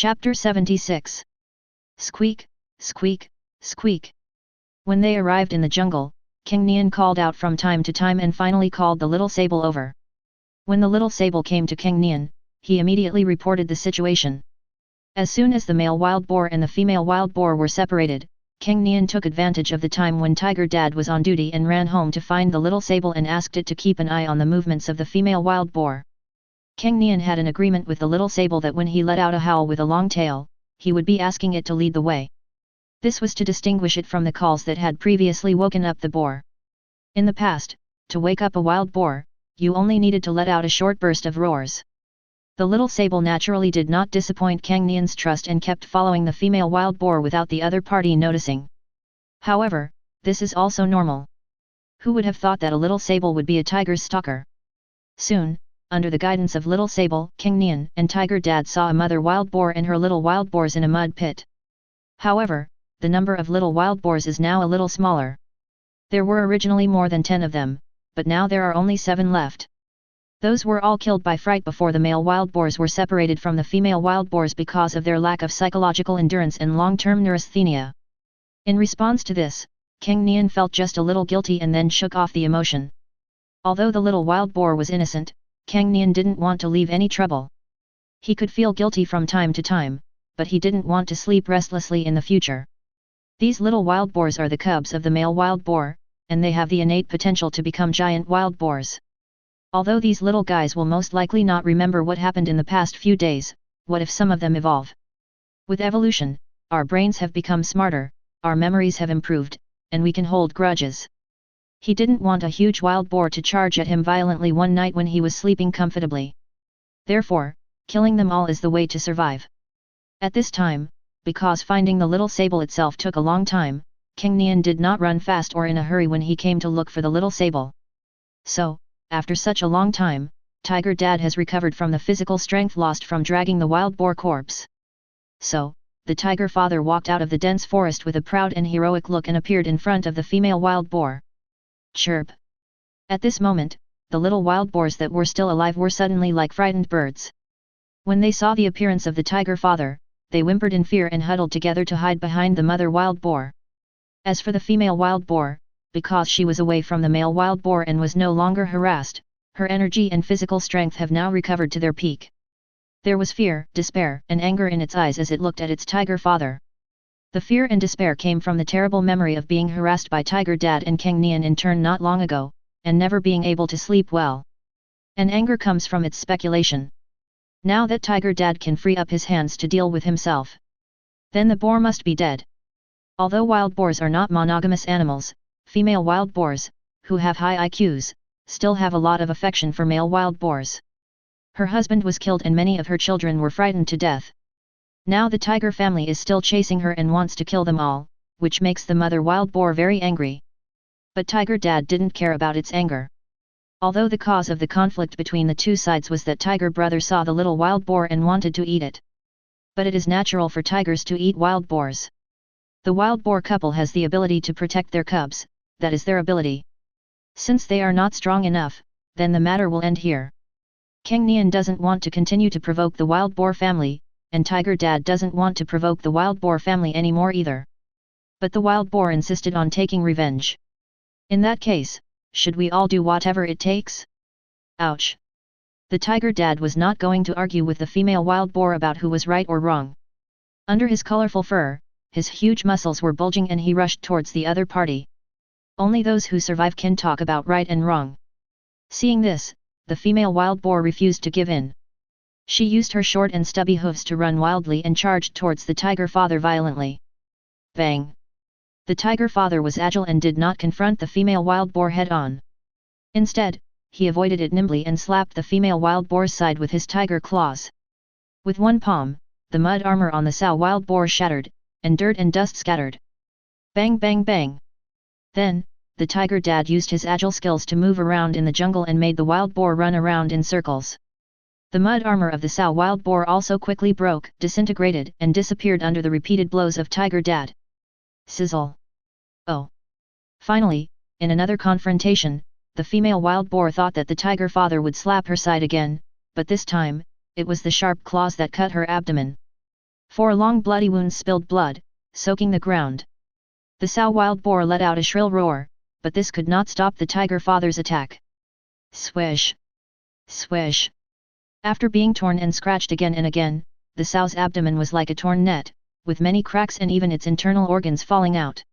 Chapter 76. Squeak, squeak, squeak. When they arrived in the jungle, Cang Nian called out from time to time and finally called the little sable over. When the little sable came to Cang Nian, he immediately reported the situation. As soon as the male wild boar and the female wild boar were separated, Cang Nian took advantage of the time when Tiger Dad was on duty and ran home to find the little sable and asked it to keep an eye on the movements of the female wild boar. Cang Nian had an agreement with the little sable that when he let out a howl with a long tail, he would be asking it to lead the way. This was to distinguish it from the calls that had previously woken up the boar. In the past, to wake up a wild boar, you only needed to let out a short burst of roars. The little sable naturally did not disappoint Cang Nian's trust and kept following the female wild boar without the other party noticing. However, this is also normal. Who would have thought that a little sable would be a tiger's stalker? Soon, under the guidance of little sable, Cang Nian and Tiger Dad saw a mother wild boar and her little wild boars in a mud pit. However, the number of little wild boars is now a little smaller. There were originally more than 10 of them, but now there are only 7 left. Those were all killed by fright before the male wild boars were separated from the female wild boars because of their lack of psychological endurance and long-term neurasthenia. In response to this, Cang Nian felt just a little guilty and then shook off the emotion. Although the little wild boar was innocent, Cang Nian didn't want to leave any trouble. He could feel guilty from time to time, but he didn't want to sleep restlessly in the future. These little wild boars are the cubs of the male wild boar, and they have the innate potential to become giant wild boars. Although these little guys will most likely not remember what happened in the past few days, what if some of them evolve? With evolution, our brains have become smarter, our memories have improved, and we can hold grudges. He didn't want a huge wild boar to charge at him violently one night when he was sleeping comfortably. Therefore, killing them all is the way to survive. At this time, because finding the little sable itself took a long time, Cang Nian did not run fast or in a hurry when he came to look for the little sable. So, after such a long time, Tiger Dad has recovered from the physical strength lost from dragging the wild boar corpse. So, the tiger father walked out of the dense forest with a proud and heroic look and appeared in front of the female wild boar. Chirp! At this moment, the little wild boars that were still alive were suddenly like frightened birds. When they saw the appearance of the tiger father, they whimpered in fear and huddled together to hide behind the mother wild boar. As for the female wild boar, because she was away from the male wild boar and was no longer harassed, her energy and physical strength have now recovered to their peak. There was fear, despair, and anger in its eyes as it looked at its tiger father. The fear and despair came from the terrible memory of being harassed by Tiger Dad and Cang Nian in turn not long ago, and never being able to sleep well. And anger comes from its speculation. Now that Tiger Dad can free up his hands to deal with himself, then the boar must be dead. Although wild boars are not monogamous animals, female wild boars, who have high IQs, still have a lot of affection for male wild boars. Her husband was killed and many of her children were frightened to death. Now the tiger family is still chasing her and wants to kill them all, which makes the mother wild boar very angry. But Tiger Dad didn't care about its anger. Although the cause of the conflict between the two sides was that Tiger brother saw the little wild boar and wanted to eat it. But it is natural for tigers to eat wild boars. The wild boar couple has the ability to protect their cubs, that is their ability. Since they are not strong enough, then the matter will end here. Cang Nian doesn't want to continue to provoke the wild boar family, and Tiger Dad doesn't want to provoke the wild boar family anymore either. But the wild boar insisted on taking revenge. In that case, should we all do whatever it takes? Ouch! The Tiger Dad was not going to argue with the female wild boar about who was right or wrong. Under his colorful fur, his huge muscles were bulging and he rushed towards the other party. Only those who survive can talk about right and wrong. Seeing this, the female wild boar refused to give in. She used her short and stubby hooves to run wildly and charged towards the tiger father violently. Bang! The tiger father was agile and did not confront the female wild boar head-on. Instead, he avoided it nimbly and slapped the female wild boar's side with his tiger claws. With one palm, the mud armor on the sow wild boar shattered, and dirt and dust scattered. Bang bang bang! Then, the Tiger Dad used his agile skills to move around in the jungle and made the wild boar run around in circles. The mud armor of the sow wild boar also quickly broke, disintegrated, and disappeared under the repeated blows of Tiger Dad. Sizzle! Oh! Finally, in another confrontation, the female wild boar thought that the tiger father would slap her side again, but this time, it was the sharp claws that cut her abdomen. 4 long bloody wounds spilled blood, soaking the ground. The sow wild boar let out a shrill roar, but this could not stop the tiger father's attack. Swish! Swish! After being torn and scratched again and again, the sow's abdomen was like a torn net, with many cracks and even its internal organs falling out.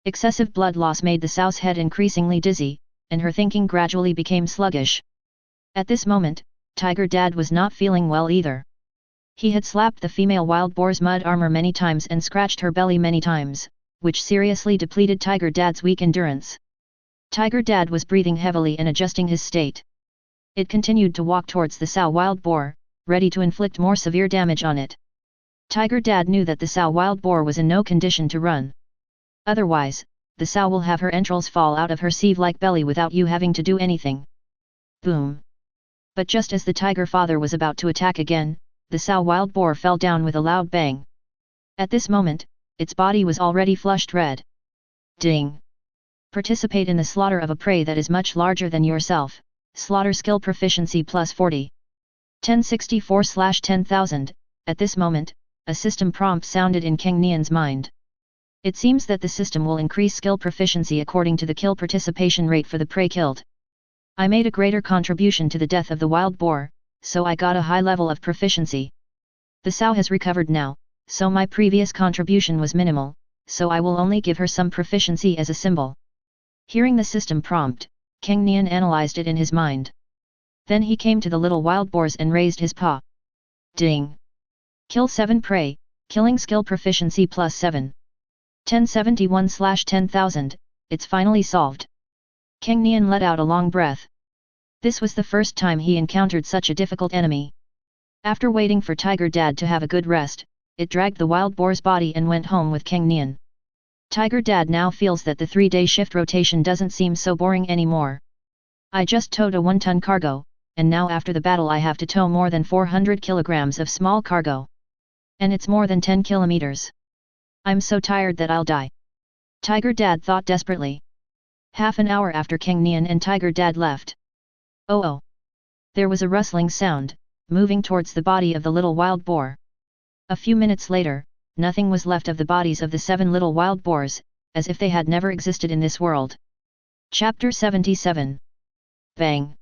Excessive blood loss made the sow's head increasingly dizzy, and her thinking gradually became sluggish. At this moment, Tiger Dad was not feeling well either. He had slapped the female wild boar's mud armor many times and scratched her belly many times, which seriously depleted Tiger Dad's weak endurance. Tiger Dad was breathing heavily and adjusting his state. It continued to walk towards the sow wild boar, ready to inflict more severe damage on it. Tiger Dad knew that the sow wild boar was in no condition to run. Otherwise, the sow will have her entrails fall out of her sieve-like belly without you having to do anything. Boom! But just as the tiger father was about to attack again, the sow wild boar fell down with a loud bang. At this moment, its body was already flushed red. Ding! Participate in the slaughter of a prey that is much larger than yourself. Slaughter skill proficiency plus 40. 1064/10,000. At this moment, a system prompt sounded in Cang Nian's mind. It seems that the system will increase skill proficiency according to the kill participation rate for the prey killed. I made a greater contribution to the death of the wild boar, so I got a high level of proficiency. The sow has recovered now, so my previous contribution was minimal, so I will only give her some proficiency as a symbol. Hearing the system prompt, Cang Nian analyzed it in his mind. Then he came to the little wild boars and raised his paw. Ding! Kill 7 prey, killing skill proficiency plus 7. 1071/10,000, it's finally solved. Cang Nian let out a long breath. This was the first time he encountered such a difficult enemy. After waiting for Tiger Dad to have a good rest, it dragged the wild boar's body and went home with Cang Nian. Tiger Dad now feels that the 3-day shift rotation doesn't seem so boring anymore. I just towed a 1-ton cargo, and now after the battle I have to tow more than 400 kilograms of small cargo. And it's more than 10 kilometers. I'm so tired that I'll die. Tiger Dad thought desperately. Half an hour after Cang Nian and Tiger Dad left. Oh! There was a rustling sound, moving towards the body of the little wild boar. A few minutes later, nothing was left of the bodies of the 7 little wild boars, as if they had never existed in this world. Chapter 77. Bang!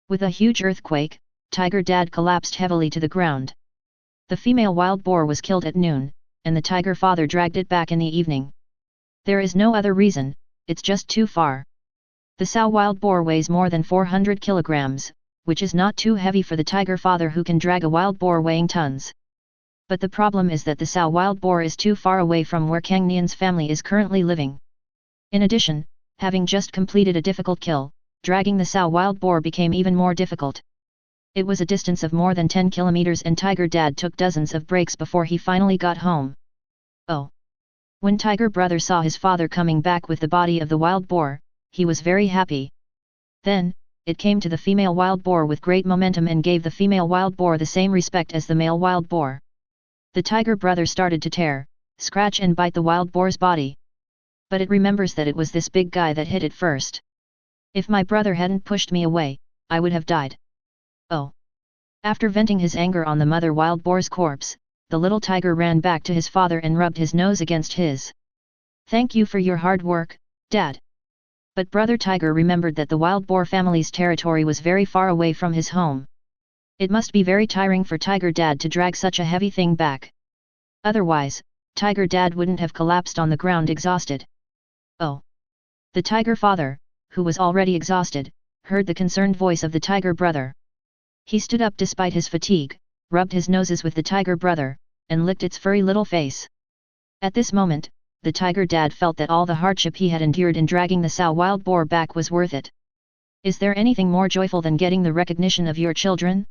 With a huge earthquake, Tiger Dad collapsed heavily to the ground. The female wild boar was killed at noon, and the tiger father dragged it back in the evening. There is no other reason, it's just too far. The sow wild boar weighs more than 400 kilograms, which is not too heavy for the tiger father who can drag a wild boar weighing tons. But the problem is that the sow wild boar is too far away from where Cang Nian's family is currently living. In addition, having just completed a difficult kill, dragging the sow wild boar became even more difficult. It was a distance of more than 10 kilometers and Tiger Dad took dozens of breaks before he finally got home. Oh! When Tiger Brother saw his father coming back with the body of the wild boar, he was very happy. Then, it came to the female wild boar with great momentum and gave the female wild boar the same respect as the male wild boar. The Tiger Brother started to tear, scratch and bite the wild boar's body. But it remembers that it was this big guy that hit it first. If my brother hadn't pushed me away, I would have died. Oh! After venting his anger on the mother wild boar's corpse, the little tiger ran back to his father and rubbed his nose against his. Thank you for your hard work, Dad. But brother tiger remembered that the wild boar family's territory was very far away from his home. It must be very tiring for Tiger Dad to drag such a heavy thing back. Otherwise, Tiger Dad wouldn't have collapsed on the ground exhausted. Oh! The tiger father, who was already exhausted, heard the concerned voice of the tiger brother. He stood up despite his fatigue, rubbed his noses with the tiger brother, and licked its furry little face. At this moment, the Tiger Dad felt that all the hardship he had endured in dragging the sow wild boar back was worth it. Is there anything more joyful than getting the recognition of your children?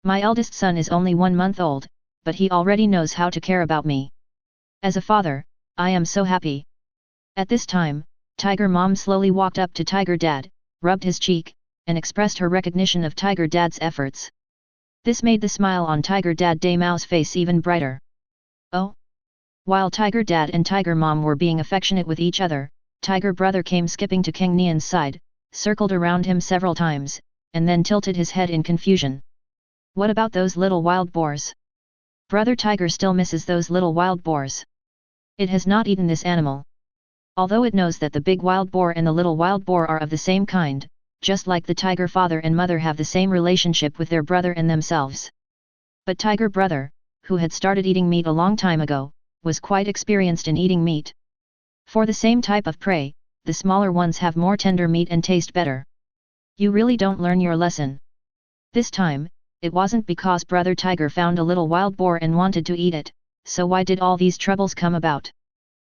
My eldest son is only 1 month old, but he already knows how to care about me. As a father, I am so happy. At this time, Tiger Mom slowly walked up to Tiger Dad, rubbed his cheek, and expressed her recognition of Tiger Dad's efforts. This made the smile on Tiger Dad Day Mao's face even brighter. Oh! While Tiger Dad and Tiger Mom were being affectionate with each other, Tiger Brother came skipping to Cang Nian's side, circled around him several times, and then tilted his head in confusion. What about those little wild boars? Brother Tiger still misses those little wild boars. It has not eaten this animal. Although it knows that the big wild boar and the little wild boar are of the same kind, just like the tiger father and mother have the same relationship with their brother and themselves. But Tiger brother, who had started eating meat a long time ago, was quite experienced in eating meat. For the same type of prey, the smaller ones have more tender meat and taste better. You really don't learn your lesson. This time, it wasn't because Brother Tiger found a little wild boar and wanted to eat it, so why did all these troubles come about?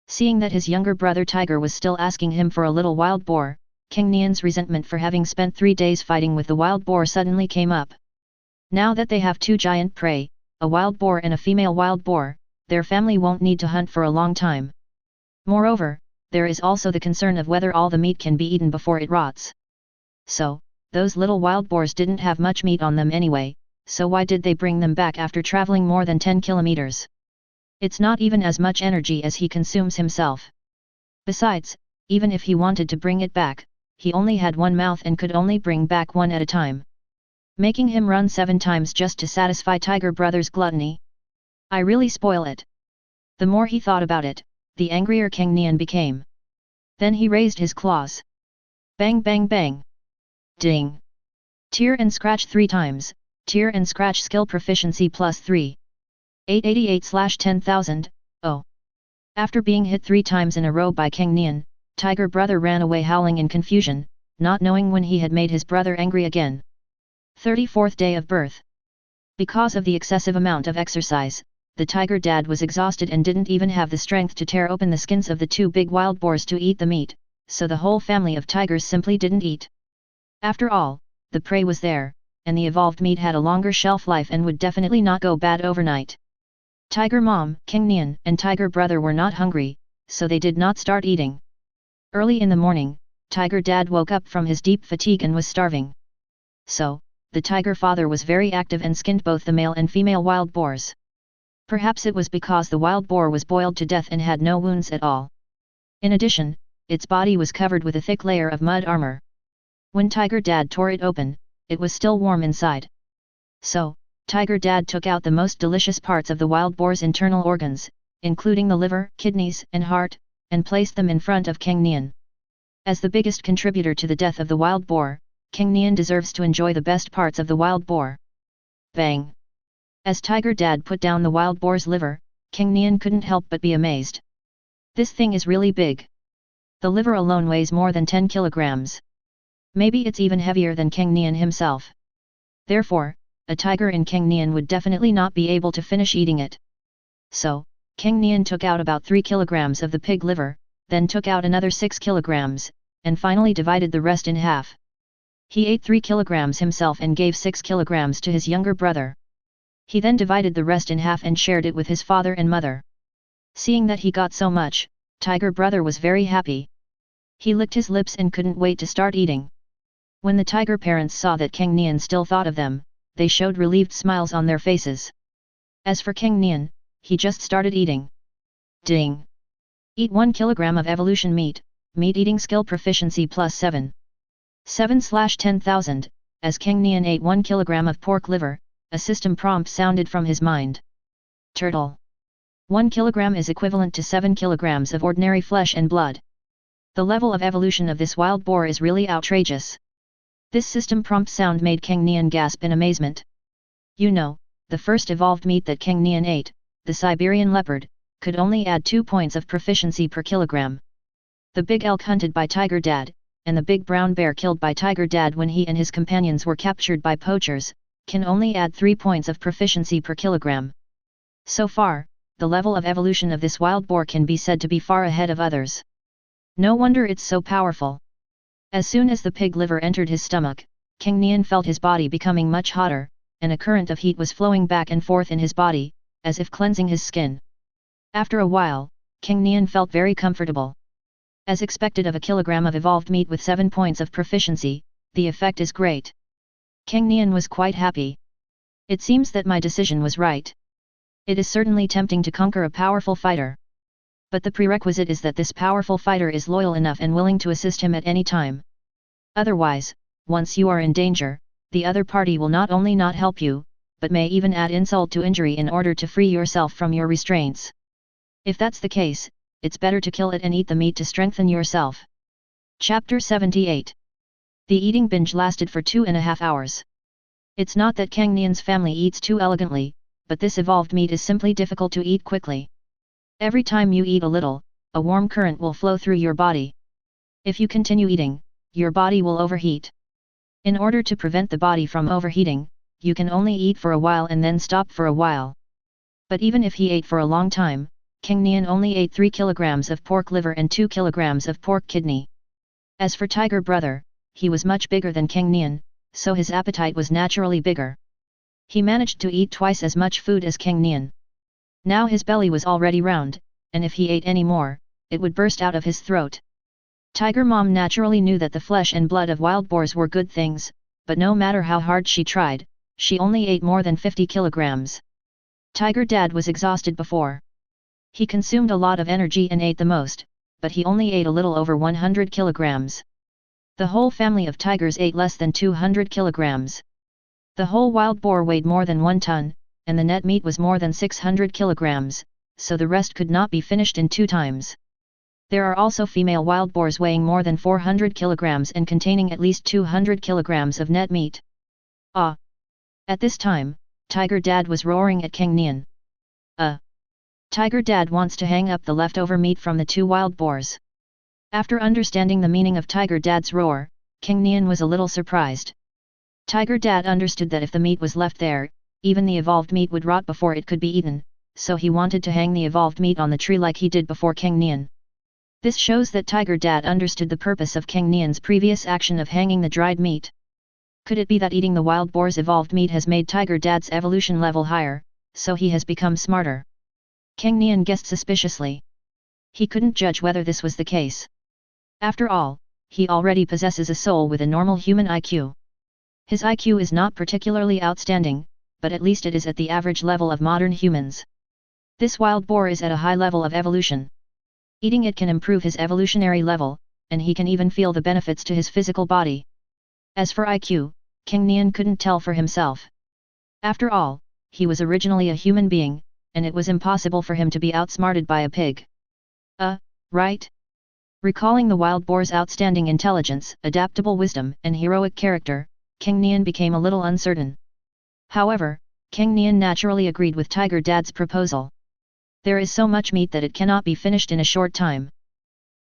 Seeing that his younger brother Tiger was still asking him for a little wild boar, Cang Nian's resentment for having spent 3 days fighting with the wild boar suddenly came up. Now that they have 2 giant prey, a wild boar and a female wild boar, their family won't need to hunt for a long time. Moreover, there is also the concern of whether all the meat can be eaten before it rots. So, those little wild boars didn't have much meat on them anyway, so why did they bring them back after traveling more than 10 kilometers? It's not even as much energy as he consumes himself. Besides, even if he wanted to bring it back, he only had one mouth and could only bring back one at a time, making him run 7 times just to satisfy Tiger Brother's gluttony. I really spoil it. The more he thought about it, the angrier Cang Nian became. Then he raised his claws. Bang bang bang. Ding. Tear and scratch 3 times, tear and scratch skill proficiency +3. 888/10,000, oh. After being hit 3 times in a row by Cang Nian, Tiger Brother ran away howling in confusion, not knowing when he had made his brother angry again. 34th day of birth. Because of the excessive amount of exercise, the tiger dad was exhausted and didn't even have the strength to tear open the skins of the 2 big wild boars to eat the meat, so the whole family of tigers simply didn't eat. After all, the prey was there, and the evolved meat had a longer shelf life and would definitely not go bad overnight. Tiger Mom, Cang Nian, and Tiger Brother were not hungry, so they did not start eating. Early in the morning, Tiger Dad woke up from his deep fatigue and was starving. So, the Tiger Father was very active and skinned both the male and female wild boars. Perhaps it was because the wild boar was boiled to death and had no wounds at all. In addition, its body was covered with a thick layer of mud armor. When Tiger Dad tore it open, it was still warm inside. So, Tiger Dad took out the most delicious parts of the wild boar's internal organs, including the liver, kidneys, and heart, and placed them in front of Cang Nian. As the biggest contributor to the death of the wild boar, Cang Nian deserves to enjoy the best parts of the wild boar. Bang! As Tiger Dad put down the wild boar's liver, Cang Nian couldn't help but be amazed. This thing is really big. The liver alone weighs more than 10 kilograms. Maybe it's even heavier than Cang Nian himself. Therefore, a tiger in Cang Nian would definitely not be able to finish eating it. So, Cang Nian took out about 3 kilograms of the pig liver, then took out another 6 kilograms, and finally divided the rest in half. He ate 3 kilograms himself and gave 6 kilograms to his younger brother. He then divided the rest in half and shared it with his father and mother. Seeing that he got so much, Tiger Brother was very happy. He licked his lips and couldn't wait to start eating. When the tiger parents saw that Cang Nian still thought of them, they showed relieved smiles on their faces. As for Cang Nian, he just started eating. Ding! Eat 1 kilogram of evolution meat, meat eating skill proficiency +7. 7/10,000, as Cang Nian ate 1 kilogram of pork liver, a system prompt sounded from his mind. Turtle. 1 kilogram is equivalent to 7 kilograms of ordinary flesh and blood. The level of evolution of this wild boar is really outrageous. This system prompt sound made Cang Nian gasp in amazement. You know, the first evolved meat that Cang Nian ate, the Siberian leopard, could only add 2 points of proficiency per kilogram. The big elk hunted by Tiger Dad, and the big brown bear killed by Tiger Dad when he and his companions were captured by poachers, can only add 3 points of proficiency per kilogram. So far, the level of evolution of this wild boar can be said to be far ahead of others. No wonder it's so powerful. As soon as the pig liver entered his stomach, Cang Nian felt his body becoming much hotter, and a current of heat was flowing back and forth in his body, as if cleansing his skin. After a while, Cang Nian felt very comfortable. As expected of a kilogram of evolved meat with 7 points of proficiency, the effect is great. Cang Nian was quite happy. It seems that my decision was right. It is certainly tempting to conquer a powerful fighter. But the prerequisite is that this powerful fighter is loyal enough and willing to assist him at any time. Otherwise, once you are in danger, the other party will not only not help you, but may even add insult to injury in order to free yourself from your restraints. If that's the case, it's better to kill it and eat the meat to strengthen yourself. Chapter 78. The eating binge lasted for 2.5 hours. It's not that Cang Nian's family eats too elegantly, but this evolved meat is simply difficult to eat quickly. Every time you eat a little, a warm current will flow through your body. If you continue eating, your body will overheat. In order to prevent the body from overheating, you can only eat for a while and then stop for a while. But even if he ate for a long time, Cang Nian only ate 3 kilograms of pork liver and 2 kilograms of pork kidney. As for Tiger Brother, he was much bigger than Cang Nian, so his appetite was naturally bigger. He managed to eat twice as much food as Cang Nian. Now his belly was already round, and if he ate any more, it would burst out of his throat. Tiger Mom naturally knew that the flesh and blood of wild boars were good things, but no matter how hard she tried, she only ate more than 50 kilograms. Tiger Dad was exhausted before. He consumed a lot of energy and ate the most, but he only ate a little over 100 kilograms. The whole family of tigers ate less than 200 kilograms. The whole wild boar weighed more than 1 ton, and the net meat was more than 600 kilograms, so the rest could not be finished in 2 times. There are also female wild boars weighing more than 400 kilograms and containing at least 200 kilograms of net meat. Ah! At this time, Tiger Dad was roaring at Cang Nian. Tiger Dad wants to hang up the leftover meat from the 2 wild boars. After understanding the meaning of Tiger Dad's roar, Cang Nian was a little surprised. Tiger Dad understood that if the meat was left there, even the evolved meat would rot before it could be eaten, so he wanted to hang the evolved meat on the tree like he did before Cang Nian. This shows that Tiger Dad understood the purpose of Cang Nian's previous action of hanging the dried meat. Could it be that eating the wild boar's evolved meat has made Tiger Dad's evolution level higher, so he has become smarter? Cang Nian guessed suspiciously. He couldn't judge whether this was the case. After all, he already possesses a soul with a normal human IQ. His IQ is not particularly outstanding, but at least it is at the average level of modern humans. This wild boar is at a high level of evolution. Eating it can improve his evolutionary level, and he can even feel the benefits to his physical body. As for IQ, Cang Nian couldn't tell for himself. After all, he was originally a human being, and it was impossible for him to be outsmarted by a pig. Right? Recalling the wild boar's outstanding intelligence, adaptable wisdom, and heroic character, Cang Nian became a little uncertain. However, Cang Nian naturally agreed with Tiger Dad's proposal. There is so much meat that it cannot be finished in a short time.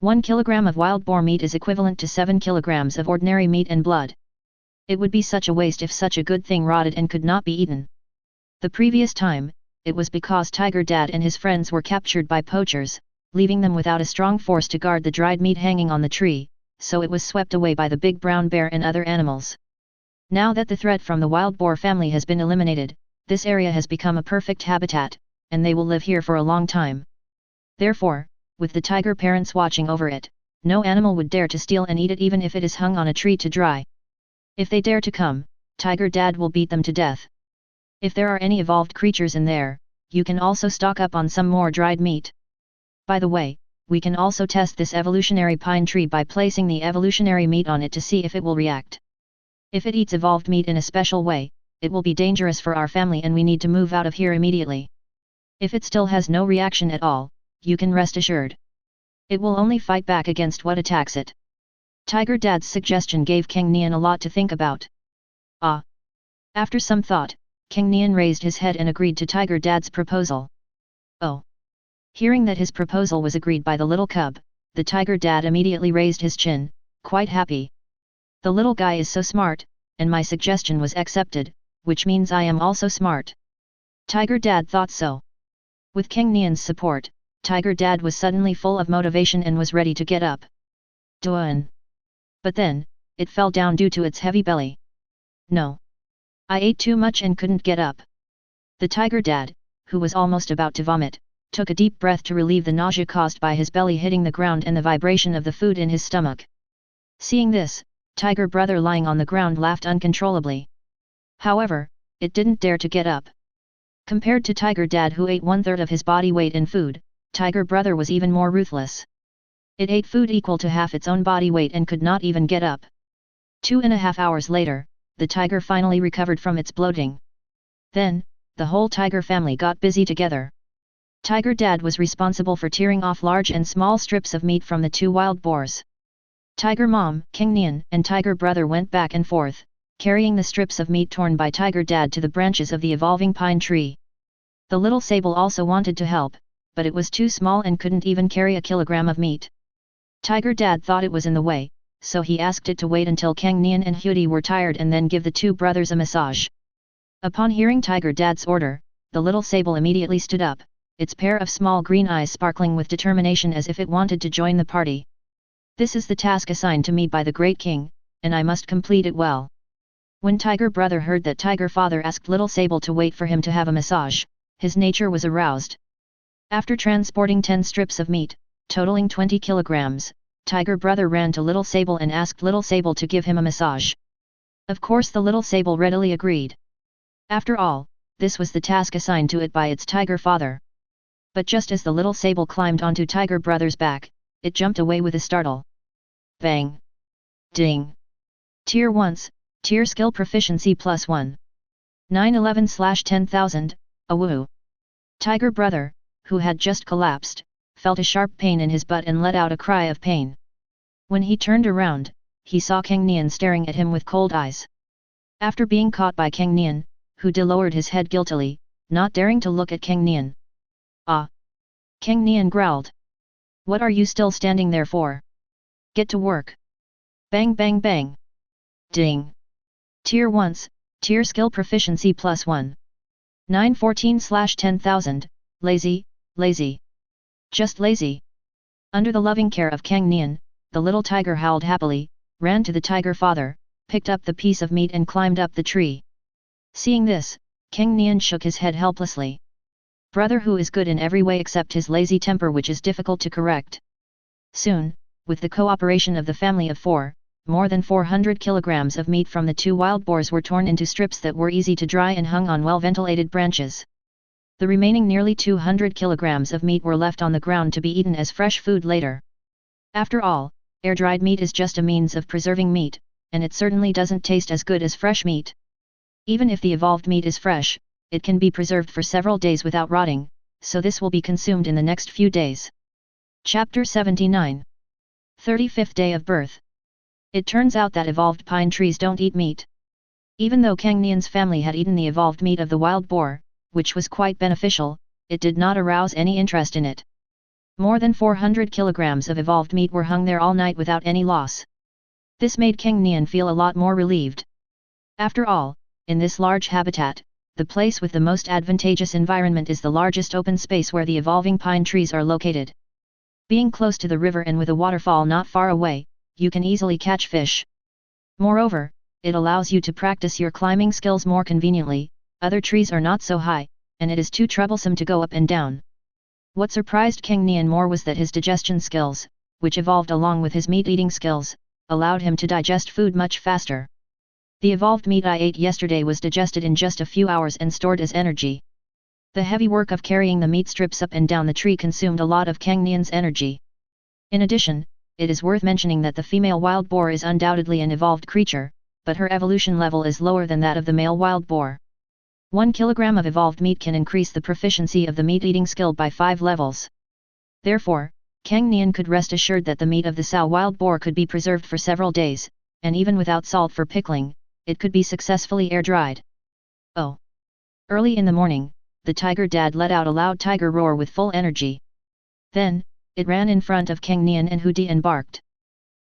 1 kilogram of wild boar meat is equivalent to 7 kilograms of ordinary meat and blood. It would be such a waste if such a good thing rotted and could not be eaten. The previous time, it was because Tiger Dad and his friends were captured by poachers, leaving them without a strong force to guard the dried meat hanging on the tree, so it was swept away by the big brown bear and other animals. Now that the threat from the wild boar family has been eliminated, this area has become a perfect habitat, and they will live here for a long time. Therefore, with the tiger parents watching over it, no animal would dare to steal and eat it even if it is hung on a tree to dry. If they dare to come, Tiger Dad will beat them to death. If there are any evolved creatures in there, you can also stock up on some more dried meat. By the way, we can also test this evolutionary pine tree by placing the evolutionary meat on it to see if it will react. If it eats evolved meat in a special way, it will be dangerous for our family and we need to move out of here immediately. If it still has no reaction at all, you can rest assured. It will only fight back against what attacks it. Tiger Dad's suggestion gave Cang Nian a lot to think about. After some thought, Cang Nian raised his head and agreed to Tiger Dad's proposal. Oh! Hearing that his proposal was agreed by the little cub, the Tiger Dad immediately raised his chin, quite happy. The little guy is so smart, and my suggestion was accepted, which means I am also smart. Tiger Dad thought so. With Cang Nian's support, Tiger Dad was suddenly full of motivation and was ready to get up. Done. But then, it fell down due to its heavy belly. No. I ate too much and couldn't get up. The Tiger Dad, who was almost about to vomit, took a deep breath to relieve the nausea caused by his belly hitting the ground and the vibration of the food in his stomach. Seeing this, Tiger Brother lying on the ground laughed uncontrollably. However, it didn't dare to get up. Compared to Tiger Dad who ate 1/3 of his body weight in food, Tiger Brother was even more ruthless. It ate food equal to half its own body weight and could not even get up. 2.5 hours later, the tiger finally recovered from its bloating. Then, the whole tiger family got busy together. Tiger Dad was responsible for tearing off large and small strips of meat from the two wild boars. Tiger Mom, Cang Nian, and Tiger Brother went back and forth, carrying the strips of meat torn by Tiger Dad to the branches of the evolving pine tree. The little sable also wanted to help, but it was too small and couldn't even carry a kilogram of meat. Tiger Dad thought it was in the way, so he asked it to wait until Cang Nian and Hudi were tired and then give the two brothers a massage. Upon hearing Tiger Dad's order, the little sable immediately stood up, its pair of small green eyes sparkling with determination as if it wanted to join the party. This is the task assigned to me by the Great King, and I must complete it well. When Tiger Brother heard that Tiger Father asked little sable to wait for him to have a massage, his nature was aroused. After transporting 10 strips of meat, totaling 20 kilograms, Tiger Brother ran to little sable and asked little sable to give him a massage. Of course the little sable readily agreed. After all, this was the task assigned to it by its tiger father. But just as the little sable climbed onto Tiger Brother's back, it jumped away with a startle. Bang! Ding! Tier 1s, Tier Skill Proficiency +1. 911/10,000, awoo! Tiger Brother, who had just collapsed, felt a sharp pain in his butt and let out a cry of pain. When he turned around, he saw Cang Nian staring at him with cold eyes. After being caught by Cang Nian, Hudi lowered his head guiltily, not daring to look at Cang Nian. Ah! Cang Nian growled. What are you still standing there for? Get to work! Bang bang bang! Ding! Tier 1s, Tier Skill Proficiency +1. 914/10,000, lazy, lazy. Just lazy. Under the loving care of Cang Nian, the little tiger howled happily, ran to the tiger father, picked up the piece of meat and climbed up the tree. Seeing this, Cang Nian shook his head helplessly. Brother who is good in every way except his lazy temper which is difficult to correct. Soon, with the cooperation of the family of 4, more than 400 kilograms of meat from the two wild boars were torn into strips that were easy to dry and hung on well-ventilated branches. The remaining nearly 200 kilograms of meat were left on the ground to be eaten as fresh food later. After all, air-dried meat is just a means of preserving meat, and it certainly doesn't taste as good as fresh meat. Even if the evolved meat is fresh, it can be preserved for several days without rotting, so this will be consumed in the next few days. Chapter 79. 35th Day of Birth. It turns out that evolved pine trees don't eat meat. Even though Cang Nian's family had eaten the evolved meat of the wild boar, which was quite beneficial, it did not arouse any interest in it. More than 400 kilograms of evolved meat were hung there all night without any loss. This made Cang Nian feel a lot more relieved. After all, in this large habitat, the place with the most advantageous environment is the largest open space where the evolving pine trees are located. Being close to the river and with a waterfall not far away, you can easily catch fish. Moreover, it allows you to practice your climbing skills more conveniently. Other trees are not so high, and it is too troublesome to go up and down. What surprised Cang Nian more was that his digestion skills, which evolved along with his meat-eating skills, allowed him to digest food much faster. The evolved meat I ate yesterday was digested in just a few hours and stored as energy. The heavy work of carrying the meat strips up and down the tree consumed a lot of Cang Nian's energy. In addition, it is worth mentioning that the female wild boar is undoubtedly an evolved creature, but her evolution level is lower than that of the male wild boar. 1 kilogram of evolved meat can increase the proficiency of the meat-eating skill by 5 levels. Therefore, Cang Nian could rest assured that the meat of the sow wild boar could be preserved for several days, and even without salt for pickling, it could be successfully air-dried. Oh! Early in the morning, the tiger dad let out a loud tiger roar with full energy. Then, it ran in front of Cang Nian and Hudi and barked.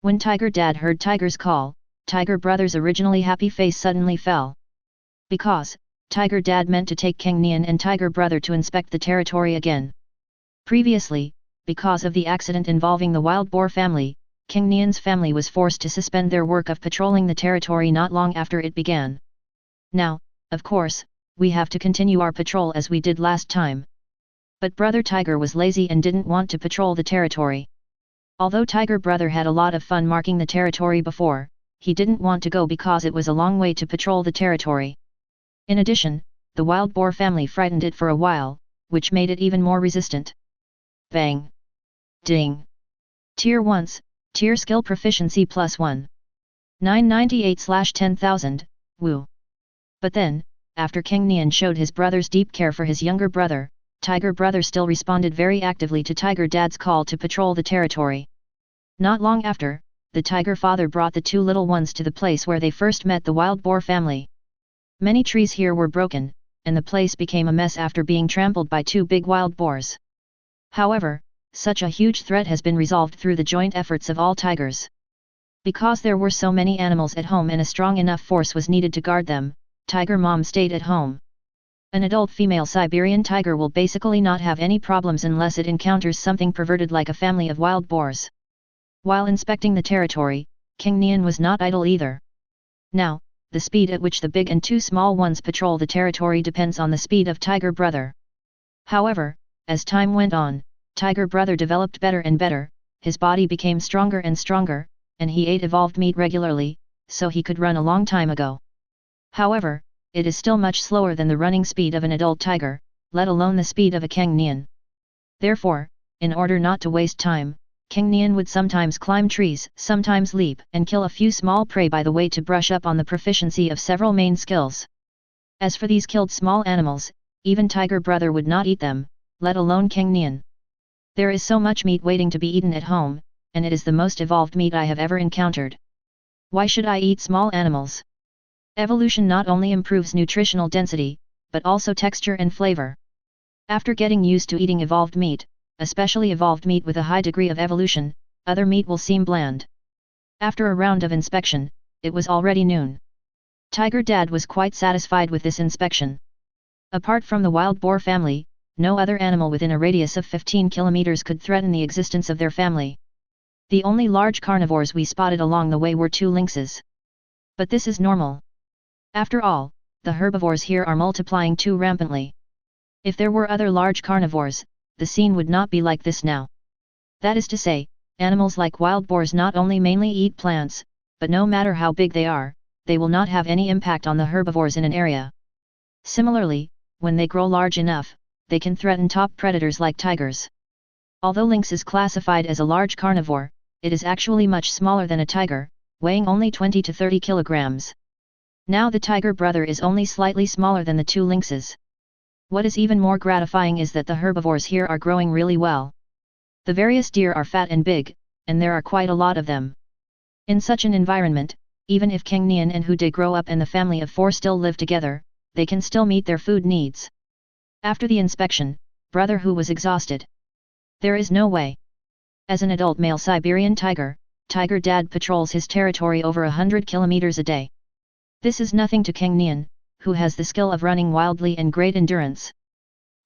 When Tiger Dad heard Tiger's call, Tiger Brother's originally happy face suddenly fell. Because, Tiger Dad meant to take Cang Nian and Tiger Brother to inspect the territory again. Previously, because of the accident involving the wild boar family, Cang Nian's family was forced to suspend their work of patrolling the territory not long after it began. Now, of course, we have to continue our patrol as we did last time. But Brother Tiger was lazy and didn't want to patrol the territory. Although Tiger Brother had a lot of fun marking the territory before, he didn't want to go because it was a long way to patrol the territory. In addition, the wild boar family frightened it for a while, which made it even more resistant. Bang! Ding! Tier 1s, Tier Skill Proficiency +1. 998/10,000, woo! But then, after Cang Nian showed his brother's deep care for his younger brother, Tiger Brother still responded very actively to Tiger Dad's call to patrol the territory. Not long after, the Tiger Father brought the two little ones to the place where they first met the wild boar family. Many trees here were broken, and the place became a mess after being trampled by two big wild boars. However, such a huge threat has been resolved through the joint efforts of all tigers. Because there were so many animals at home and a strong enough force was needed to guard them, Tiger Mom stayed at home. An adult female Siberian tiger will basically not have any problems unless it encounters something perverted like a family of wild boars. While inspecting the territory, Cang Nian was not idle either. Now, the speed at which the big and two small ones patrol the territory depends on the speed of Tiger Brother. However, as time went on, Tiger Brother developed better and better, his body became stronger and stronger, and he ate evolved meat regularly, so he could run a long time ago. However, it is still much slower than the running speed of an adult tiger, let alone the speed of a Cang Nian. Therefore, in order not to waste time, Cang Nian would sometimes climb trees, sometimes leap and kill a few small prey by the way to brush up on the proficiency of several main skills. As for these killed small animals, even Tiger Brother would not eat them, let alone Cang Nian. There is so much meat waiting to be eaten at home, and it is the most evolved meat I have ever encountered. Why should I eat small animals? Evolution not only improves nutritional density, but also texture and flavor. After getting used to eating evolved meat, especially evolved meat with a high degree of evolution, other meat will seem bland. After a round of inspection, it was already noon. Tiger Dad was quite satisfied with this inspection. Apart from the wild boar family, no other animal within a radius of 15 kilometers could threaten the existence of their family. The only large carnivores we spotted along the way were two lynxes. But this is normal. After all, the herbivores here are multiplying too rampantly. If there were other large carnivores, the scene would not be like this now. That is to say, animals like wild boars not only mainly eat plants, but no matter how big they are, they will not have any impact on the herbivores in an area. Similarly, when they grow large enough, they can threaten top predators like tigers. Although lynx is classified as a large carnivore, it is actually much smaller than a tiger, weighing only 20 to 30 kilograms. Now the Tiger Brother is only slightly smaller than the two lynxes. What is even more gratifying is that the herbivores here are growing really well. The various deer are fat and big, and there are quite a lot of them. In such an environment, even if Cang Nian and Hu De grow up and the family of four still live together, they can still meet their food needs. After the inspection, Brother Hu was exhausted. There is no way. As an adult male Siberian tiger, Tiger Dad patrols his territory over 100 kilometers a day. This is nothing to Cang Nian, who has the skill of running wildly and great endurance.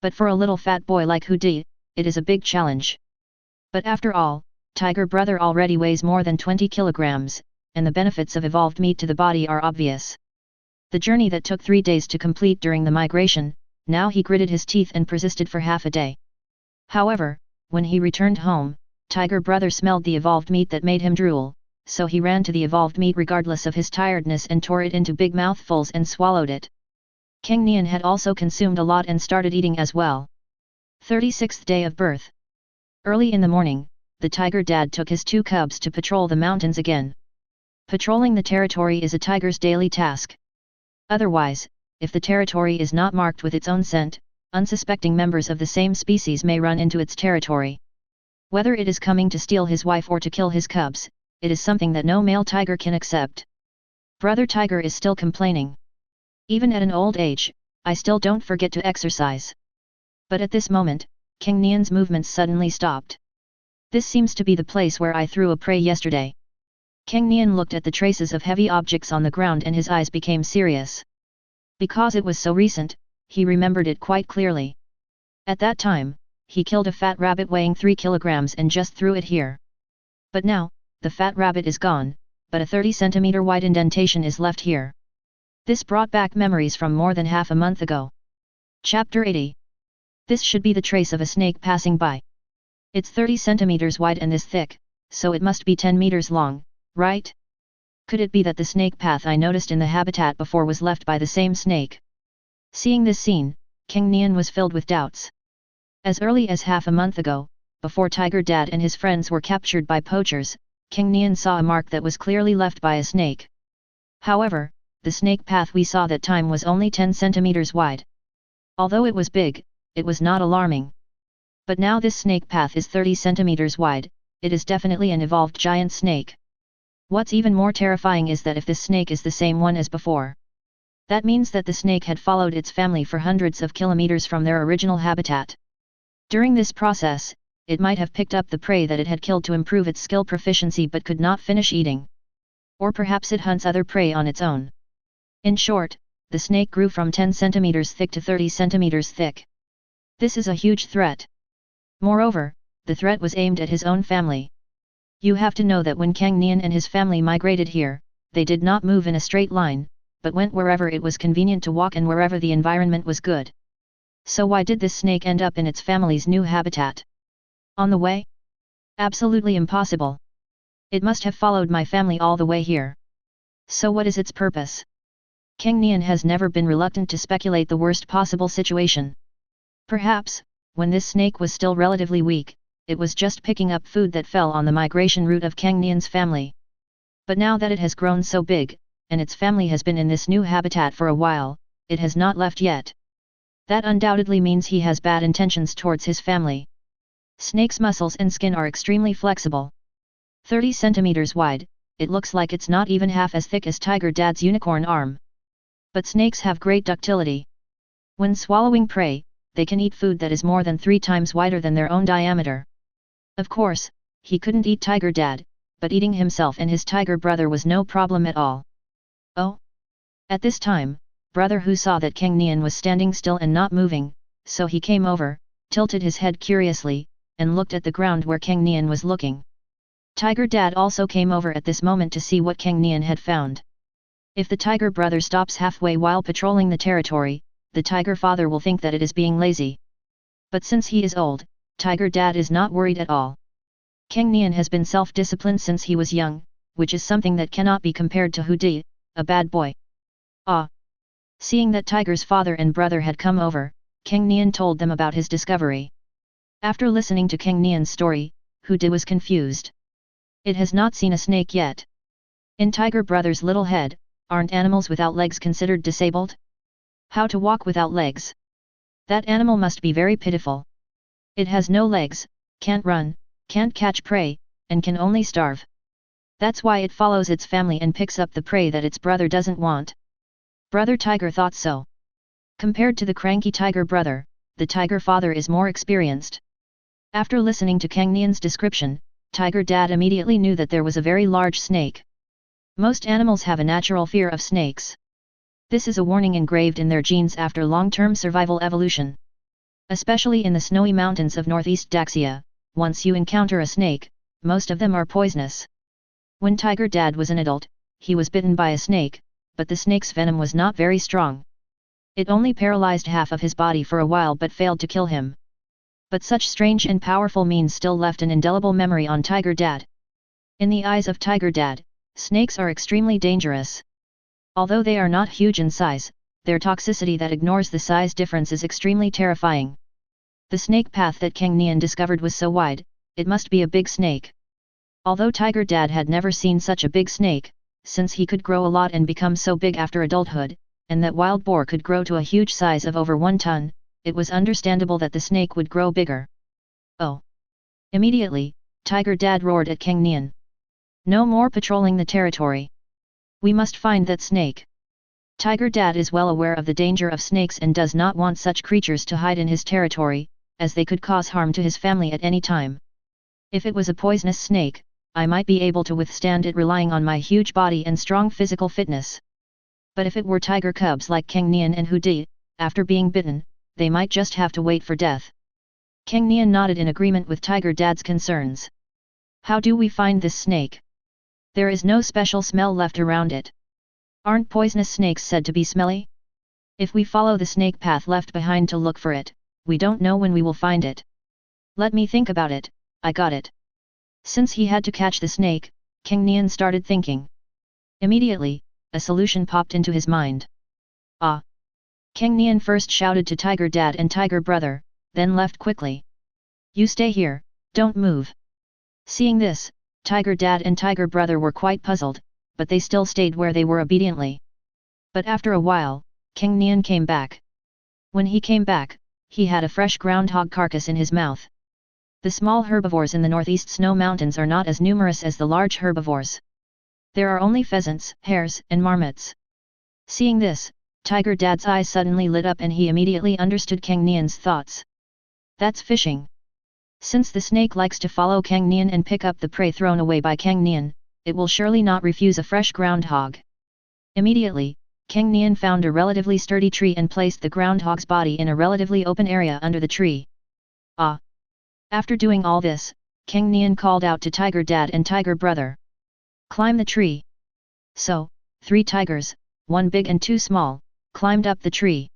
But for a little fat boy like Hu De, it is a big challenge. But after all, Tiger Brother already weighs more than 20 kilograms, and the benefits of evolved meat to the body are obvious. The journey that took 3 days to complete during the migration, now he gritted his teeth and persisted for half a day. However, when he returned home, Tiger Brother smelled the evolved meat that made him drool, so he ran to the evolved meat regardless of his tiredness and tore it into big mouthfuls and swallowed it. Cang Nian had also consumed a lot and started eating as well. 36th day of birth. Early in the morning, the Tiger Dad took his two cubs to patrol the mountains again. Patrolling the territory is a tiger's daily task. Otherwise, if the territory is not marked with its own scent, unsuspecting members of the same species may run into its territory. Whether it is coming to steal his wife or to kill his cubs, it is something that no male tiger can accept. Brother Tiger is still complaining. Even at an old age, I still don't forget to exercise. But at this moment, Cang Nian's movements suddenly stopped. This seems to be the place where I threw a prey yesterday. Cang Nian looked at the traces of heavy objects on the ground and his eyes became serious. Because it was so recent, he remembered it quite clearly. At that time, he killed a fat rabbit weighing 3 kilograms and just threw it here. But now, the fat rabbit is gone, but a 30-centimeter wide indentation is left here. This brought back memories from more than half a month ago. Chapter 80. This should be the trace of a snake passing by. It's 30 centimeters wide and this thick, so it must be 10 meters long, right? Could it be that the snake path I noticed in the habitat before was left by the same snake? Seeing this scene, Cang Nian was filled with doubts. As early as half a month ago, before Tiger Dad and his friends were captured by poachers, Cang Nian saw a mark that was clearly left by a snake. However, the snake path we saw that time was only 10 centimeters wide. Although it was big, it was not alarming. But now this snake path is 30 centimeters wide, it is definitely an evolved giant snake. What's even more terrifying is that if this snake is the same one as before, that means that the snake had followed its family for hundreds of kilometers from their original habitat. During this process, it might have picked up the prey that it had killed to improve its skill proficiency but could not finish eating. Or perhaps it hunts other prey on its own. In short, the snake grew from 10 centimeters thick to 30 centimeters thick. This is a huge threat. Moreover, the threat was aimed at his own family. You have to know that when Cang Nian and his family migrated here, they did not move in a straight line, but went wherever it was convenient to walk and wherever the environment was good. So why did this snake end up in its family's new habitat? On the way? Absolutely impossible. It must have followed my family all the way here. So what is its purpose? Cang Nian has never been reluctant to speculate the worst possible situation. Perhaps, when this snake was still relatively weak, it was just picking up food that fell on the migration route of Cang Nian's family. But now that it has grown so big, and its family has been in this new habitat for a while, it has not left yet. That undoubtedly means he has bad intentions towards his family. Snake's muscles and skin are extremely flexible. 30 centimeters wide, it looks like it's not even half as thick as Tiger Dad's unicorn arm. But snakes have great ductility. When swallowing prey, they can eat food that is more than 3 times wider than their own diameter. Of course, he couldn't eat Tiger Dad, but eating himself and his tiger brother was no problem at all. Oh! At this time, Brother Hu saw that Cang Nian was standing still and not moving, so he came over, tilted his head curiously, and looked at the ground where Cang Nian was looking. Tiger Dad also came over at this moment to see what Cang Nian had found. If the tiger brother stops halfway while patrolling the territory, the tiger father will think that it is being lazy. But since he is old, Tiger Dad is not worried at all. Cang Nian has been self-disciplined since he was young, which is something that cannot be compared to Hu Di, a bad boy. Ah! Seeing that Tiger's father and brother had come over, Cang Nian told them about his discovery. After listening to Cang Nian's story, Hu Di was confused. It has not seen a snake yet. In Tiger Brother's little head, aren't animals without legs considered disabled? How to walk without legs? That animal must be very pitiful. It has no legs, can't run, can't catch prey, and can only starve. That's why it follows its family and picks up the prey that its brother doesn't want. Brother Tiger thought so. Compared to the cranky tiger brother, the tiger father is more experienced. After listening to Cang Nian's description, Tiger Dad immediately knew that there was a very large snake. Most animals have a natural fear of snakes. This is a warning engraved in their genes after long-term survival evolution. Especially in the snowy mountains of northeast Daxia, once you encounter a snake, most of them are poisonous. When Tiger Dad was an adult, he was bitten by a snake, but the snake's venom was not very strong. It only paralyzed half of his body for a while but failed to kill him. But such strange and powerful means still left an indelible memory on Tiger Dad. In the eyes of Tiger Dad, snakes are extremely dangerous. Although they are not huge in size, their toxicity that ignores the size difference is extremely terrifying. The snake path that Cang Nian discovered was so wide, it must be a big snake. Although Tiger Dad had never seen such a big snake, since he could grow a lot and become so big after adulthood, and that wild boar could grow to a huge size of over 1 ton, it was understandable that the snake would grow bigger. Oh! Immediately, Tiger Dad roared at Cang Nian. No more patrolling the territory. We must find that snake. Tiger Dad is well aware of the danger of snakes and does not want such creatures to hide in his territory, as they could cause harm to his family at any time. If it was a poisonous snake, I might be able to withstand it relying on my huge body and strong physical fitness. But if it were tiger cubs like Cang Nian and Hu Di, after being bitten, they might just have to wait for death. Cang Nian nodded in agreement with Tiger Dad's concerns. How do we find this snake? There is no special smell left around it. Aren't poisonous snakes said to be smelly? If we follow the snake path left behind to look for it, we don't know when we will find it. Let me think about it, I got it. Since he had to catch the snake, Cang Nian started thinking. Immediately, a solution popped into his mind. Ah! Cang Nian first shouted to Tiger Dad and Tiger Brother, then left quickly. You stay here, don't move. Seeing this, Tiger Dad and Tiger Brother were quite puzzled, but they still stayed where they were obediently. But after a while, Cang Nian came back. When he came back, he had a fresh groundhog carcass in his mouth. The small herbivores in the northeast snow mountains are not as numerous as the large herbivores. There are only pheasants, hares, and marmots. Seeing this, Tiger Dad's eyes suddenly lit up and he immediately understood Cang Nian's thoughts. That's fishing. Since the snake likes to follow Cang Nian and pick up the prey thrown away by Cang Nian, it will surely not refuse a fresh groundhog. Immediately, Cang Nian found a relatively sturdy tree and placed the groundhog's body in a relatively open area under the tree. Ah! After doing all this, Cang Nian called out to Tiger Dad and Tiger Brother. Climb the tree. So, 3 tigers, 1 big and 2 small, climbed up the tree.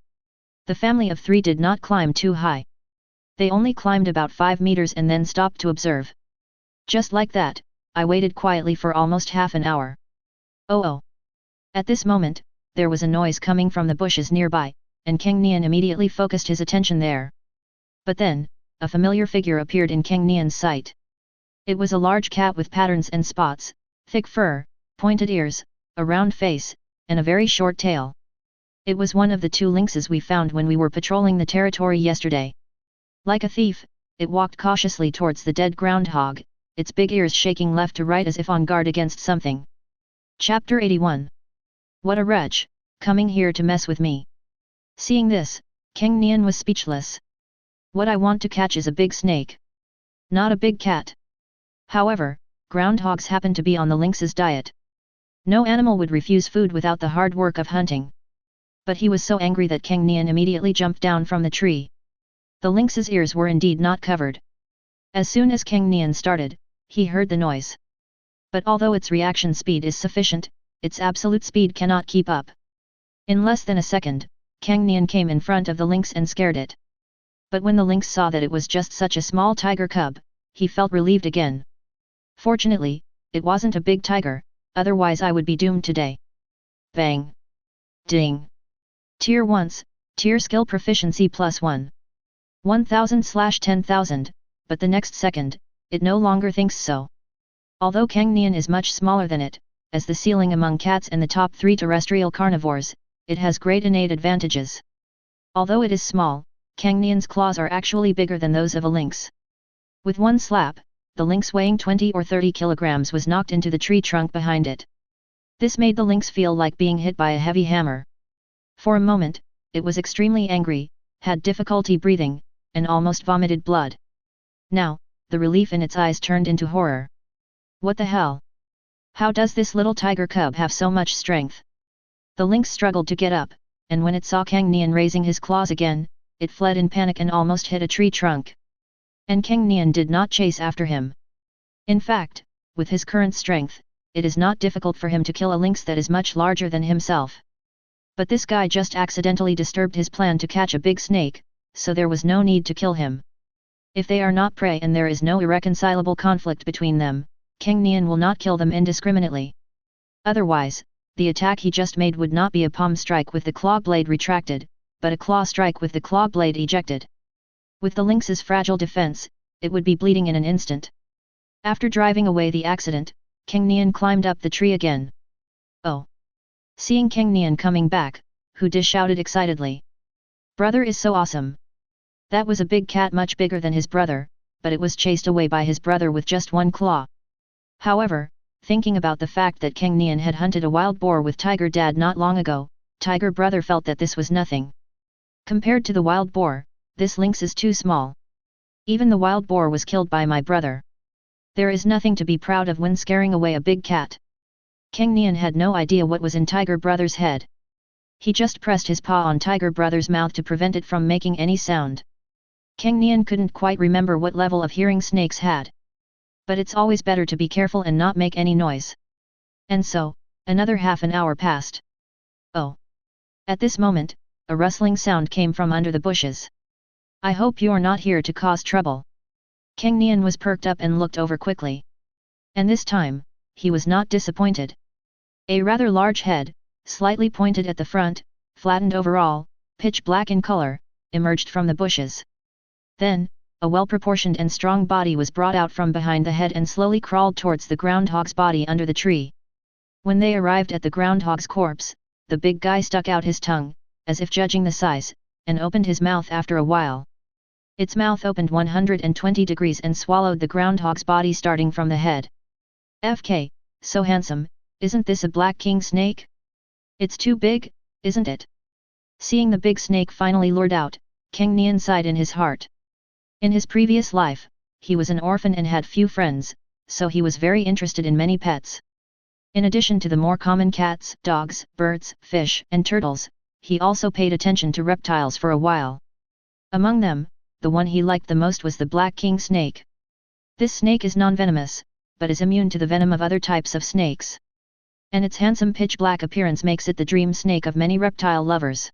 The family of 3 did not climb too high. They only climbed about 5 meters and then stopped to observe. Just like that, I waited quietly for almost half an hour. Oh! At this moment, there was a noise coming from the bushes nearby, and Cang Nian immediately focused his attention there. But then, a familiar figure appeared in Cang Nian's sight. It was a large cat with patterns and spots, thick fur, pointed ears, a round face, and a very short tail. It was one of the 2 lynxes we found when we were patrolling the territory yesterday. Like a thief, it walked cautiously towards the dead groundhog, its big ears shaking left to right as if on guard against something. Chapter 81. What a wretch, coming here to mess with me. Seeing this, Cang Nian was speechless. What I want to catch is a big snake. Not a big cat. However, groundhogs happen to be on the lynx's diet. No animal would refuse food without the hard work of hunting. But he was so angry that Cang Nian immediately jumped down from the tree. The lynx's ears were indeed not covered. As soon as Cang Nian started, he heard the noise. But although its reaction speed is sufficient, its absolute speed cannot keep up. In less than a second, Cang Nian came in front of the lynx and scared it. But when the lynx saw that it was just such a small tiger cub, he felt relieved again. Fortunately, it wasn't a big tiger, otherwise I would be doomed today. Bang! Ding! Tier 1s, tier skill proficiency +1. 1000/10,000, but the next second, it no longer thinks so. Although Cang Nian is much smaller than it, as the ceiling among cats and the top 3 terrestrial carnivores, it has great innate advantages. Although it is small, Cang Nian's claws are actually bigger than those of a lynx. With one slap, the lynx weighing 20 or 30 kilograms was knocked into the tree trunk behind it. This made the lynx feel like being hit by a heavy hammer. For a moment, it was extremely angry, had difficulty breathing, and almost vomited blood. Now, the relief in its eyes turned into horror. What the hell? How does this little tiger cub have so much strength? The lynx struggled to get up, and when it saw Cang Nian raising his claws again, it fled in panic and almost hit a tree trunk. And Cang Nian did not chase after him. In fact, with his current strength, it is not difficult for him to kill a lynx that is much larger than himself. But this guy just accidentally disturbed his plan to catch a big snake, so there was no need to kill him. If they are not prey and there is no irreconcilable conflict between them, Cang Nian will not kill them indiscriminately. Otherwise, the attack he just made would not be a palm strike with the claw blade retracted, but a claw strike with the claw blade ejected. With the lynx's fragile defense, it would be bleeding in an instant. After driving away the accident, Cang Nian climbed up the tree again. Oh! Seeing Cang Nian coming back, Hu Di shouted excitedly. Brother is so awesome! That was a big cat much bigger than his brother, but it was chased away by his brother with just one claw. However, thinking about the fact that Cang Nian had hunted a wild boar with Tiger Dad not long ago, Tiger Brother felt that this was nothing. Compared to the wild boar, this lynx is too small. Even the wild boar was killed by my brother. There is nothing to be proud of when scaring away a big cat. Cang Nian had no idea what was in Tiger Brother's head. He just pressed his paw on Tiger Brother's mouth to prevent it from making any sound. Cang Nian couldn't quite remember what level of hearing snakes had. But it's always better to be careful and not make any noise. And so, another half an hour passed. Oh! At this moment, a rustling sound came from under the bushes. I hope you're not here to cause trouble. Cang Nian was perked up and looked over quickly. And this time, he was not disappointed. A rather large head, slightly pointed at the front, flattened overall, pitch black in color, emerged from the bushes. Then, a well-proportioned and strong body was brought out from behind the head and slowly crawled towards the groundhog's body under the tree. When they arrived at the groundhog's corpse, the big guy stuck out his tongue, as if judging the size, and opened his mouth after a while. Its mouth opened 120 degrees and swallowed the groundhog's body starting from the head. FK, so handsome, isn't this a black king snake? It's too big, isn't it? Seeing the big snake finally lured out, Cang Nian sighed in his heart. In his previous life, he was an orphan and had few friends, so he was very interested in many pets. In addition to the more common cats, dogs, birds, fish, and turtles, he also paid attention to reptiles for a while. Among them, the one he liked the most was the black king snake. This snake is non-venomous, but is immune to the venom of other types of snakes. And its handsome pitch-black appearance makes it the dream snake of many reptile lovers.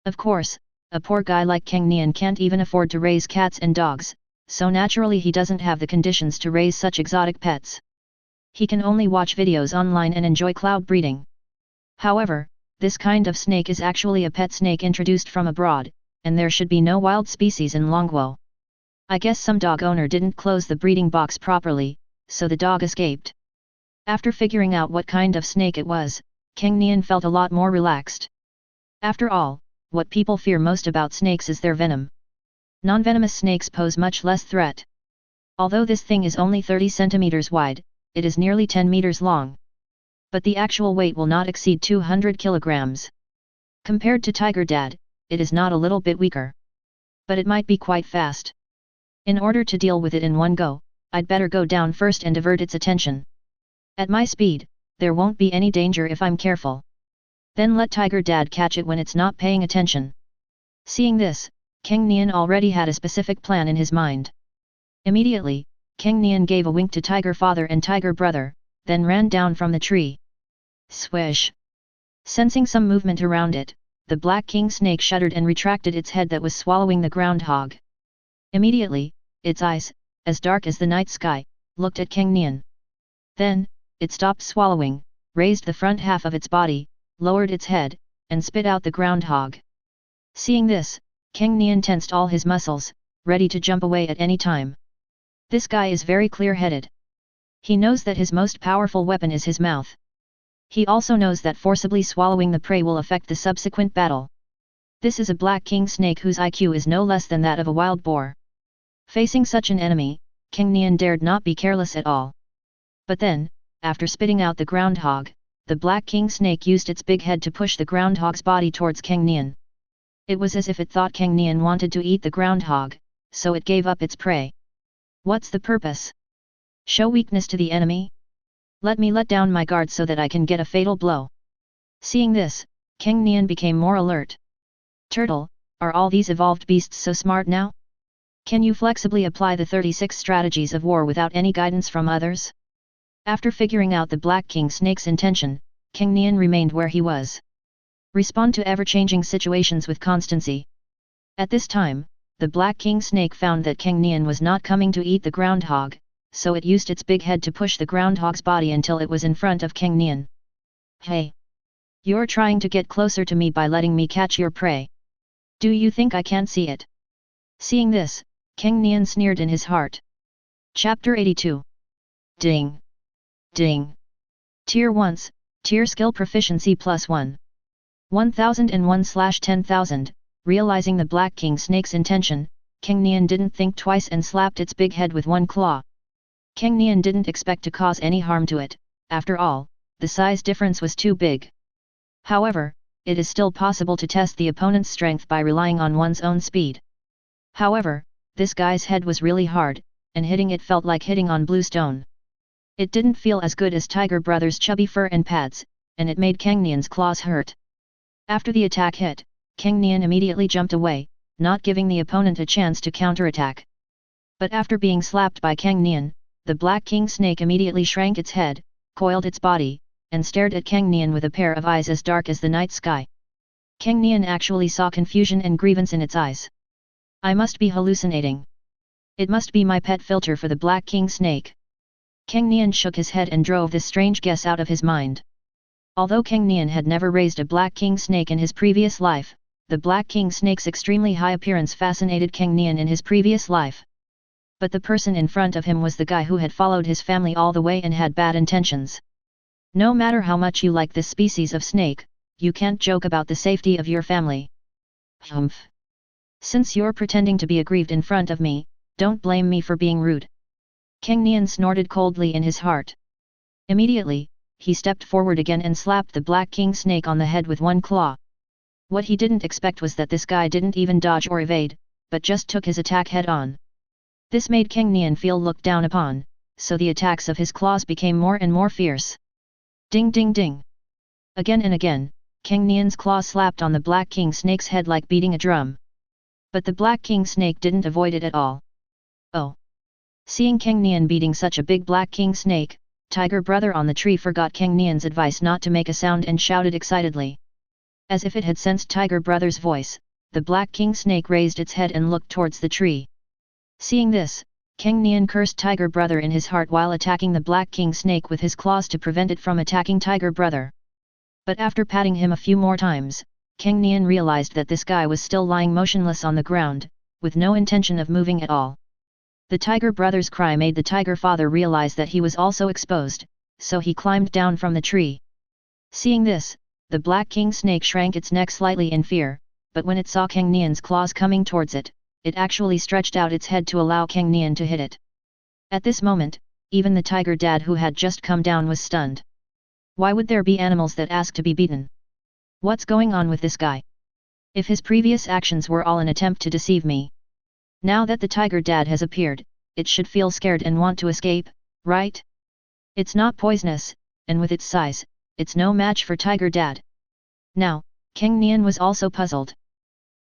Of course, a poor guy like Cang Nian can't even afford to raise cats and dogs, so naturally he doesn't have the conditions to raise such exotic pets. He can only watch videos online and enjoy cloud breeding. However, this kind of snake is actually a pet snake introduced from abroad, and there should be no wild species in Longguo. I guess some dog owner didn't close the breeding box properly, so the dog escaped. After figuring out what kind of snake it was, Cang Nian felt a lot more relaxed. After all, what people fear most about snakes is their venom. Non-venomous snakes pose much less threat. Although this thing is only 30 centimeters wide, it is nearly 10 meters long. But the actual weight will not exceed 200 kilograms. Compared to Tiger Dad, it is not a little bit weaker. But it might be quite fast. In order to deal with it in one go, I'd better go down first and divert its attention. At my speed, there won't be any danger if I'm careful. Then let Tiger Dad catch it when it's not paying attention. Seeing this, Cang Nian already had a specific plan in his mind. Immediately, Cang Nian gave a wink to Tiger Father and Tiger Brother, then ran down from the tree. Swish! Sensing some movement around it, the black king snake shuddered and retracted its head that was swallowing the groundhog. Immediately, its eyes, as dark as the night sky, looked at Cang Nian. Then, it stopped swallowing, raised the front half of its body, lowered its head, and spit out the groundhog. Seeing this, Cang Nian tensed all his muscles, ready to jump away at any time. This guy is very clear-headed. He knows that his most powerful weapon is his mouth. He also knows that forcibly swallowing the prey will affect the subsequent battle. This is a black king snake whose IQ is no less than that of a wild boar. Facing such an enemy, Cang Nian dared not be careless at all. But then, after spitting out the groundhog, the black king snake used its big head to push the groundhog's body towards Cang Nian. It was as if it thought Cang Nian wanted to eat the groundhog, so it gave up its prey. What's the purpose? Show weakness to the enemy? Let me let down my guard so that I can get a fatal blow. Seeing this, Cang Nian became more alert. Turtle, are all these evolved beasts so smart now? Can you flexibly apply the 36 strategies of war without any guidance from others? After figuring out the Black King Snake's intention, Cang Nian remained where he was. Respond to ever-changing situations with constancy. At this time, the Black King Snake found that Cang Nian was not coming to eat the groundhog, so it used its big head to push the groundhog's body until it was in front of Cang Nian. Hey! You're trying to get closer to me by letting me catch your prey. Do you think I can't see it? Seeing this, Cang Nian sneered in his heart. Chapter 82. Ding! Ding! Tier 1s, Tier Skill Proficiency +1. 1001/10,000, realizing the Black King Snake's intention, Cang Nian didn't think twice and slapped its big head with one claw. Cang Nian didn't expect to cause any harm to it, after all, the size difference was too big. However, it is still possible to test the opponent's strength by relying on one's own speed. However, this guy's head was really hard, and hitting it felt like hitting on blue stone. It didn't feel as good as Tiger Brother's chubby fur and pads, and it made Cang Nian's claws hurt. After the attack hit, Cang Nian immediately jumped away, not giving the opponent a chance to counterattack. But after being slapped by Cang Nian, the Black King Snake immediately shrank its head, coiled its body, and stared at Cang Nian with a pair of eyes as dark as the night sky. Cang Nian actually saw confusion and grievance in its eyes. I must be hallucinating. It must be my pet filter for the Black King Snake. Cang Nian shook his head and drove this strange guess out of his mind. Although Cang Nian had never raised a Black King Snake in his previous life, the Black King Snake's extremely high appearance fascinated Cang Nian in his previous life. But the person in front of him was the guy who had followed his family all the way and had bad intentions. No matter how much you like this species of snake, you can't joke about the safety of your family. Humph. Since you're pretending to be aggrieved in front of me, don't blame me for being rude. Cang Nian snorted coldly in his heart. Immediately, he stepped forward again and slapped the Black King Snake on the head with one claw. What he didn't expect was that this guy didn't even dodge or evade, but just took his attack head-on. This made Cang Nian feel looked down upon, so the attacks of his claws became more and more fierce. Ding ding ding! Again and again, Cang Nian's claw slapped on the Black King Snake's head like beating a drum. But the Black King Snake didn't avoid it at all. Oh! Seeing Cang Nian beating such a big Black King Snake, Tiger Brother on the tree forgot Cang Nian's advice not to make a sound and shouted excitedly. As if it had sensed Tiger Brother's voice, the Black King Snake raised its head and looked towards the tree. Seeing this, Cang Nian cursed Tiger Brother in his heart while attacking the Black King Snake with his claws to prevent it from attacking Tiger Brother. But after patting him a few more times, Cang Nian realized that this guy was still lying motionless on the ground, with no intention of moving at all. The Tiger Brother's cry made the Tiger Father realize that he was also exposed, so he climbed down from the tree. Seeing this, the Black King Snake shrank its neck slightly in fear, but when it saw Cang Nian's claws coming towards it, it actually stretched out its head to allow Cang Nian to hit it. At this moment, even the Tiger Dad who had just come down was stunned. Why would there be animals that ask to be beaten? What's going on with this guy? If his previous actions were all an attempt to deceive me. Now that the Tiger Dad has appeared, it should feel scared and want to escape, right? It's not poisonous, and with its size, it's no match for Tiger Dad. Now, Cang Nian was also puzzled.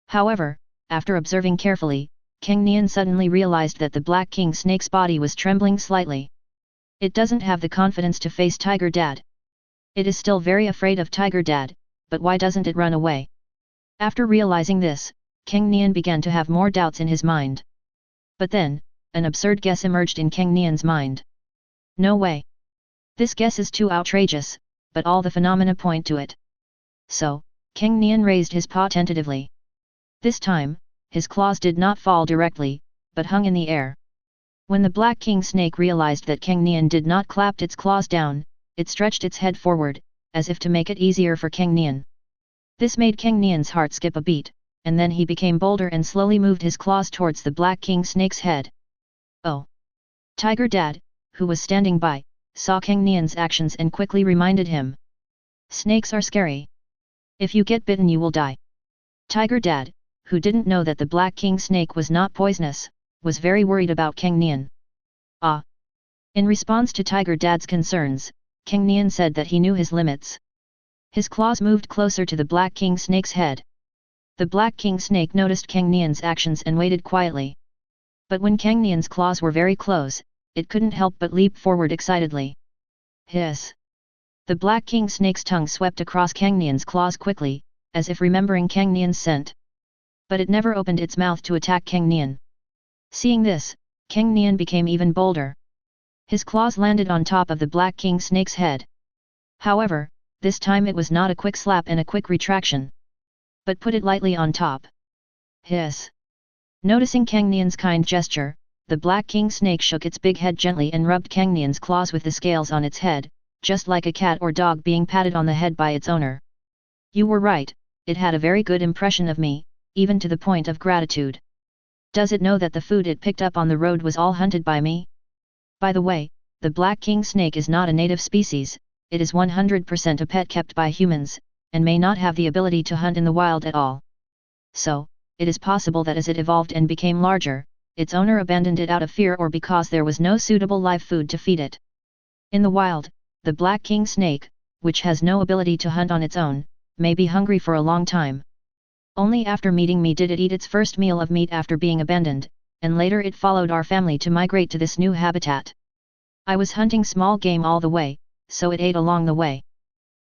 However, after observing carefully, Cang Nian suddenly realized that the Black King Snake's body was trembling slightly. It doesn't have the confidence to face Tiger Dad. It is still very afraid of Tiger Dad, but why doesn't it run away? After realizing this, Cang Nian began to have more doubts in his mind. But then, an absurd guess emerged in Cang Nian's mind. No way! This guess is too outrageous, but all the phenomena point to it. So, Cang Nian raised his paw tentatively. This time, his claws did not fall directly, but hung in the air. When the Black King Snake realized that Cang Nian did not clap its claws down, it stretched its head forward, as if to make it easier for Cang Nian. This made Cang Nian's heart skip a beat, and then he became bolder and slowly moved his claws towards the Black King Snake's head. Oh! Tiger Dad, who was standing by, saw Cang Nian's actions and quickly reminded him. Snakes are scary. If you get bitten you will die. Tiger Dad, who didn't know that the Black King Snake was not poisonous, was very worried about Cang Nian. Ah! In response to Tiger Dad's concerns, Cang Nian said that he knew his limits. His claws moved closer to the Black King Snake's head. The Black King Snake noticed Cang Nian's actions and waited quietly. But when Cang Nian's claws were very close, it couldn't help but leap forward excitedly. Hiss! The Black King Snake's tongue swept across Cang Nian's claws quickly, as if remembering Cang Nian's scent. But it never opened its mouth to attack Cang Nian. Seeing this, Cang Nian became even bolder. His claws landed on top of the Black King Snake's head. However, this time it was not a quick slap and a quick retraction, but put it lightly on top. Hiss! Noticing Cang Nian's kind gesture, the Black King Snake shook its big head gently and rubbed Cang Nian's claws with the scales on its head, just like a cat or dog being patted on the head by its owner. You were right, it had a very good impression of me, even to the point of gratitude. Does it know that the food it picked up on the road was all hunted by me? By the way, the Black King Snake is not a native species, it is 100% a pet kept by humans, and may not have the ability to hunt in the wild at all. So, it is possible that as it evolved and became larger, its owner abandoned it out of fear or because there was no suitable live food to feed it. In the wild, the Black King Snake, which has no ability to hunt on its own, may be hungry for a long time. Only after meeting me did it eat its first meal of meat after being abandoned, and later it followed our family to migrate to this new habitat. I was hunting small game all the way, so it ate along the way.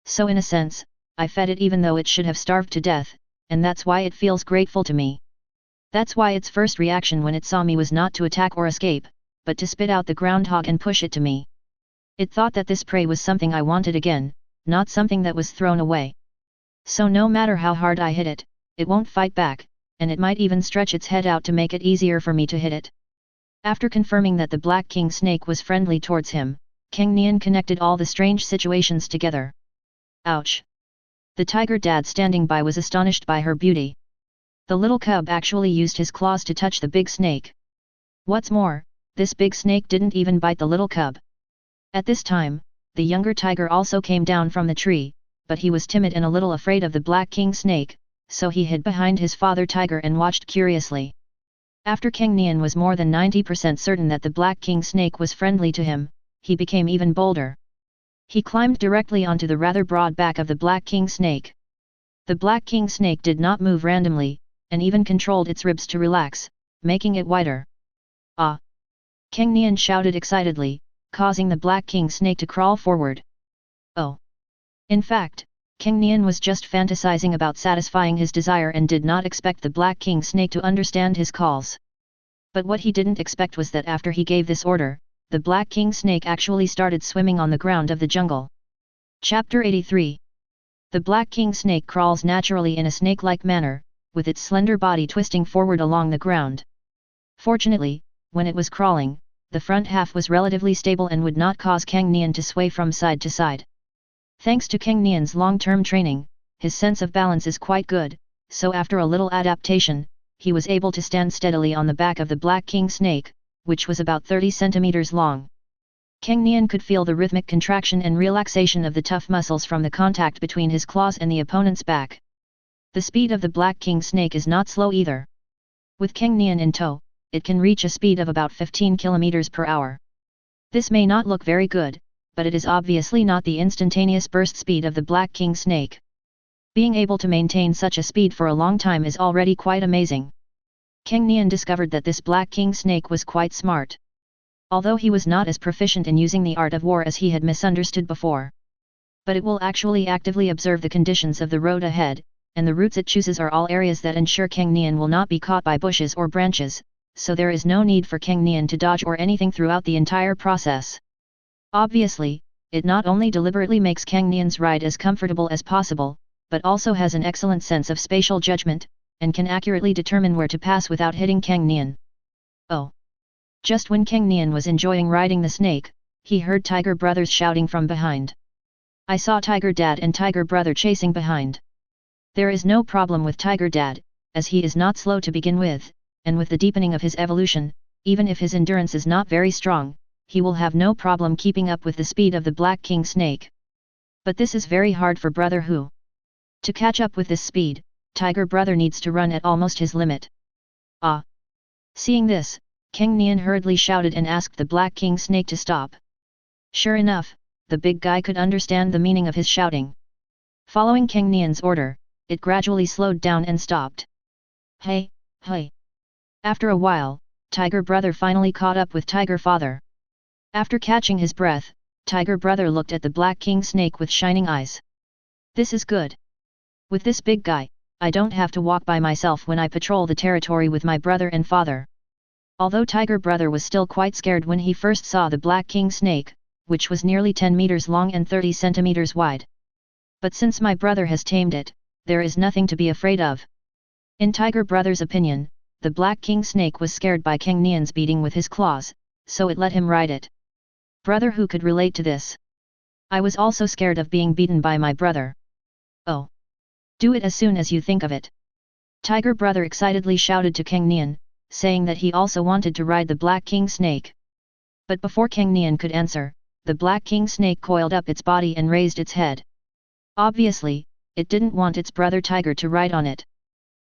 So in a sense, I fed it even though it should have starved to death, and that's why it feels grateful to me. That's why its first reaction when it saw me was not to attack or escape, but to spit out the groundhog and push it to me. It thought that this prey was something I wanted again, not something that was thrown away. So no matter how hard I hit it, it won't fight back, and it might even stretch its head out to make it easier for me to hit it. After confirming that the Black King Snake was friendly towards him, Cang Nian connected all the strange situations together. Ouch! The tiger dad standing by was astonished by her beauty. The little cub actually used his claws to touch the big snake. What's more, this big snake didn't even bite the little cub. At this time, the younger tiger also came down from the tree, but he was timid and a little afraid of the black king snake, so he hid behind his father tiger and watched curiously. After Cang Nian was more than 90% certain that the black king snake was friendly to him, he became even bolder. He climbed directly onto the rather broad back of the black king snake. The black king snake did not move randomly, and even controlled its ribs to relax, making it wider. Ah! Cang Nian shouted excitedly, causing the black king snake to crawl forward. Oh! In fact, Cang Nian was just fantasizing about satisfying his desire and did not expect the black king snake to understand his calls. But what he didn't expect was that after he gave this order, the black king snake actually started swimming on the ground of the jungle. Chapter 83. The black king snake crawls naturally in a snake-like manner, with its slender body twisting forward along the ground. Fortunately, when it was crawling, the front half was relatively stable and would not cause Cang Nian to sway from side to side. Thanks to Cang Nian's long-term training, his sense of balance is quite good, so after a little adaptation, he was able to stand steadily on the back of the black king snake, which was about 30 centimeters long. Cang Nian could feel the rhythmic contraction and relaxation of the tough muscles from the contact between his claws and the opponent's back. The speed of the black king snake is not slow either. With Cang Nian in tow, it can reach a speed of about 15 km per hour. This may not look very good, but it is obviously not the instantaneous burst speed of the black king snake. Being able to maintain such a speed for a long time is already quite amazing. Cang Nian discovered that this black king snake was quite smart. Although he was not as proficient in using the art of war as he had misunderstood before. But it will actually actively observe the conditions of the road ahead, and the routes it chooses are all areas that ensure Cang Nian will not be caught by bushes or branches, so there is no need for Cang Nian to dodge or anything throughout the entire process. Obviously, it not only deliberately makes Cang Nian's ride as comfortable as possible, but also has an excellent sense of spatial judgment, and can accurately determine where to pass without hitting Cang Nian. Oh! Just when Cang Nian was enjoying riding the snake, he heard Tiger Brothers shouting from behind. I saw Tiger Dad and Tiger Brother chasing behind. There is no problem with Tiger Dad, as he is not slow to begin with, and with the deepening of his evolution, even if his endurance is not very strong, he will have no problem keeping up with the speed of the Black King Snake. But this is very hard for Brother Hu. To catch up with this speed, Tiger Brother needs to run at almost his limit. Ah! Seeing this, Cang Nian hurriedly shouted and asked the Black King Snake to stop. Sure enough, the big guy could understand the meaning of his shouting. Following Cang Nian's order, it gradually slowed down and stopped. Hey, hey! After a while, Tiger Brother finally caught up with Tiger Father. After catching his breath, Tiger Brother looked at the Black King Snake with shining eyes. This is good. With this big guy, I don't have to walk by myself when I patrol the territory with my brother and father. Although Tiger Brother was still quite scared when he first saw the Black King Snake, which was nearly 10 meters long and 30 centimeters wide. But since my brother has tamed it, there is nothing to be afraid of. In Tiger Brother's opinion, the Black King Snake was scared by Cang Nian's beating with his claws, so it let him ride it. Brother Hu could relate to this. I was also scared of being beaten by my brother. Oh! Do it as soon as you think of it. Tiger Brother excitedly shouted to Cang Nian, saying that he also wanted to ride the Black King Snake. But before Cang Nian could answer, the Black King Snake coiled up its body and raised its head. Obviously, it didn't want its brother Tiger to ride on it.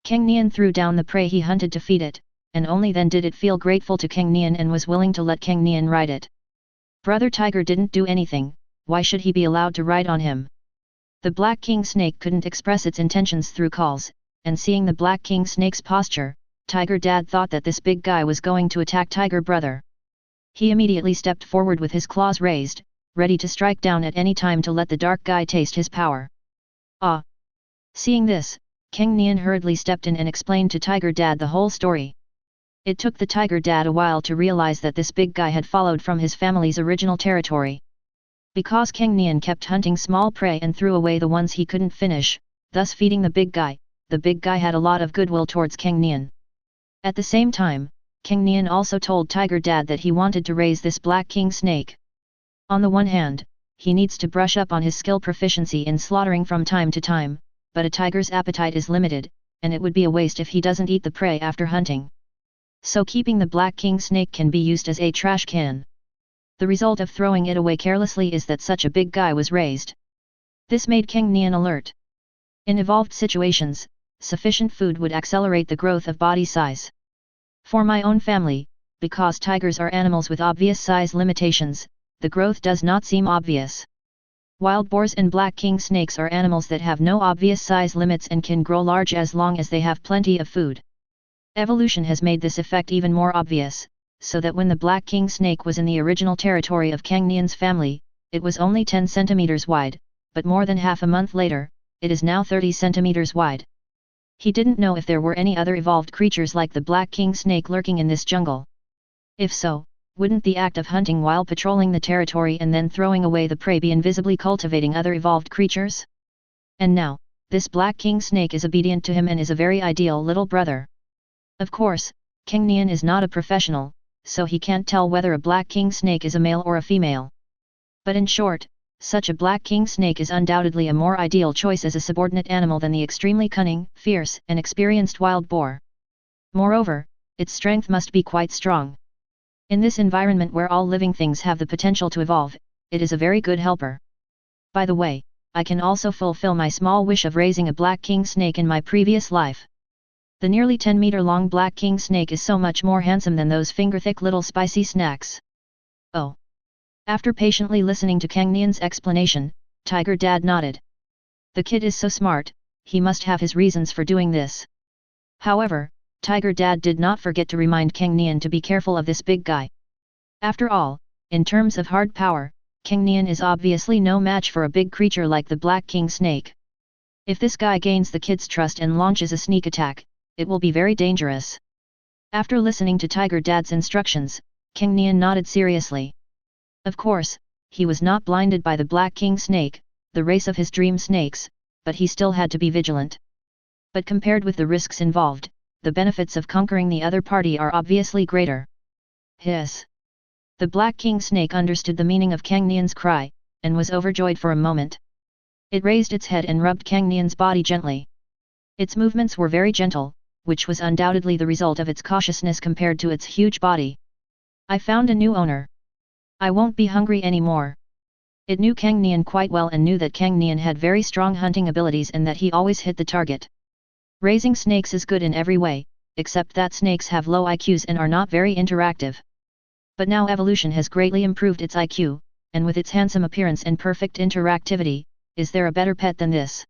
Cang Nian threw down the prey he hunted to feed it, and only then did it feel grateful to Cang Nian and was willing to let Cang Nian ride it. Brother Tiger didn't do anything, why should he be allowed to ride on him? The Black King Snake couldn't express its intentions through calls, and seeing the Black King Snake's posture, Tiger Dad thought that this big guy was going to attack Tiger Brother. He immediately stepped forward with his claws raised, ready to strike down at any time to let the dark guy taste his power. Ah! Seeing this, Cang Nian hurriedly stepped in and explained to Tiger Dad the whole story. It took the Tiger Dad a while to realize that this big guy had followed from his family's original territory. Because Cang Nian kept hunting small prey and threw away the ones he couldn't finish, thus feeding the big guy had a lot of goodwill towards Cang Nian. At the same time, Cang Nian also told Tiger Dad that he wanted to raise this Black King Snake. On the one hand, he needs to brush up on his skill proficiency in slaughtering from time to time, but a tiger's appetite is limited, and it would be a waste if he doesn't eat the prey after hunting. So keeping the black king snake can be used as a trash can. The result of throwing it away carelessly is that such a big guy was raised. This made Cang Nian alert. In evolved situations, sufficient food would accelerate the growth of body size. For my own family, because tigers are animals with obvious size limitations, the growth does not seem obvious. Wild boars and black king snakes are animals that have no obvious size limits and can grow large as long as they have plenty of food. Evolution has made this effect even more obvious, so that when the black king snake was in the original territory of Cang Nian's family, it was only 10 centimeters wide, but more than half a month later, it is now 30 centimeters wide. He didn't know if there were any other evolved creatures like the black king snake lurking in this jungle. If so, wouldn't the act of hunting while patrolling the territory and then throwing away the prey be invisibly cultivating other evolved creatures? And now, this black king snake is obedient to him and is a very ideal little brother. Of course, Cang Nian is not a professional, so he can't tell whether a black king snake is a male or a female. But in short, such a black king snake is undoubtedly a more ideal choice as a subordinate animal than the extremely cunning, fierce and experienced wild boar. Moreover, its strength must be quite strong. In this environment where all living things have the potential to evolve, it is a very good helper. By the way, I can also fulfill my small wish of raising a black king snake in my previous life. The nearly 10-meter-long black king snake is so much more handsome than those finger-thick little spicy snacks. Oh! After patiently listening to Cang Nian's explanation, Tiger Dad nodded. The kid is so smart, he must have his reasons for doing this. However, Tiger Dad did not forget to remind Cang Nian to be careful of this big guy. After all, in terms of hard power, Cang Nian is obviously no match for a big creature like the black king snake. If this guy gains the kid's trust and launches a sneak attack, it will be very dangerous. After listening to Tiger Dad's instructions, Cang Nian nodded seriously. Of course, he was not blinded by the black king snake, the race of his dream snakes, but he still had to be vigilant. But compared with the risks involved, the benefits of conquering the other party are obviously greater. Hiss! The black king snake understood the meaning of Cang Nian's cry, and was overjoyed for a moment. It raised its head and rubbed Cang Nian's body gently. Its movements were very gentle, which was undoubtedly the result of its cautiousness compared to its huge body. I found a new owner. I won't be hungry anymore. It knew Cang Nian quite well and knew that Cang Nian had very strong hunting abilities and that he always hit the target. Raising snakes is good in every way, except that snakes have low IQs and are not very interactive. But now evolution has greatly improved its IQ, and with its handsome appearance and perfect interactivity, is there a better pet than this?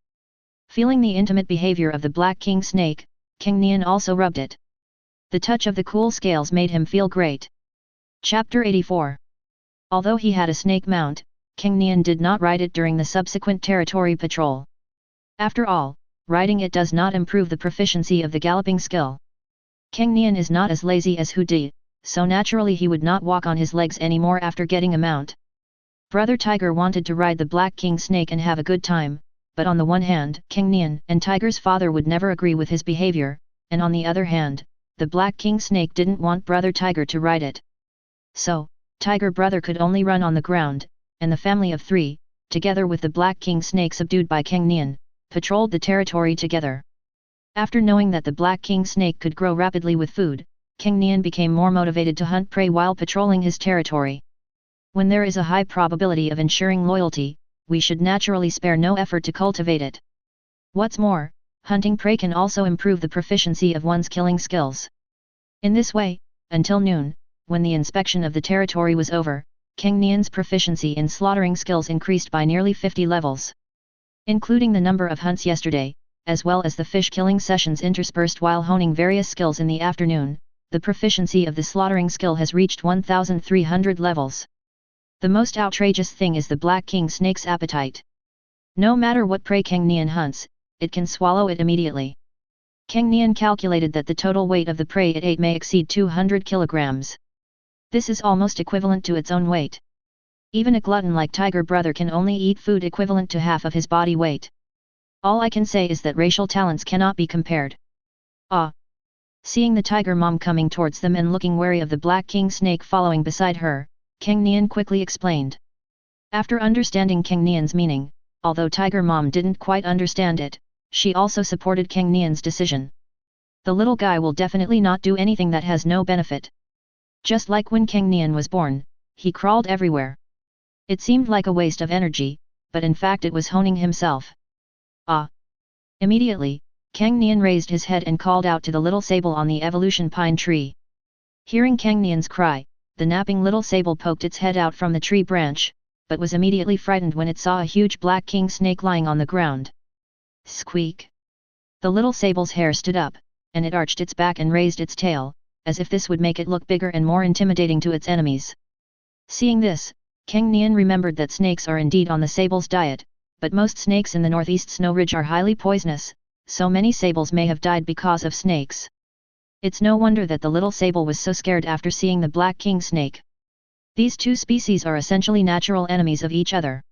Feeling the intimate behavior of the black king snake, Cang Nian also rubbed it. The touch of the cool scales made him feel great. Chapter 84. Although he had a snake mount, Cang Nian did not ride it during the subsequent territory patrol. After all, riding it does not improve the proficiency of the galloping skill. Cang Nian is not as lazy as Hu Di, so naturally he would not walk on his legs anymore after getting a mount. Brother Tiger wanted to ride the black king snake and have a good time, but on the one hand, Cang Nian and Tiger's father would never agree with his behavior, and on the other hand, the black king snake didn't want Brother Tiger to ride it. So, Tiger Brother could only run on the ground, and the family of three, together with the black king snake subdued by Cang Nian, patrolled the territory together. After knowing that the black king snake could grow rapidly with food, Cang Nian became more motivated to hunt prey while patrolling his territory. When there is a high probability of ensuring loyalty, we should naturally spare no effort to cultivate it. What's more, hunting prey can also improve the proficiency of one's killing skills. In this way, until noon, when the inspection of the territory was over, Cang Nian's proficiency in slaughtering skills increased by nearly 50 levels. Including the number of hunts yesterday, as well as the fish-killing sessions interspersed while honing various skills in the afternoon, the proficiency of the slaughtering skill has reached 1,300 levels. The most outrageous thing is the black king snake's appetite. No matter what prey Cang Nian hunts, it can swallow it immediately. Cang Nian calculated that the total weight of the prey it ate may exceed 200 kilograms. This is almost equivalent to its own weight. Even a glutton like Tiger Brother can only eat food equivalent to half of his body weight. All I can say is that racial talents cannot be compared. Ah! Seeing the tiger mom coming towards them and looking wary of the black king snake following beside her, Cang Nian quickly explained. After understanding Cang Nian's meaning, although Tiger Mom didn't quite understand it, she also supported Cang Nian's decision. The little guy will definitely not do anything that has no benefit. Just like when Cang Nian was born, he crawled everywhere. It seemed like a waste of energy, but in fact it was honing himself. Ah! Immediately, Cang Nian raised his head and called out to the little sable on the evolution pine tree. Hearing Cang Nian's cry, the napping little sable poked its head out from the tree branch, but was immediately frightened when it saw a huge black king snake lying on the ground. Squeak! The little sable's hair stood up, and it arched its back and raised its tail, as if this would make it look bigger and more intimidating to its enemies. Seeing this, Cang Nian remembered that snakes are indeed on the sable's diet, but most snakes in the northeast snow ridge are highly poisonous, so many sables may have died because of snakes. It's no wonder that the little sable was so scared after seeing the black king snake. These two species are essentially natural enemies of each other.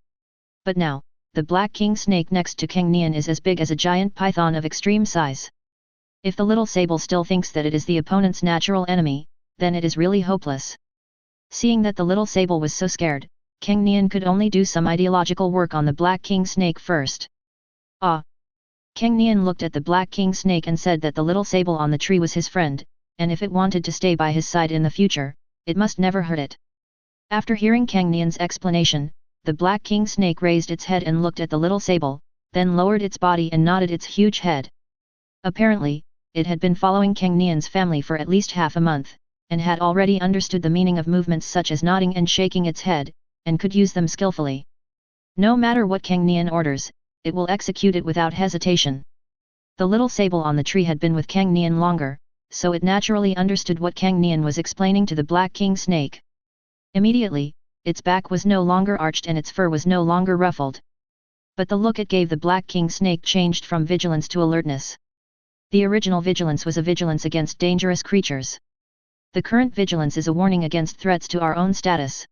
But now, the black king snake next to Cang Nian is as big as a giant python of extreme size. If the little sable still thinks that it is the opponent's natural enemy, then it is really hopeless. Seeing that the little sable was so scared, Cang Nian could only do some ideological work on the black king snake first. Ah! Cang Nian looked at the black king snake and said that the little sable on the tree was his friend, and if it wanted to stay by his side in the future, it must never hurt it. After hearing Cang Nian's explanation, the black king snake raised its head and looked at the little sable, then lowered its body and nodded its huge head. Apparently, it had been following Cang Nian's family for at least half a month, and had already understood the meaning of movements such as nodding and shaking its head, and could use them skillfully. No matter what Cang Nian orders, it will execute it without hesitation. The little sable on the tree had been with Cang Nian longer, so it naturally understood what Cang Nian was explaining to the black king snake. Immediately, its back was no longer arched and its fur was no longer ruffled. But the look it gave the black king snake changed from vigilance to alertness. The original vigilance was a vigilance against dangerous creatures. The current vigilance is a warning against threats to our own status.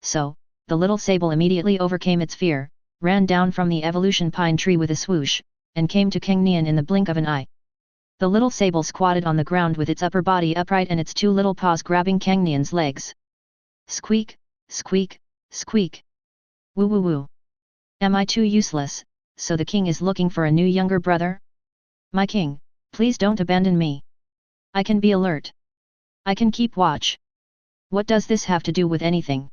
So, the little sable immediately overcame its fear, ran down from the evolution pine tree with a swoosh, and came to Cang Nian in the blink of an eye. The little sable squatted on the ground with its upper body upright and its two little paws grabbing Cang Nian's legs. Squeak, squeak, squeak. Woo woo woo. Am I too useless, so the king is looking for a new younger brother? My king, please don't abandon me. I can be alert. I can keep watch. What does this have to do with anything?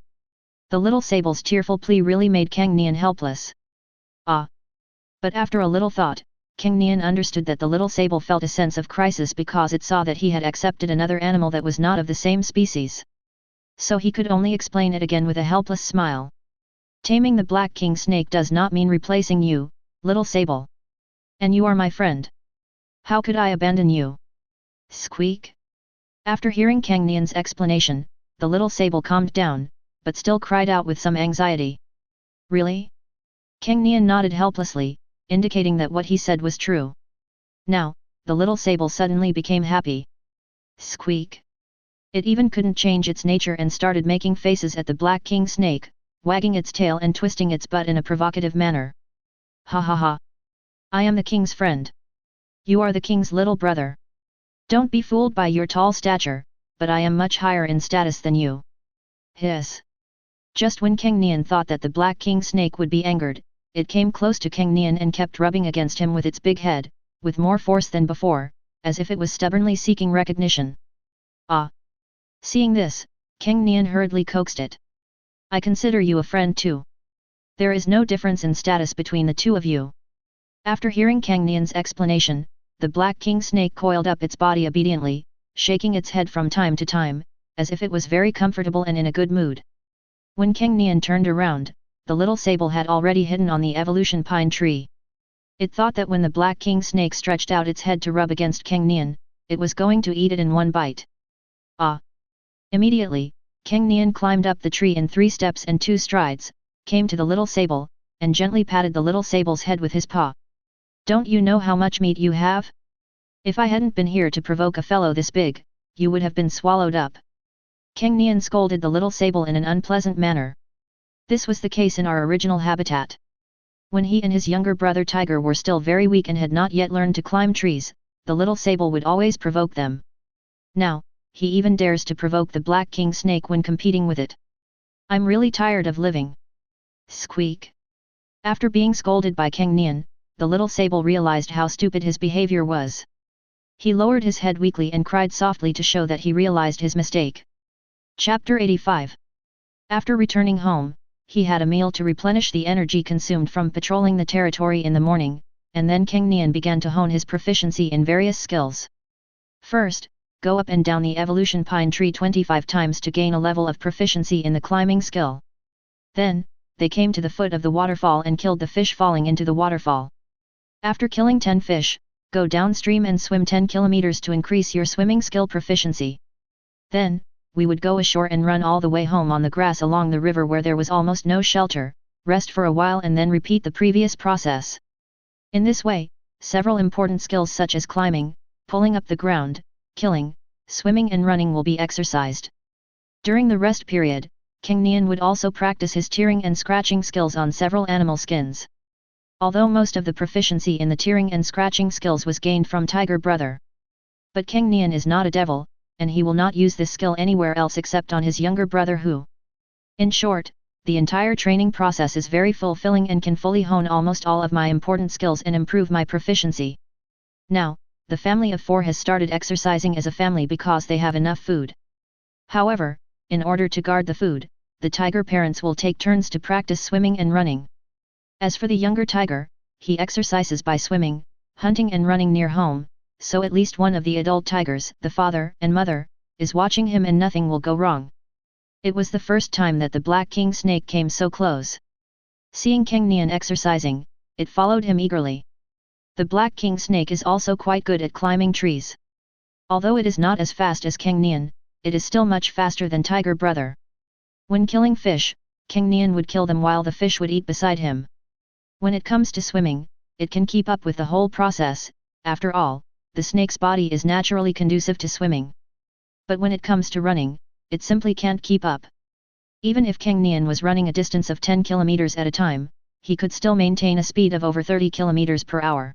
The little sable's tearful plea really made Cang Nian helpless. Ah! But after a little thought, Cang Nian understood that the little sable felt a sense of crisis because it saw that he had accepted another animal that was not of the same species. So he could only explain it again with a helpless smile. Taming the black king snake does not mean replacing you, little sable. And you are my friend. How could I abandon you? Squeak! After hearing Cang Nian's explanation, the little sable calmed down, but still cried out with some anxiety. Really? Cang Nian nodded helplessly, indicating that what he said was true. Now, the little sable suddenly became happy. Squeak! It even couldn't change its nature and started making faces at the black king snake, wagging its tail and twisting its butt in a provocative manner. Ha ha ha! I am the king's friend. You are the king's little brother. Don't be fooled by your tall stature, but I am much higher in status than you. Hiss! Just when Cang Nian thought that the black king snake would be angered, it came close to Cang Nian and kept rubbing against him with its big head, with more force than before, as if it was stubbornly seeking recognition. Ah! Seeing this, Cang Nian hurriedly coaxed it. I consider you a friend too. There is no difference in status between the two of you. After hearing Cang Nian's explanation, the black king snake coiled up its body obediently, shaking its head from time to time, as if it was very comfortable and in a good mood. When Cang Nian turned around, the little sable had already hidden on the evolution pine tree. It thought that when the black king snake stretched out its head to rub against Cang Nian, it was going to eat it in one bite. Ah! Immediately, Cang Nian climbed up the tree in 3 steps and 2 strides, came to the little sable, and gently patted the little sable's head with his paw. Don't you know how much meat you have? If I hadn't been here to provoke a fellow this big, you would have been swallowed up. Cang Nian scolded the little sable in an unpleasant manner. This was the case in our original habitat. When he and his younger brother Tiger were still very weak and had not yet learned to climb trees, the little sable would always provoke them. Now, he even dares to provoke the black king snake when competing with it. I'm really tired of living. Squeak. After being scolded by Cang Nian, the little sable realized how stupid his behavior was. He lowered his head weakly and cried softly to show that he realized his mistake. Chapter 85. After returning home, he had a meal to replenish the energy consumed from patrolling the territory in the morning, and then Cang Nian began to hone his proficiency in various skills. First, go up and down the evolution pine tree 25 times to gain a level of proficiency in the climbing skill. Then, they came to the foot of the waterfall and killed the fish falling into the waterfall. After killing 10 fish, go downstream and swim 10 kilometers to increase your swimming skill proficiency. Then, we would go ashore and run all the way home on the grass along the river where there was almost no shelter, rest for a while and then repeat the previous process. In this way, several important skills such as climbing, pulling up the ground, killing, swimming and running will be exercised. During the rest period, Cang Nian would also practice his tearing and scratching skills on several animal skins. Although most of the proficiency in the tearing and scratching skills was gained from Tiger Brother. But Cang Nian is not a devil, and he will not use this skill anywhere else except on his younger brother Hu. In short, the entire training process is very fulfilling and can fully hone almost all of my important skills and improve my proficiency. Now, the family of 4 has started exercising as a family because they have enough food. However, in order to guard the food, the tiger parents will take turns to practice swimming and running. As for the younger tiger, he exercises by swimming, hunting and running near home, so at least one of the adult tigers, the father and mother, is watching him and nothing will go wrong. It was the first time that the black king snake came so close. Seeing Cang Nian exercising, it followed him eagerly. The black king snake is also quite good at climbing trees. Although it is not as fast as Cang Nian, it is still much faster than Tiger Brother. When killing fish, Cang Nian would kill them while the fish would eat beside him. When it comes to swimming, it can keep up with the whole process. After all, the snake's body is naturally conducive to swimming. But when it comes to running, it simply can't keep up. Even if Cang Nian was running a distance of 10 kilometers at a time, he could still maintain a speed of over 30 kilometers per hour.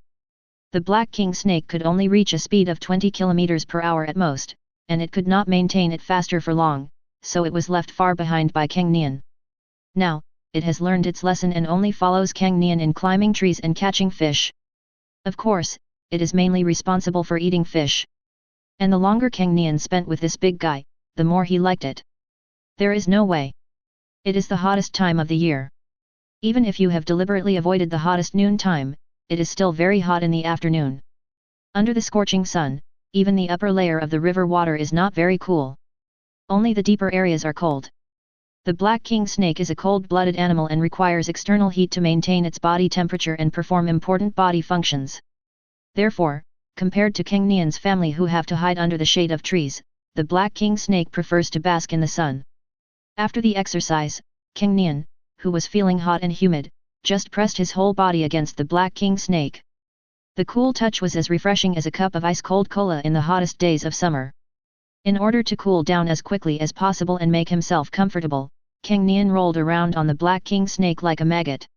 The black king snake could only reach a speed of 20 kilometers per hour at most, and it could not maintain it faster for long, so it was left far behind by Cang Nian. Now, it has learned its lesson and only follows Cang Nian in climbing trees and catching fish. Of course, it is mainly responsible for eating fish. And the longer Cang Nian spent with this big guy, the more he liked it. There is no way. It is the hottest time of the year. Even if you have deliberately avoided the hottest noon time, it is still very hot in the afternoon. Under the scorching sun, even the upper layer of the river water is not very cool. Only the deeper areas are cold. The black king snake is a cold-blooded animal and requires external heat to maintain its body temperature and perform important body functions. Therefore, compared to Cang Nian's family who have to hide under the shade of trees, the black king snake prefers to bask in the sun. After the exercise, Cang Nian, who was feeling hot and humid, just pressed his whole body against the black king snake. The cool touch was as refreshing as a cup of ice-cold cola in the hottest days of summer. In order to cool down as quickly as possible and make himself comfortable, Cang Nian rolled around on the black king snake like a maggot.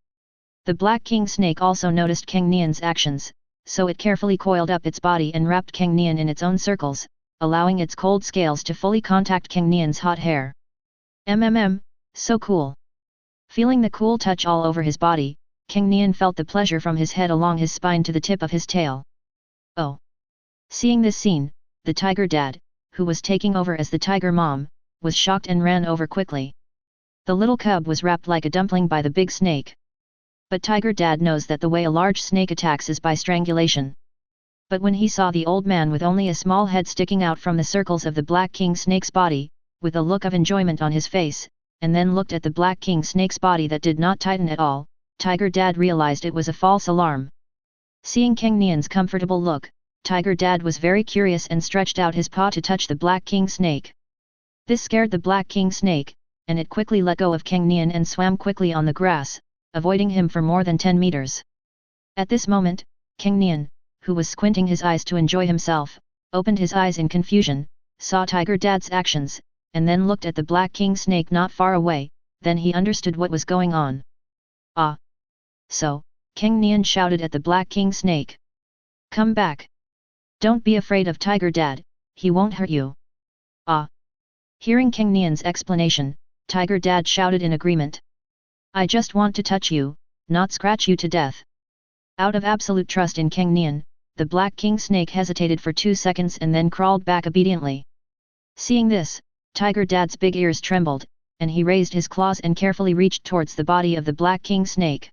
The black king snake also noticed Cang Nian's actions, so it carefully coiled up its body and wrapped Cang Nian in its own circles, allowing its cold scales to fully contact Cang Nian's hot hair. So cool. Feeling the cool touch all over his body, Cang Nian felt the pleasure from his head along his spine to the tip of his tail. Oh! Seeing this scene, the tiger dad, who was taking over as the tiger mom, was shocked and ran over quickly. The little cub was wrapped like a dumpling by the big snake. But Tiger Dad knows that the way a large snake attacks is by strangulation. But when he saw the old man with only a small head sticking out from the circles of the black king snake's body, with a look of enjoyment on his face, and then looked at the black king snake's body that did not tighten at all, Tiger Dad realized it was a false alarm. Seeing Cang Nian's comfortable look, Tiger Dad was very curious and stretched out his paw to touch the black king snake. This scared the black king snake, and it quickly let go of Cang Nian and swam quickly on the grass, avoiding him for more than 10 meters. At this moment, Cang Nian, who was squinting his eyes to enjoy himself, opened his eyes in confusion, saw Tiger Dad's actions, and then looked at the black king snake not far away, then he understood what was going on. Ah! So, Cang Nian shouted at the black king snake. Come back! Don't be afraid of Tiger Dad, he won't hurt you. Ah! Hearing Cang Nian's explanation, Tiger Dad shouted in agreement. I just want to touch you, not scratch you to death. Out of absolute trust in Cang Nian, the Black King Snake hesitated for 2 seconds and then crawled back obediently. Seeing this, Tiger Dad's big ears trembled, and he raised his claws and carefully reached towards the body of the Black King Snake.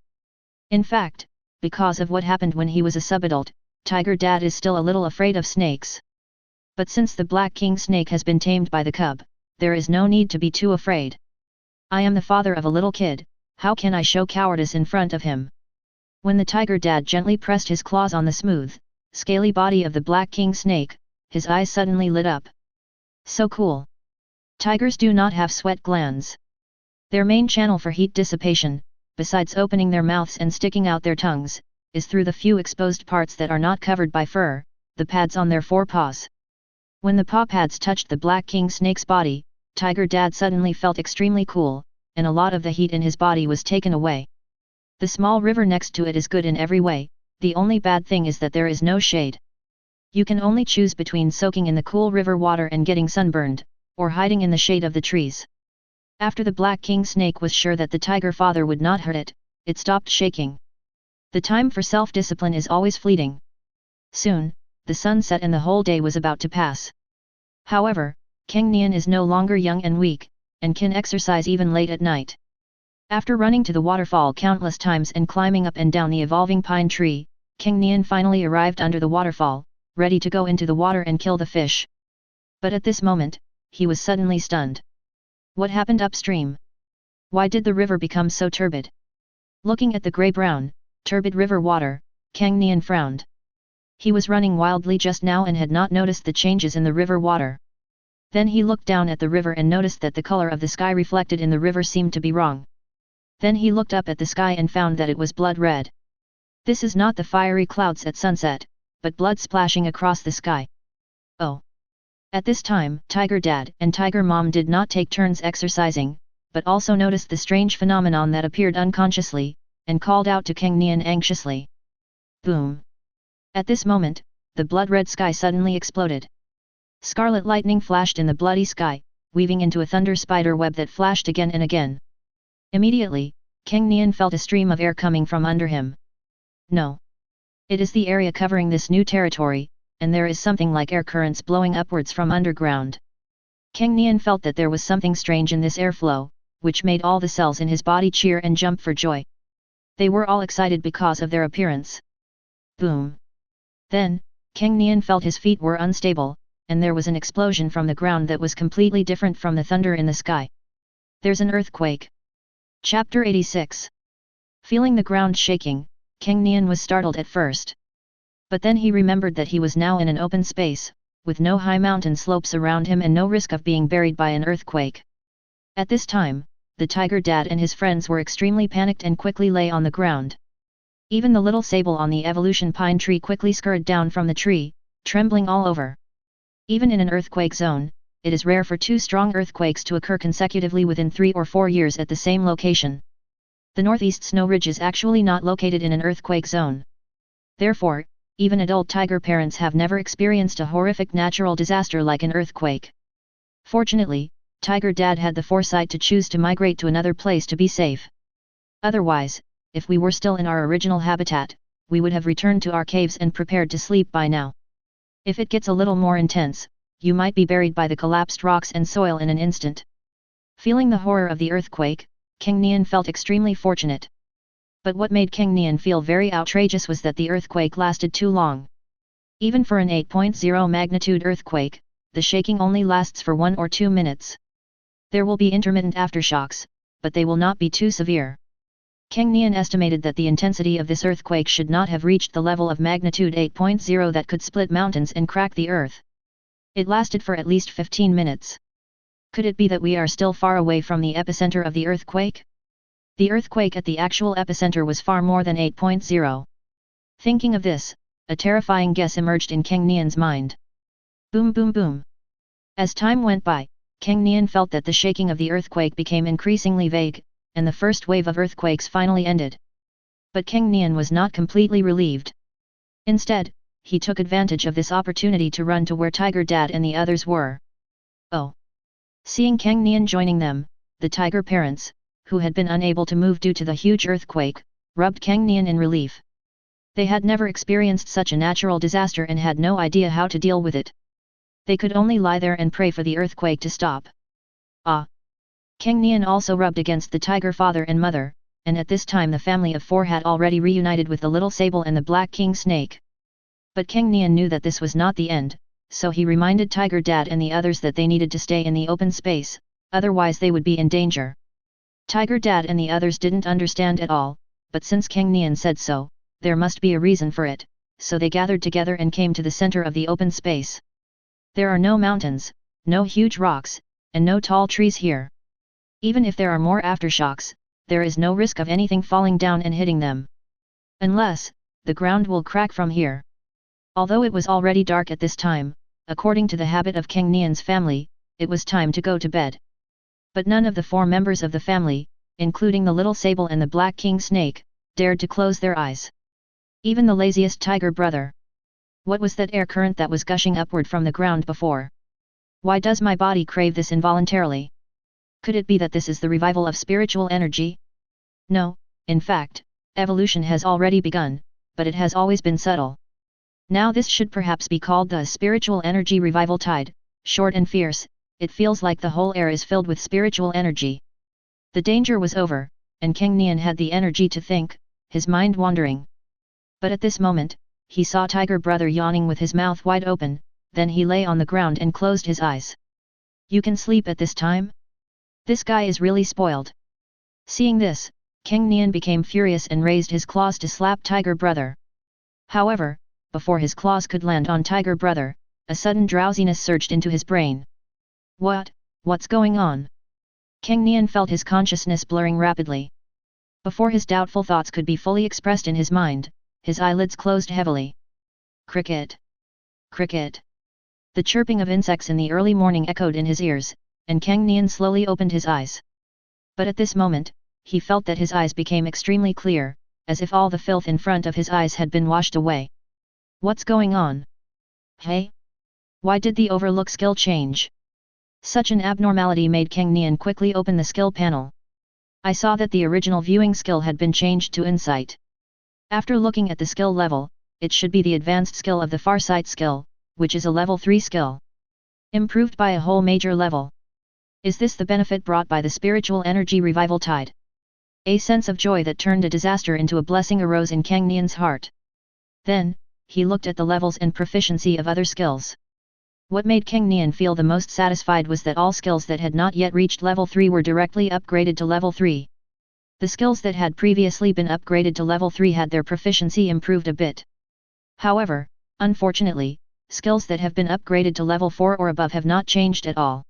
In fact, because of what happened when he was a subadult, Tiger Dad is still a little afraid of snakes. But since the Black King Snake has been tamed by the cub, there is no need to be too afraid. I am the father of a little kid, how can I show cowardice in front of him? When the Tiger Dad gently pressed his claws on the smooth, scaly body of the Black King Snake, his eyes suddenly lit up. So cool! Tigers do not have sweat glands. Their main channel for heat dissipation, besides opening their mouths and sticking out their tongues, is through the few exposed parts that are not covered by fur, the pads on their forepaws. When the paw pads touched the Black King Snake's body, Tiger Dad suddenly felt extremely cool, and a lot of the heat in his body was taken away. The small river next to it is good in every way, the only bad thing is that there is no shade. You can only choose between soaking in the cool river water and getting sunburned, or hiding in the shade of the trees. After the Black King Snake was sure that the tiger father would not hurt it, it stopped shaking. The time for self-discipline is always fleeting. Soon, the sun set and the whole day was about to pass. However, Cang Nian is no longer young and weak, and can exercise even late at night. After running to the waterfall countless times and climbing up and down the evolving pine tree, Cang Nian finally arrived under the waterfall, ready to go into the water and kill the fish. But at this moment, he was suddenly stunned. What happened upstream? Why did the river become so turbid? Looking at the grey-brown, turbid river water, Cang Nian frowned. He was running wildly just now and had not noticed the changes in the river water. Then he looked down at the river and noticed that the color of the sky reflected in the river seemed to be wrong. Then he looked up at the sky and found that it was blood red. This is not the fiery clouds at sunset, but blood splashing across the sky. Oh! At this time, Tiger Dad and Tiger Mom did not take turns exercising, but also noticed the strange phenomenon that appeared unconsciously, and called out to Cang Nian anxiously. Boom! At this moment, the blood-red sky suddenly exploded. Scarlet lightning flashed in the bloody sky, weaving into a thunder spider web that flashed again and again. Immediately, Cang Nian felt a stream of air coming from under him. No! It is the area covering this new territory, and there is something like air currents blowing upwards from underground. Cang Nian felt that there was something strange in this airflow, which made all the cells in his body cheer and jump for joy. They were all excited because of their appearance. Boom! Then, Cang Nian felt his feet were unstable, and there was an explosion from the ground that was completely different from the thunder in the sky. There's an earthquake. Chapter 86. Feeling the ground shaking, Cang Nian was startled at first. But then he remembered that he was now in an open space, with no high mountain slopes around him and no risk of being buried by an earthquake. At this time, the Tiger Dad and his friends were extremely panicked and quickly lay on the ground. Even the little sable on the evolution pine tree quickly scurried down from the tree, trembling all over. Even in an earthquake zone, it is rare for 2 strong earthquakes to occur consecutively within 3 or 4 years at the same location. The northeast snow ridge is actually not located in an earthquake zone. Therefore, even adult tiger parents have never experienced a horrific natural disaster like an earthquake. Fortunately, Tiger Dad had the foresight to choose to migrate to another place to be safe. Otherwise, if we were still in our original habitat, we would have returned to our caves and prepared to sleep by now. If it gets a little more intense, you might be buried by the collapsed rocks and soil in an instant. Feeling the horror of the earthquake, Cang Nian felt extremely fortunate. But what made Cang Nian feel very outrageous was that the earthquake lasted too long. Even for an 8.0 magnitude earthquake, the shaking only lasts for 1 or 2 minutes. There will be intermittent aftershocks, but they will not be too severe. Cang Nian estimated that the intensity of this earthquake should not have reached the level of magnitude 8.0 that could split mountains and crack the earth. It lasted for at least 15 minutes. Could it be that we are still far away from the epicenter of the earthquake? The earthquake at the actual epicenter was far more than 8.0. Thinking of this, a terrifying guess emerged in Cang Nian's mind. Boom boom boom. As time went by, Cang Nian felt that the shaking of the earthquake became increasingly vague, and the first wave of earthquakes finally ended. But Cang Nian was not completely relieved. Instead, he took advantage of this opportunity to run to where Tiger Dad and the others were. Oh! Seeing Cang Nian joining them, the tiger parents, who had been unable to move due to the huge earthquake, rubbed Cang Nian in relief. They had never experienced such a natural disaster and had no idea how to deal with it. They could only lie there and pray for the earthquake to stop. Ah! Cang Nian also rubbed against the tiger father and mother, and at this time the family of four had already reunited with the little sable and the black king snake. But Cang Nian knew that this was not the end, so he reminded Tiger Dad and the others that they needed to stay in the open space, otherwise they would be in danger. Tiger Dad and the others didn't understand at all, but since Cang Nian said so, there must be a reason for it, so they gathered together and came to the center of the open space. There are no mountains, no huge rocks, and no tall trees here. Even if there are more aftershocks, there is no risk of anything falling down and hitting them. Unless, the ground will crack from here. Although it was already dark at this time, according to the habit of Cang Nian's family, it was time to go to bed. But none of the four members of the family, including the little sable and the black king snake, dared to close their eyes. Even the laziest tiger brother. What was that air current that was gushing upward from the ground before? Why does my body crave this involuntarily? Could it be that this is the revival of spiritual energy? No, in fact, evolution has already begun, but it has always been subtle. Now this should perhaps be called the spiritual energy revival tide, short and fierce, it feels like the whole air is filled with spiritual energy. The danger was over, and Cang Nian had the energy to think, his mind wandering. But at this moment, he saw Tiger Brother yawning with his mouth wide open, then he lay on the ground and closed his eyes. You can sleep at this time? This guy is really spoiled. Seeing this, Cang Nian became furious and raised his claws to slap Tiger Brother. However, before his claws could land on Tiger Brother, a sudden drowsiness surged into his brain. What's going on? Cang Nian felt his consciousness blurring rapidly. Before his doubtful thoughts could be fully expressed in his mind, his eyelids closed heavily. Cricket! Cricket! The chirping of insects in the early morning echoed in his ears, and Cang Nian slowly opened his eyes. But at this moment, he felt that his eyes became extremely clear, as if all the filth in front of his eyes had been washed away. What's going on? Hey? Why did the overlook skill change? Such an abnormality made Cang Nian quickly open the skill panel. I saw that the original viewing skill had been changed to insight. After looking at the skill level, it should be the advanced skill of the farsight skill, which is a level 3 skill. Improved by a whole major level. Is this the benefit brought by the spiritual energy revival tide? A sense of joy that turned a disaster into a blessing arose in Cang Nian's heart. Then, he looked at the levels and proficiency of other skills. What made Cang Nian feel the most satisfied was that all skills that had not yet reached level 3 were directly upgraded to level 3. The skills that had previously been upgraded to level 3 had their proficiency improved a bit. However, unfortunately, skills that have been upgraded to level 4 or above have not changed at all.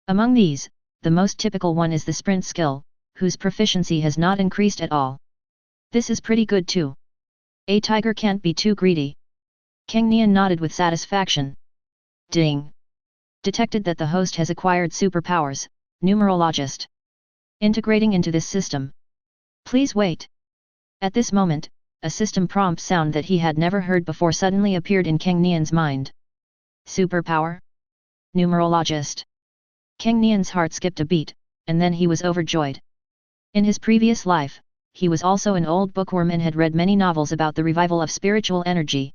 Among these, the most typical one is the sprint skill, whose proficiency has not increased at all. This is pretty good too. A tiger can't be too greedy. Cang Nian nodded with satisfaction. Ding! Detected that the host has acquired superpowers, numerologist. Integrating into this system. Please wait. At this moment, a system prompt sound that he had never heard before suddenly appeared in Cang Nian's mind. Superpower? Numerologist. Cang Nian's heart skipped a beat, and then he was overjoyed. In his previous life, he was also an old bookworm and had read many novels about the revival of spiritual energy.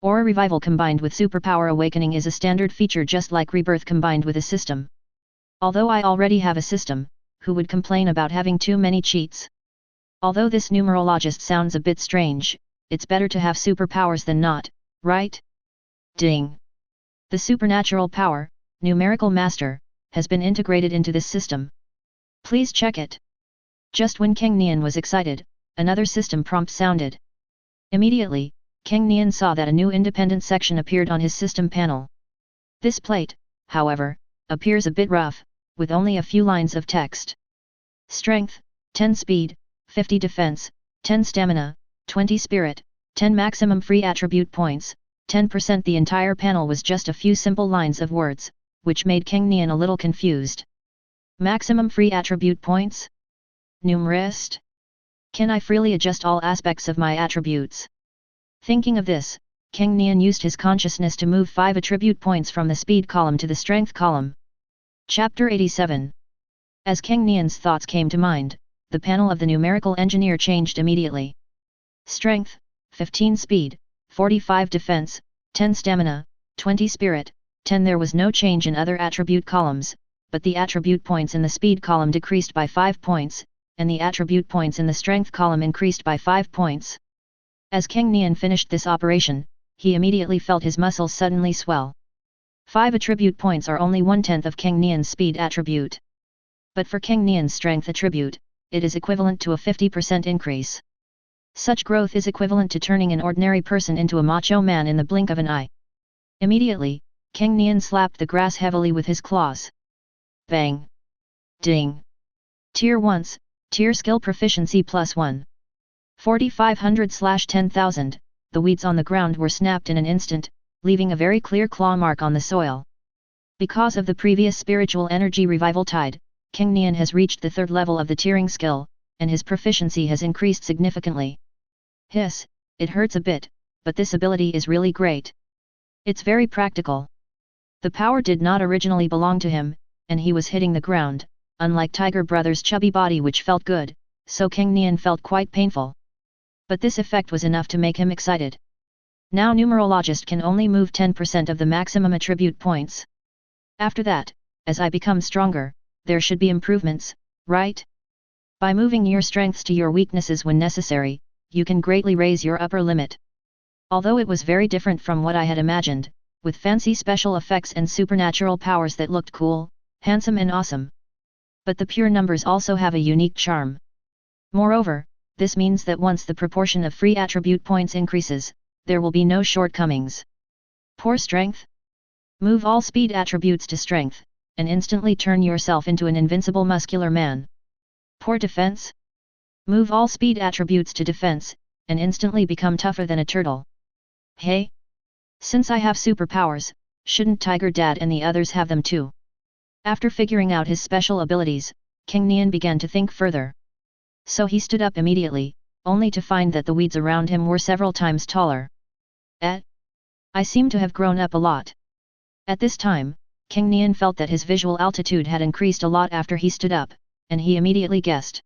Aura revival combined with superpower awakening is a standard feature just like rebirth combined with a system. Although I already have a system, who would complain about having too many cheats? Although this numerologist sounds a bit strange, it's better to have superpowers than not, right? Ding! The supernatural power, numerical master, has been integrated into this system. Please check it. Just when Cang Nian was excited, another system prompt sounded. Immediately, Cang Nian saw that a new independent section appeared on his system panel. This plate, however, appears a bit rough, with only a few lines of text. Strength, 10 speed, 50 defense, 10 stamina, 20 spirit, 10 maximum free attribute points, 10%. The entire panel was just a few simple lines of words, which made Cang Nian a little confused. Maximum free attribute points? Numerist? Can I freely adjust all aspects of my attributes? Thinking of this, Cang Nian used his consciousness to move 5 attribute points from the speed column to the strength column. Chapter 87. As Cang Nian's thoughts came to mind, the panel of the numerical engineer changed immediately. Strength, 15 speed, 45 defense, 10 stamina, 20 spirit, 10. There was no change in other attribute columns, but the attribute points in the speed column decreased by 5 points, and the attribute points in the strength column increased by 5 points. As Cang Nian finished this operation, he immediately felt his muscles suddenly swell. 5 attribute points are only 1/10 of Cang Nian's speed attribute. But for Cang Nian's strength attribute, it is equivalent to a 50% increase. Such growth is equivalent to turning an ordinary person into a macho man in the blink of an eye. Immediately, Cang Nian slapped the grass heavily with his claws. Bang! Ding! Tier once, tier skill proficiency +1. 4500/10,000, the weeds on the ground were snapped in an instant, leaving a very clear claw mark on the soil. Because of the previous spiritual energy revival tide, Cang Nian has reached the 3rd level of the tiering skill, and his proficiency has increased significantly. Hiss, it hurts a bit, but this ability is really great. It's very practical. The power did not originally belong to him, and he was hitting the ground, unlike Tiger Brother's chubby body which felt good, so Cang Nian felt quite painful. But this effect was enough to make him excited. Now numerologist can only move 10% of the maximum attribute points. After that, as I become stronger, there should be improvements, right? By moving your strengths to your weaknesses when necessary, you can greatly raise your upper limit. Although it was very different from what I had imagined, with fancy special effects and supernatural powers that looked cool, handsome and awesome. But the pure numbers also have a unique charm. Moreover, this means that once the proportion of free attribute points increases, there will be no shortcomings. Poor strength? Move all speed attributes to strength, and instantly turn yourself into an invincible muscular man. Poor defense? Move all speed attributes to defense, and instantly become tougher than a turtle. Hey? Since I have superpowers, shouldn't Tiger Dad and the others have them too? After figuring out his special abilities, Cang Nian began to think further. So he stood up immediately, only to find that the weeds around him were several times taller. I seem to have grown up a lot. At this time, Cang Nian felt that his visual altitude had increased a lot after he stood up, and he immediately guessed.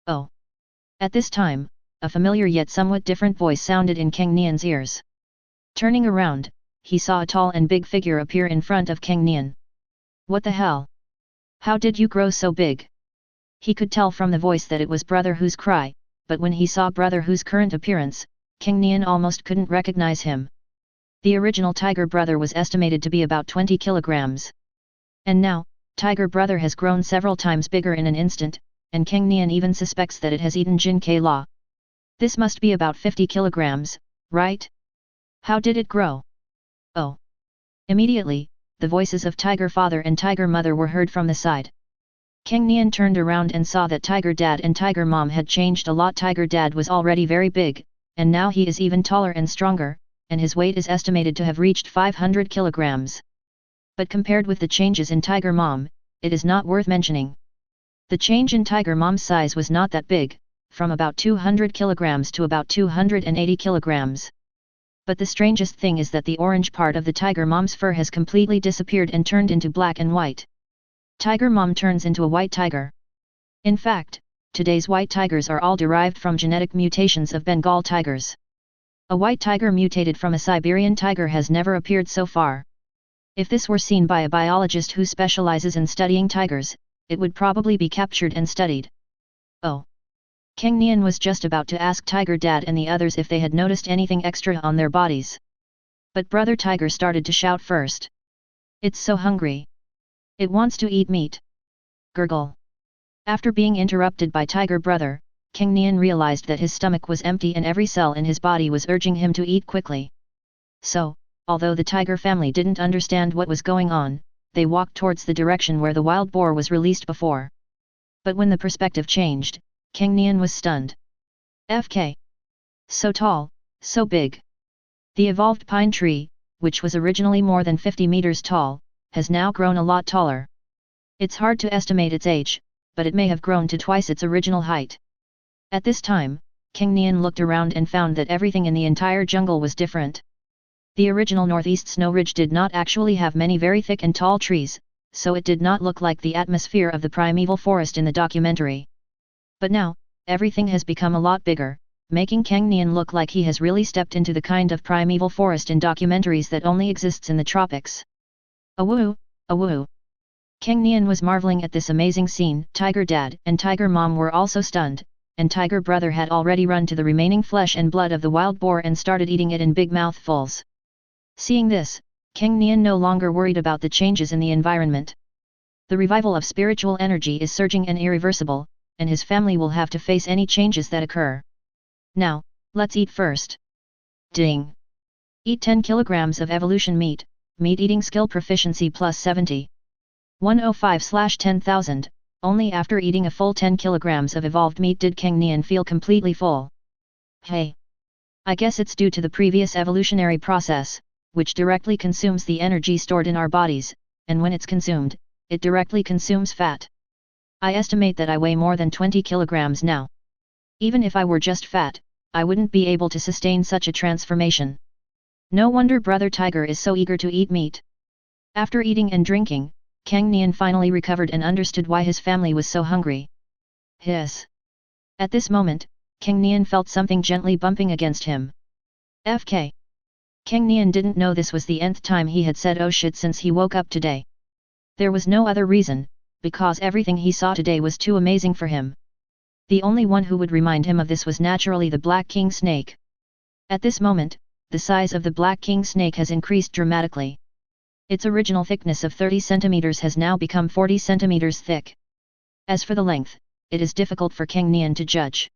Oh! At this time, a familiar yet somewhat different voice sounded in Cang Nian's ears. Turning around, he saw a tall and big figure appear in front of Cang Nian. What the hell? How did you grow so big? He could tell from the voice that it was Brother Hu's cry, but when he saw Brother Hu's current appearance, Cang Nian almost couldn't recognize him. The original Tiger Brother was estimated to be about 20 kilograms. And now, Tiger Brother has grown several times bigger in an instant, and Cang Nian even suspects that it has eaten Jin Ke La. This must be about 50 kilograms, right? How did it grow? Oh! Immediately, the voices of Tiger Father and Tiger Mother were heard from the side. Cang Nian turned around and saw that Tiger Dad and Tiger Mom had changed a lot. Tiger Dad was already very big, and now he is even taller and stronger, and his weight is estimated to have reached 500 kilograms. But compared with the changes in Tiger Mom, it is not worth mentioning. The change in Tiger Mom's size was not that big, from about 200 kilograms to about 280 kilograms. But the strangest thing is that the orange part of the Tiger Mom's fur has completely disappeared and turned into black and white. Tiger Mom turns into a white tiger. In fact, today's white tigers are all derived from genetic mutations of Bengal tigers. A white tiger mutated from a Siberian tiger has never appeared so far. If this were seen by a biologist who specializes in studying tigers, it would probably be captured and studied. Oh! Cang Nian was just about to ask Tiger Dad and the others if they had noticed anything extra on their bodies. But Brother Tiger started to shout first. It's so hungry. It wants to eat meat. Gurgle. After being interrupted by Tiger Brother, Cang Nian realized that his stomach was empty and every cell in his body was urging him to eat quickly. So, although the tiger family didn't understand what was going on, they walked towards the direction where the wild boar was released before. But when the perspective changed, Cang Nian was stunned. FK. So tall, so big. The evolved pine tree, which was originally more than 50 meters tall, has now grown a lot taller. It's hard to estimate its age, but it may have grown to twice its original height. At this time, Cang Nian looked around and found that everything in the entire jungle was different. The original northeast snow ridge did not actually have many very thick and tall trees, so it did not look like the atmosphere of the primeval forest in the documentary. But now, everything has become a lot bigger, making Cang Nian look like he has really stepped into the kind of primeval forest in documentaries that only exists in the tropics. Awoo, awoo. Cang Nian was marveling at this amazing scene. Tiger Dad and Tiger Mom were also stunned, and Tiger Brother had already run to the remaining flesh and blood of the wild boar and started eating it in big mouthfuls. Seeing this, Cang Nian no longer worried about the changes in the environment. The revival of spiritual energy is surging and irreversible, and his family will have to face any changes that occur. Now, let's eat first. Ding! Eat 10 kilograms of evolution meat, meat eating skill proficiency plus 70. 105/10,000, only after eating a full 10 kilograms of evolved meat did Cang Nian feel completely full. Hey! I guess it's due to the previous evolutionary process, which directly consumes the energy stored in our bodies, and when it's consumed, it directly consumes fat. I estimate that I weigh more than 20 kilograms now. Even if I were just fat, I wouldn't be able to sustain such a transformation. No wonder Brother Tiger is so eager to eat meat. After eating and drinking, Cang Nian finally recovered and understood why his family was so hungry. Hiss! At this moment, Cang Nian felt something gently bumping against him. FK! Cang Nian didn't know this was the nth time he had said oh shit since he woke up today. There was no other reason, because everything he saw today was too amazing for him. The only one who would remind him of this was naturally the Black King Snake. At this moment, the size of the Black King Snake has increased dramatically. Its original thickness of 30 centimeters has now become 40 centimeters thick. As for the length, it is difficult for Cang Nian to judge.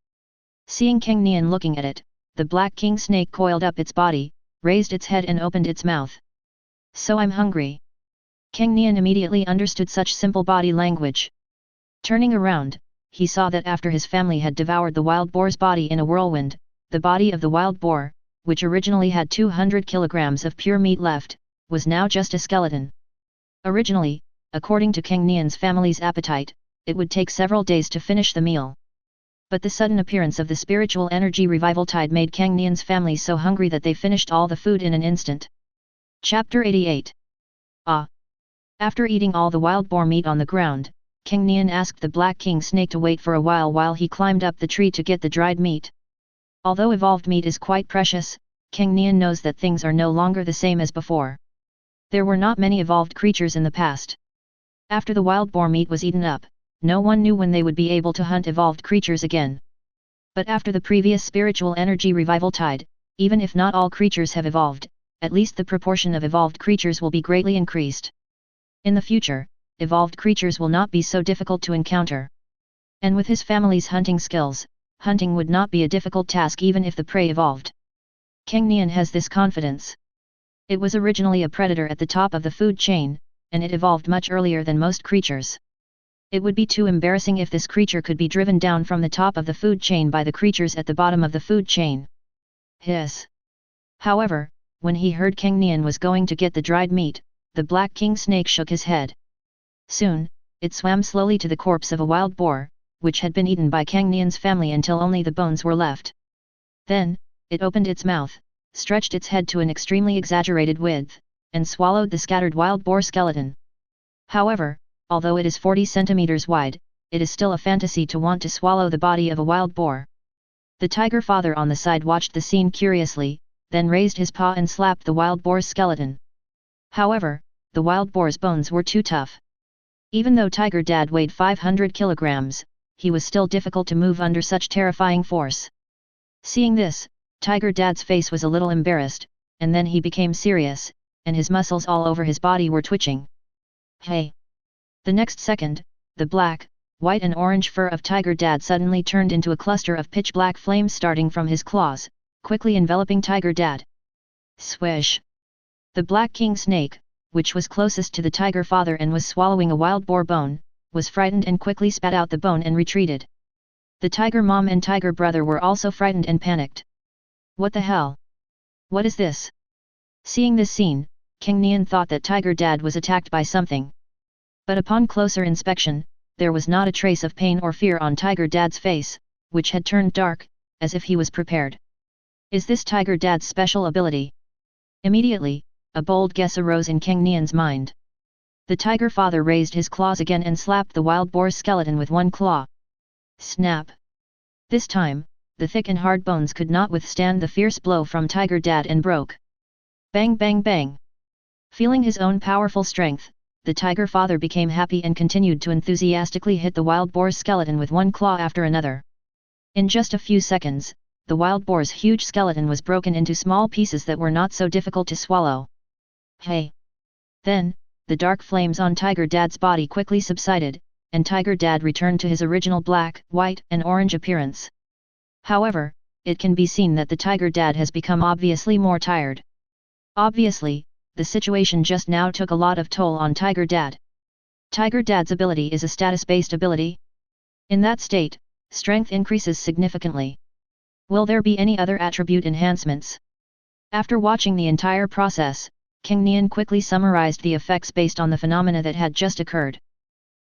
Seeing Cang Nian looking at it, the Black King Snake coiled up its body, raised its head and opened its mouth. So I'm hungry. Cang Nian immediately understood such simple body language. Turning around, he saw that after his family had devoured the wild boar's body in a whirlwind, the body of the wild boar, which originally had 200 kilograms of pure meat left, was now just a skeleton. Originally, according to Cang Nian's family's appetite, it would take several days to finish the meal. But the sudden appearance of the spiritual energy revival tide made Cang Nian's family so hungry that they finished all the food in an instant. Chapter 88. Ah! After eating all the wild boar meat on the ground, Cang Nian asked the Black King Snake to wait for a while he climbed up the tree to get the dried meat. Although evolved meat is quite precious, Cang Nian knows that things are no longer the same as before. There were not many evolved creatures in the past. After the wild boar meat was eaten up, no one knew when they would be able to hunt evolved creatures again. But after the previous spiritual energy revival tide, even if not all creatures have evolved, at least the proportion of evolved creatures will be greatly increased. In the future, evolved creatures will not be so difficult to encounter. And with his family's hunting skills, hunting would not be a difficult task even if the prey evolved. Cang Nian has this confidence. It was originally a predator at the top of the food chain, and it evolved much earlier than most creatures. It would be too embarrassing if this creature could be driven down from the top of the food chain by the creatures at the bottom of the food chain. Hiss! However, when he heard Cang Nian was going to get the dried meat, the Black King Snake shook his head. Soon, it swam slowly to the corpse of a wild boar, which had been eaten by Cang Nian's family until only the bones were left. Then, it opened its mouth, stretched its head to an extremely exaggerated width, and swallowed the scattered wild boar skeleton. However, although it is 40 centimeters wide, it is still a fantasy to want to swallow the body of a wild boar. The tiger father on the side watched the scene curiously, then raised his paw and slapped the wild boar's skeleton. However, the wild boar's bones were too tough. Even though Tiger Dad weighed 500 kilograms, he was still difficult to move under such terrifying force. Seeing this, Tiger Dad's face was a little embarrassed, and then he became serious, and his muscles all over his body were twitching. Hey! The next second, the black, white and orange fur of Tiger Dad suddenly turned into a cluster of pitch-black flames starting from his claws, quickly enveloping Tiger Dad. Swish! The Black King Snake, which was closest to the tiger father and was swallowing a wild boar bone, was frightened and quickly spat out the bone and retreated. The tiger mom and tiger brother were also frightened and panicked. What the hell? What is this? Seeing this scene, Cang Nian thought that Tiger Dad was attacked by something. But upon closer inspection, there was not a trace of pain or fear on Tiger Dad's face, which had turned dark, as if he was prepared. Is this Tiger Dad's special ability? Immediately, a bold guess arose in Cang Nian's mind. The tiger father raised his claws again and slapped the wild boar's skeleton with one claw. Snap! This time, the thick and hard bones could not withstand the fierce blow from Tiger Dad and broke. Bang bang bang! Feeling his own powerful strength, the tiger father became happy and continued to enthusiastically hit the wild boar's skeleton with one claw after another. In just a few seconds, the wild boar's huge skeleton was broken into small pieces that were not so difficult to swallow. Hey! Then, the dark flames on Tiger Dad's body quickly subsided, and Tiger Dad returned to his original black, white and orange appearance. However, it can be seen that the Tiger Dad has become obviously more tired. Obviously, the situation just now took a lot of toll on Tiger Dad. Tiger Dad's ability is a status-based ability. In that state, strength increases significantly. Will there be any other attribute enhancements? After watching the entire process, Cang Nian quickly summarized the effects based on the phenomena that had just occurred.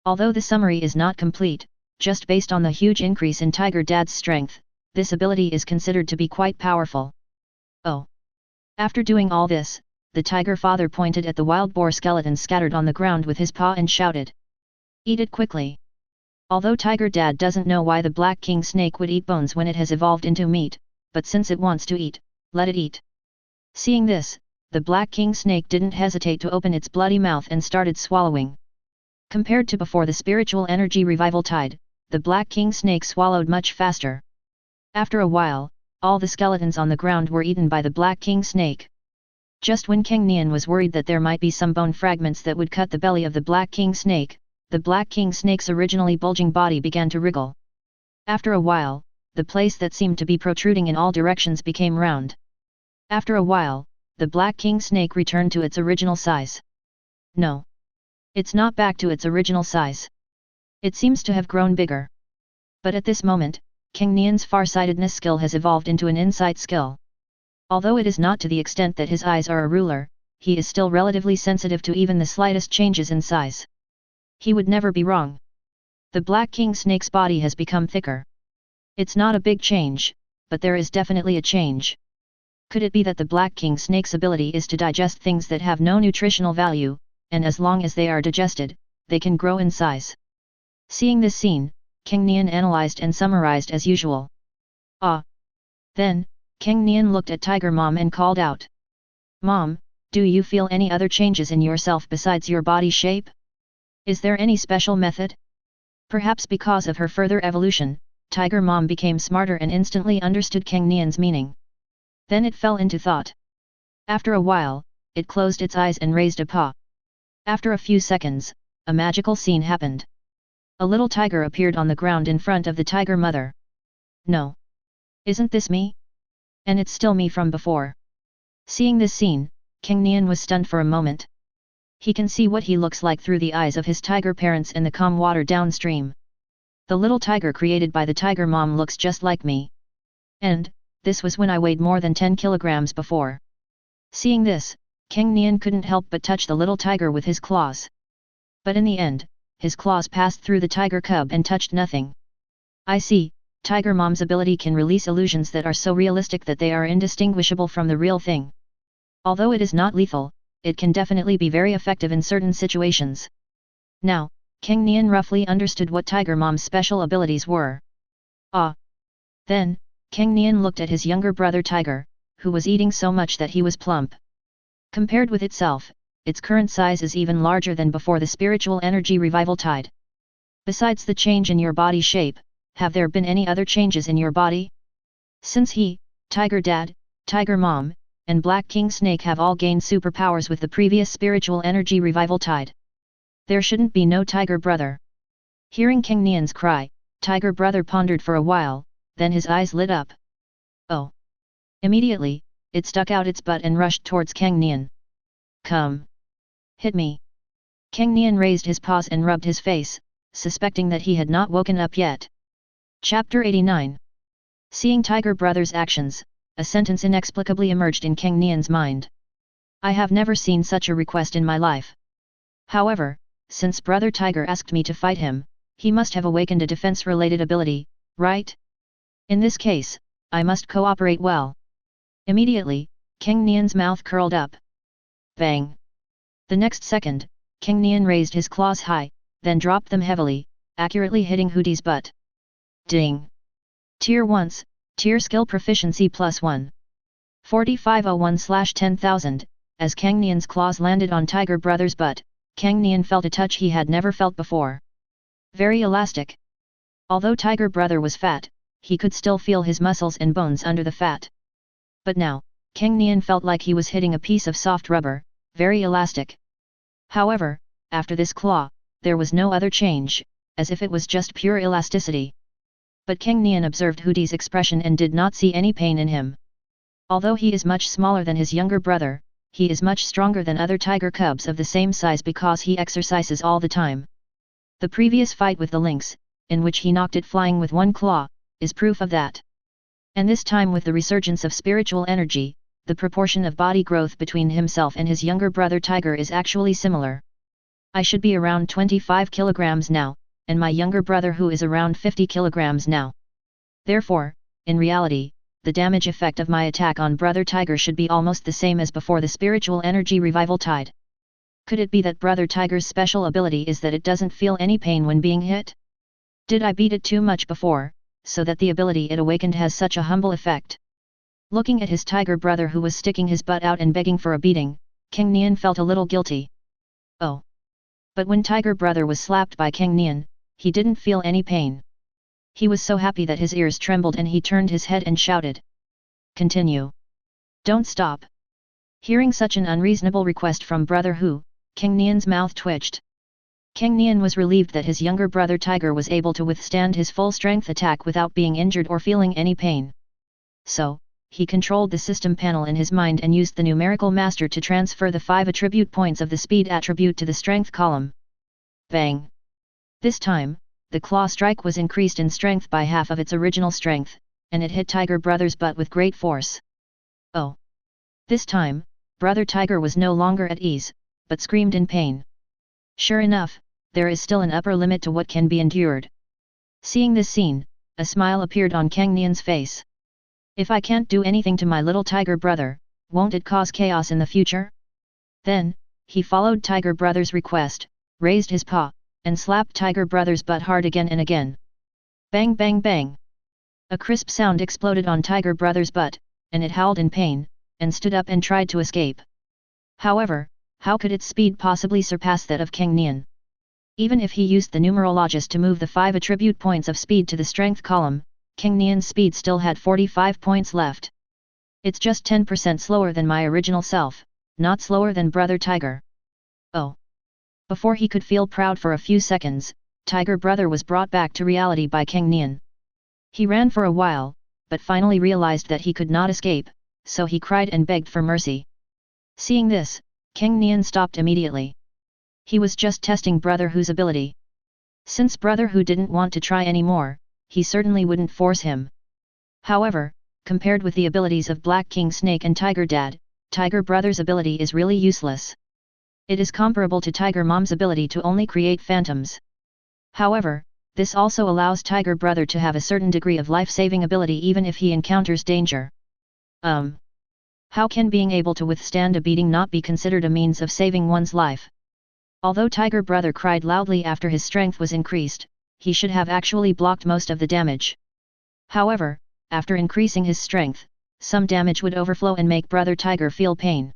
Although the summary is not complete, just based on the huge increase in Tiger Dad's strength, this ability is considered to be quite powerful. Oh! After doing all this, the tiger father pointed at the wild boar skeleton scattered on the ground with his paw and shouted, "Eat it quickly!" Although Tiger Dad doesn't know why the Black King snake would eat bones when it has evolved into meat, but since it wants to eat, let it eat. Seeing this, the Black King snake didn't hesitate to open its bloody mouth and started swallowing. Compared to before the spiritual energy revival tide, the Black King snake swallowed much faster. After a while, all the skeletons on the ground were eaten by the Black King snake. Just when Cang Nian was worried that there might be some bone fragments that would cut the belly of the Black King snake, the Black King snake's originally bulging body began to wriggle. After a while, the place that seemed to be protruding in all directions became round. After a while, the Black King snake returned to its original size. No. It's not back to its original size. It seems to have grown bigger. But at this moment, Cang Nian's farsightedness skill has evolved into an insight skill. Although it is not to the extent that his eyes are a ruler, he is still relatively sensitive to even the slightest changes in size. He would never be wrong. The Black King snake's body has become thicker. It's not a big change, but there is definitely a change. Could it be that the Black King snake's ability is to digest things that have no nutritional value, and as long as they are digested, they can grow in size? Seeing this scene, Cang Nian analyzed and summarized as usual. Ah! Then, Cang Nian looked at Tiger Mom and called out, "Mom, do you feel any other changes in yourself besides your body shape? Is there any special method?" Perhaps because of her further evolution, Tiger Mom became smarter and instantly understood Cang Nian's meaning. Then it fell into thought. After a while, it closed its eyes and raised a paw. After a few seconds, a magical scene happened. A little tiger appeared on the ground in front of the tiger mother. No. Isn't this me? And it's still me from before. Seeing this scene, Cang Nian was stunned for a moment. He can see what he looks like through the eyes of his tiger parents in the calm water downstream. The little tiger created by the tiger mom looks just like me. And, this was when I weighed more than 10 kilograms before. Seeing this, Cang Nian couldn't help but touch the little tiger with his claws. But in the end, his claws passed through the tiger cub and touched nothing. I see, Tiger Mom's ability can release illusions that are so realistic that they are indistinguishable from the real thing. Although it is not lethal, it can definitely be very effective in certain situations. Now, Cang Nian roughly understood what Tiger Mom's special abilities were. Ah! Then, Cang Nian looked at his younger brother Tiger, who was eating so much that he was plump. Compared with itself, its current size is even larger than before the spiritual energy revival tide. Besides the change in your body shape, have there been any other changes in your body? Since he, Tiger Dad, Tiger Mom, and Black King Snake have all gained superpowers with the previous spiritual energy revival tide, there shouldn't be no Tiger Brother. Hearing Cang Nian's cry, Tiger Brother pondered for a while, then his eyes lit up. Oh! Immediately, it stuck out its butt and rushed towards Cang Nian. Come! Hit me! Cang Nian raised his paws and rubbed his face, suspecting that he had not woken up yet. Chapter 89. Seeing Tiger Brother's actions, a sentence inexplicably emerged in Cang Nian's mind. I have never seen such a request in my life. However, since Brother Tiger asked me to fight him, he must have awakened a defense-related ability, right? In this case, I must cooperate well. Immediately, Cang Nian's mouth curled up. Bang! The next second, Cang Nian raised his claws high, then dropped them heavily, accurately hitting Hooty's butt. Ding! Tier 1s, Tier Skill Proficiency +1. 4501/10,000, as Cang Nian's claws landed on Tiger Brother's butt, Cang Nian felt a touch he had never felt before. Very elastic. Although Tiger Brother was fat, he could still feel his muscles and bones under the fat. But now, Cang Nian felt like he was hitting a piece of soft rubber, very elastic. However, after this claw, there was no other change, as if it was just pure elasticity. But Cang Nian observed Hooty's expression and did not see any pain in him. Although he is much smaller than his younger brother, he is much stronger than other tiger cubs of the same size because he exercises all the time. The previous fight with the lynx, in which he knocked it flying with one claw, is proof of that. And this time with the resurgence of spiritual energy, the proportion of body growth between himself and his younger brother Tiger is actually similar. I should be around 25 kilograms now, and my younger brother who is around 50 kilograms now. Therefore, in reality, the damage effect of my attack on Brother Tiger should be almost the same as before the spiritual energy revival tide. Could it be that Brother Tiger's special ability is that it doesn't feel any pain when being hit? Did I beat it too much before, so that the ability it awakened has such a humble effect? Looking at his tiger brother who was sticking his butt out and begging for a beating, Cang Nian felt a little guilty. Oh! But when Tiger Brother was slapped by Cang Nian, he didn't feel any pain. He was so happy that his ears trembled and he turned his head and shouted. Continue. Don't stop. Hearing such an unreasonable request from Brother Hu, Cang Nian's mouth twitched. Cang Nian was relieved that his younger brother Tiger was able to withstand his full-strength attack without being injured or feeling any pain. So, he controlled the system panel in his mind and used the numerical master to transfer the 5 attribute points of the speed attribute to the strength column. Bang! This time, the claw strike was increased in strength by half of its original strength, and it hit Tiger Brother's butt with great force. Oh! This time, Brother Tiger was no longer at ease, but screamed in pain. Sure enough, there is still an upper limit to what can be endured. Seeing this scene, a smile appeared on Cang Nian's face. If I can't do anything to my little tiger brother, won't it cause chaos in the future? Then, he followed Tiger Brother's request, raised his paw, and slapped Tiger Brother's butt hard again and again. Bang bang bang! A crisp sound exploded on Tiger Brother's butt, and it howled in pain, and stood up and tried to escape. However, how could its speed possibly surpass that of Cang Nian? Even if he used the numerologist to move the 5 attribute points of speed to the strength column, Cang Nian's speed still had 45 points left. It's just 10% slower than my original self, not slower than Brother Tiger. Oh! Before he could feel proud for a few seconds, Tiger Brother was brought back to reality by Cang Nian. He ran for a while, but finally realized that he could not escape, so he cried and begged for mercy. Seeing this, Cang Nian stopped immediately. He was just testing Brother Hu's ability. Since Brother Hu didn't want to try anymore, he certainly wouldn't force him. However, compared with the abilities of Black King Snake and Tiger Dad, Tiger Brother's ability is really useless. It is comparable to Tiger Mom's ability to only create phantoms. However, this also allows Tiger Brother to have a certain degree of life-saving ability even if he encounters danger. How can being able to withstand a beating not be considered a means of saving one's life? Although Tiger Brother cried loudly after his strength was increased, he should have actually blocked most of the damage. However, after increasing his strength, some damage would overflow and make Brother Tiger feel pain.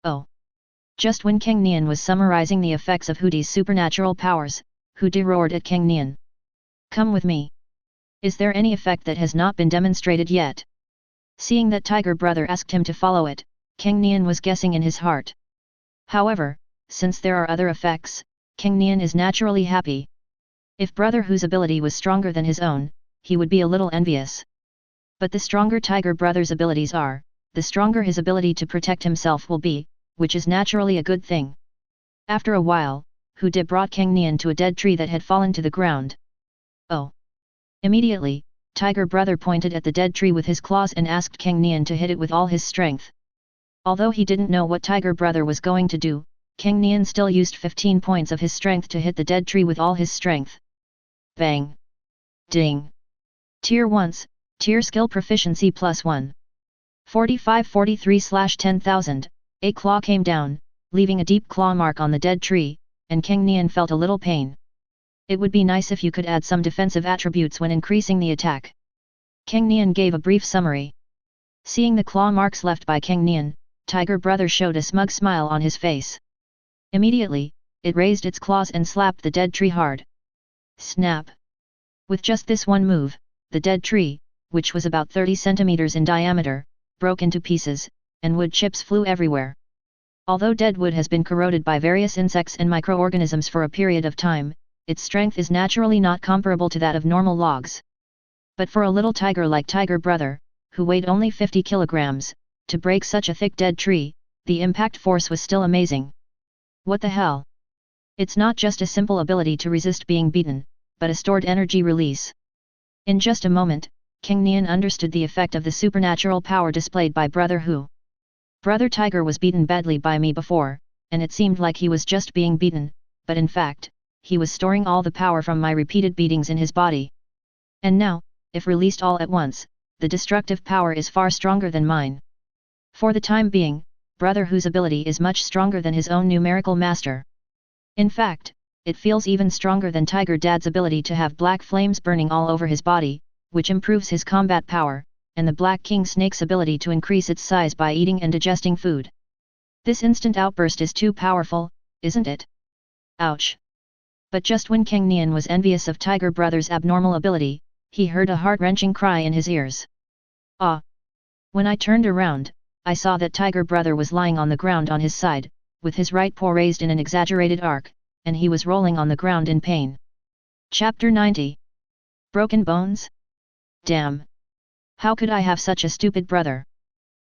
Oh! Just when Cang Nian was summarizing the effects of Hooty's supernatural powers, Hooty roared at Cang Nian. Come with me. Is there any effect that has not been demonstrated yet? Seeing that Tiger Brother asked him to follow it, Cang Nian was guessing in his heart. However, since there are other effects, Cang Nian is naturally happy. If Brother Hu's ability was stronger than his own, he would be a little envious. But the stronger Tiger Brother's abilities are, the stronger his ability to protect himself will be, which is naturally a good thing. After a while, Hooty brought Cang Nian to a dead tree that had fallen to the ground. Oh! Immediately, Tiger Brother pointed at the dead tree with his claws and asked Cang Nian to hit it with all his strength. Although he didn't know what Tiger Brother was going to do, Cang Nian still used 15 points of his strength to hit the dead tree with all his strength. Bang! Ding! Tier 1s, Tier Skill Proficiency +1. 4543/10,000, a claw came down, leaving a deep claw mark on the dead tree, and Cang Nian felt a little pain. It would be nice if you could add some defensive attributes when increasing the attack. Cang Nian gave a brief summary. Seeing the claw marks left by Cang Nian, Tiger Brother showed a smug smile on his face. Immediately, it raised its claws and slapped the dead tree hard. Snap! With just this one move, the dead tree, which was about 30 centimeters in diameter, broke into pieces, and wood chips flew everywhere. Although dead wood has been corroded by various insects and microorganisms for a period of time, its strength is naturally not comparable to that of normal logs. But for a little tiger like Tiger Brother, who weighed only 50 kilograms, to break such a thick dead tree, the impact force was still amazing. What the hell? It's not just a simple ability to resist being beaten, but a stored energy release. In just a moment, Cang Nian understood the effect of the supernatural power displayed by Brother Hu. Brother Tiger was beaten badly by me before, and it seemed like he was just being beaten, but in fact, he was storing all the power from my repeated beatings in his body. And now, if released all at once, the destructive power is far stronger than mine. For the time being, Brother Hu's ability is much stronger than his own numerical master. In fact, it feels even stronger than Tiger Dad's ability to have black flames burning all over his body, which improves his combat power, and the Black King Snake's ability to increase its size by eating and digesting food. This instant outburst is too powerful, isn't it? Ouch! But just when Cang Nian was envious of Tiger Brother's abnormal ability, he heard a heart-wrenching cry in his ears. Ah! When I turned around, I saw that Tiger Brother was lying on the ground on his side, with his right paw raised in an exaggerated arc, and he was rolling on the ground in pain. Chapter 90. Broken bones? Damn! How could I have such a stupid brother?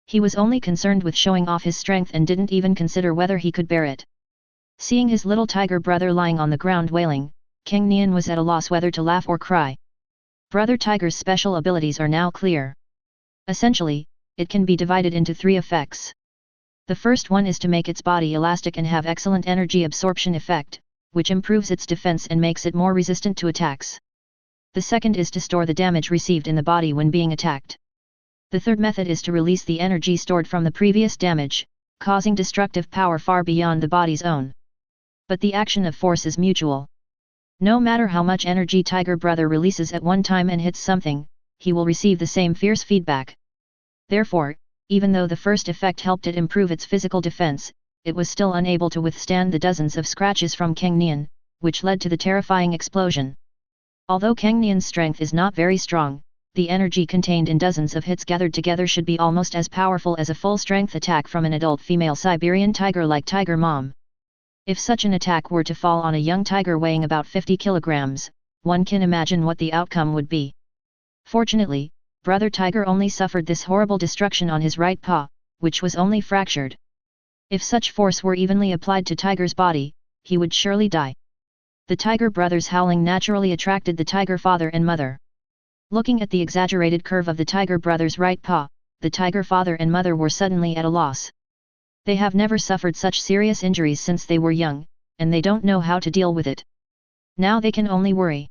He was only concerned with showing off his strength and didn't even consider whether he could bear it. Seeing his little tiger brother lying on the ground wailing, Cang Nian was at a loss whether to laugh or cry. Brother Tiger's special abilities are now clear. Essentially, it can be divided into 3 effects. The first one is to make its body elastic and have excellent energy absorption effect, which improves its defense and makes it more resistant to attacks. The second is to store the damage received in the body when being attacked. The third method is to release the energy stored from the previous damage, causing destructive power far beyond the body's own. But the action of force is mutual. No matter how much energy Tiger Brother releases at one time and hits something, he will receive the same fierce feedback. Therefore, even though the first effect helped it improve its physical defense, it was still unable to withstand the dozens of scratches from Cang Nian, which led to the terrifying explosion. Although Cang Nian's strength is not very strong, the energy contained in dozens of hits gathered together should be almost as powerful as a full-strength attack from an adult female Siberian tiger like Tiger Mom. If such an attack were to fall on a young tiger weighing about 50 kilograms, one can imagine what the outcome would be. Fortunately, Brother Tiger only suffered this horrible destruction on his right paw, which was only fractured. If such force were evenly applied to Tiger's body, he would surely die. The Tiger Brothers' howling naturally attracted the Tiger Father and Mother. Looking at the exaggerated curve of the Tiger Brothers' right paw, the Tiger Father and Mother were suddenly at a loss. They have never suffered such serious injuries since they were young, and they don't know how to deal with it. Now they can only worry.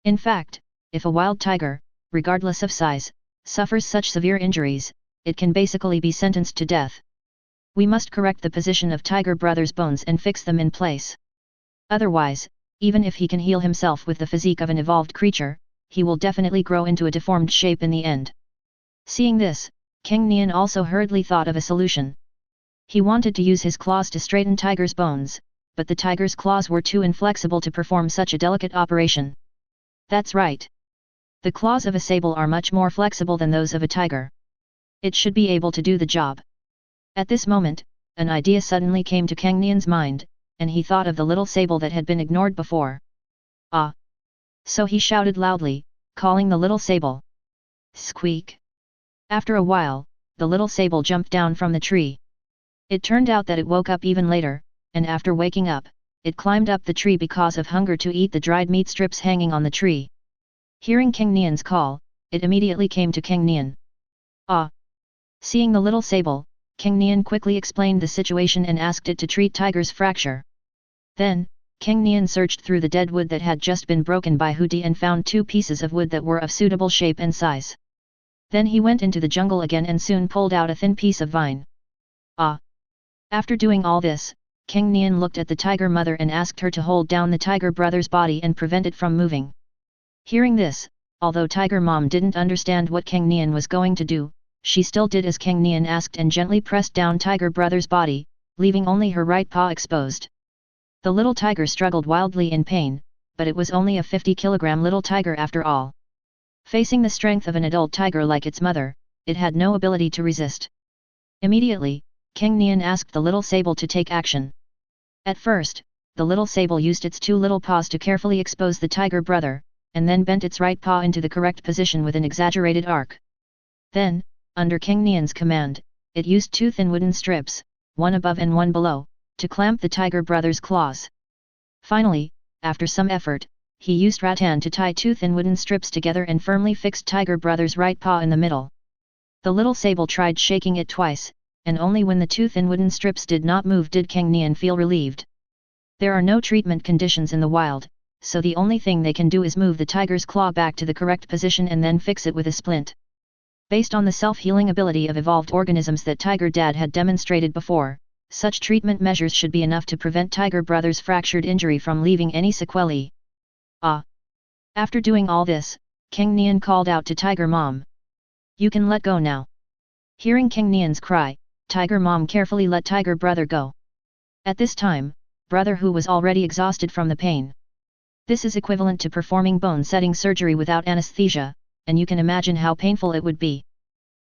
In fact, if a wild tiger, regardless of size, suffers such severe injuries, it can basically be sentenced to death. We must correct the position of Tiger Brother's bones and fix them in place. Otherwise, even if he can heal himself with the physique of an evolved creature, he will definitely grow into a deformed shape in the end. Seeing this, Cang Nian also hurriedly thought of a solution. He wanted to use his claws to straighten Tiger's bones, but the tiger's claws were too inflexible to perform such a delicate operation. That's right. The claws of a sable are much more flexible than those of a tiger. It should be able to do the job. At this moment, an idea suddenly came to Cang Nian's mind, and he thought of the little sable that had been ignored before. Ah! So he shouted loudly, calling the little sable. Squeak! After a while, the little sable jumped down from the tree. It turned out that it woke up even later, and after waking up, it climbed up the tree because of hunger to eat the dried meat strips hanging on the tree. Hearing Cang Nian's call, it immediately came to Cang Nian. Ah! Seeing the little sable, Cang Nian quickly explained the situation and asked it to treat Tiger's fracture. Then, Cang Nian searched through the dead wood that had just been broken by Hu Di and found 2 pieces of wood that were of suitable shape and size. Then he went into the jungle again and soon pulled out a thin piece of vine. Ah! After doing all this, Cang Nian looked at the tiger mother and asked her to hold down the tiger brother's body and prevent it from moving. Hearing this, although tiger mom didn't understand what Cang Nian was going to do, she still did as Cang Nian asked and gently pressed down tiger brother's body, leaving only her right paw exposed. The little tiger struggled wildly in pain, but it was only a 50-kilogram little tiger after all. Facing the strength of an adult tiger like its mother, it had no ability to resist. Immediately, Cang Nian asked the little sable to take action. At first, the little sable used its two little paws to carefully expose the tiger brother, and then bent its right paw into the correct position with an exaggerated arc. Then, under Cang Nian's command, it used two thin wooden strips, one above and one below, to clamp the tiger brother's claws. Finally, after some effort, he used rattan to tie two thin wooden strips together and firmly fixed tiger brother's right paw in the middle. The little sable tried shaking it twice, and only when the two thin wooden strips did not move did Cang Nian feel relieved. There are no treatment conditions in the wild, so the only thing they can do is move the tiger's claw back to the correct position and then fix it with a splint. Based on the self-healing ability of evolved organisms that Tiger Dad had demonstrated before, such treatment measures should be enough to prevent Tiger Brother's fractured injury from leaving any sequelae. Ah! After doing all this, Cang Nian called out to Tiger Mom. You can let go now. Hearing Cang Nian's cry, Tiger Mom carefully let Tiger Brother go. At this time, Brother Hu was already exhausted from the pain. This is equivalent to performing bone-setting surgery without anesthesia, and you can imagine how painful it would be.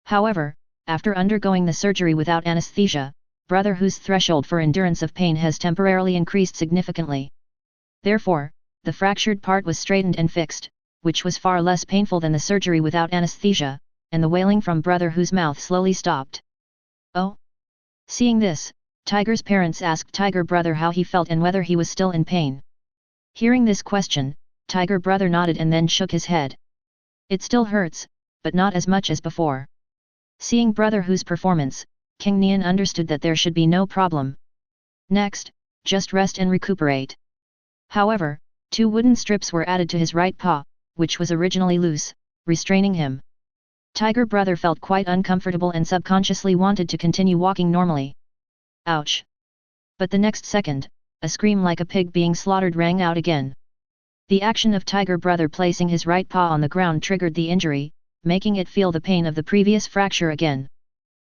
However, after undergoing the surgery without anesthesia, Brother Hu's threshold for endurance of pain has temporarily increased significantly. Therefore, the fractured part was straightened and fixed, which was far less painful than the surgery without anesthesia, and the wailing from Brother Hu's mouth slowly stopped. Oh! Seeing this, Tiger's parents asked Tiger Brother how he felt and whether he was still in pain. Hearing this question, Tiger Brother nodded and then shook his head. It still hurts, but not as much as before. Seeing Brother Hu's performance, Cang Nian understood that there should be no problem. Next, just rest and recuperate. However, two wooden strips were added to his right paw, which was originally loose, restraining him. Tiger Brother felt quite uncomfortable and subconsciously wanted to continue walking normally. Ouch! But the next second, a scream like a pig being slaughtered rang out again. The action of Tiger Brother placing his right paw on the ground triggered the injury, making it feel the pain of the previous fracture again.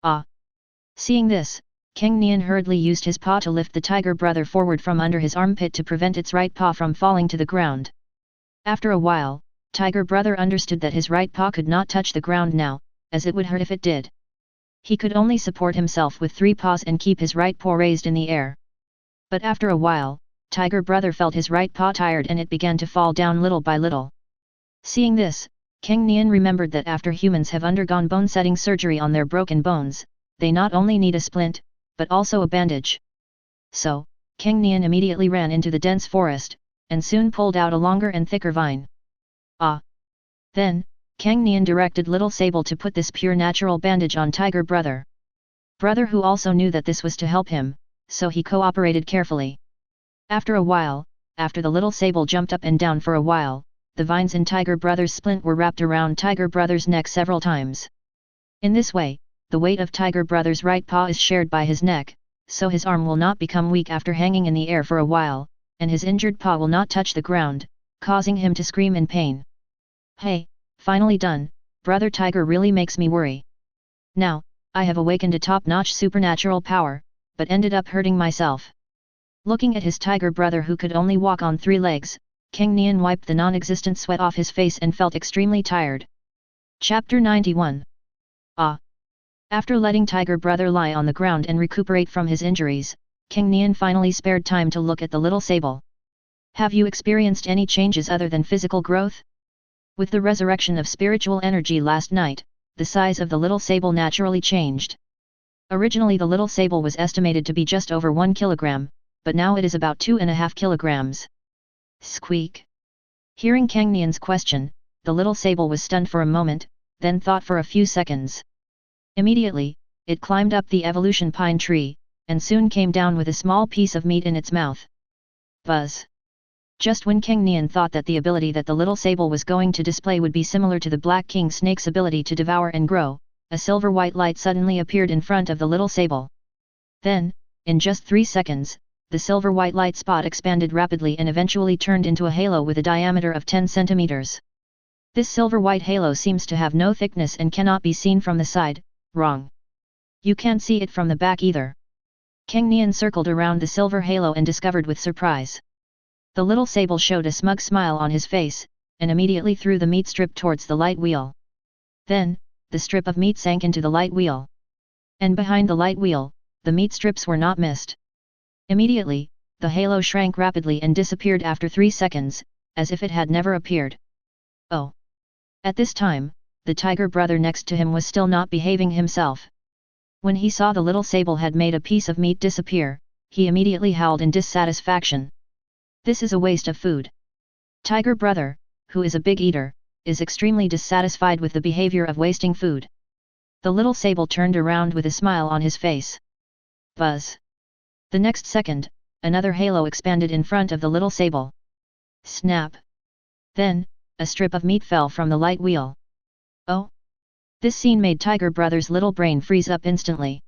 Ah! Seeing this, Cang Nian hurriedly used his paw to lift the Tiger Brother forward from under his armpit to prevent its right paw from falling to the ground. After a while, Tiger Brother understood that his right paw could not touch the ground now, as it would hurt if it did. He could only support himself with three paws and keep his right paw raised in the air. But after a while, Tiger Brother felt his right paw tired and it began to fall down little by little. Seeing this, Cang Nian remembered that after humans have undergone bone-setting surgery on their broken bones, they not only need a splint, but also a bandage. So, Cang Nian immediately ran into the dense forest, and soon pulled out a longer and thicker vine. Ah! Then, Cang Nian directed Little Sable to put this pure natural bandage on Tiger Brother. Brother Hu also knew that this was to help him, so he cooperated carefully. After a while, after the Little Sable jumped up and down for a while, the vines in Tiger Brother's splint were wrapped around Tiger Brother's neck several times. In this way, the weight of Tiger Brother's right paw is shared by his neck, so his arm will not become weak after hanging in the air for a while, and his injured paw will not touch the ground, causing him to scream in pain. Hey, finally done, Brother Tiger really makes me worry. Now, I have awakened a top-notch supernatural power, but ended up hurting myself. Looking at his Tiger Brother who could only walk on 3 legs, Cang Nian wiped the non-existent sweat off his face and felt extremely tired. Chapter 91. Ah! After letting Tiger Brother lie on the ground and recuperate from his injuries, Cang Nian finally spared time to look at the Little Sable. Have you experienced any changes other than physical growth? With the resurrection of spiritual energy last night, the size of the Little Sable naturally changed. Originally the Little Sable was estimated to be just over 1 kilogram, but now it is about 2.5 kilograms. Squeak! Hearing Cang Nian's question, the Little Sable was stunned for a moment, then thought for a few seconds. Immediately, it climbed up the evolution pine tree, and soon came down with a small piece of meat in its mouth. Buzz! Just when Cang Nian thought that the ability that the Little Sable was going to display would be similar to the Black King Snake's ability to devour and grow, a silver-white light suddenly appeared in front of the Little Sable. Then, in just 3 seconds, the silver-white light spot expanded rapidly and eventually turned into a halo with a diameter of 10 centimeters. This silver-white halo seems to have no thickness and cannot be seen from the side. Wrong. You can't see it from the back either. Cang Nian circled around the silver halo and discovered with surprise. The little sable showed a smug smile on his face, and immediately threw the meat strip towards the light wheel. Then, the strip of meat sank into the light wheel. And behind the light wheel, the meat strips were not missed. Immediately, the halo shrank rapidly and disappeared after 3 seconds, as if it had never appeared. Oh! At this time, the tiger brother next to him was still not behaving himself. When he saw the little sable had made a piece of meat disappear, he immediately howled in dissatisfaction. This is a waste of food. Tiger brother, who is a big eater, is extremely dissatisfied with the behavior of wasting food. The little sable turned around with a smile on his face. Buzz! The next second, another halo expanded in front of the little sable. Snap! Then, a strip of meat fell from the light wheel. Oh! This scene made Tiger Brother's little brain freeze up instantly.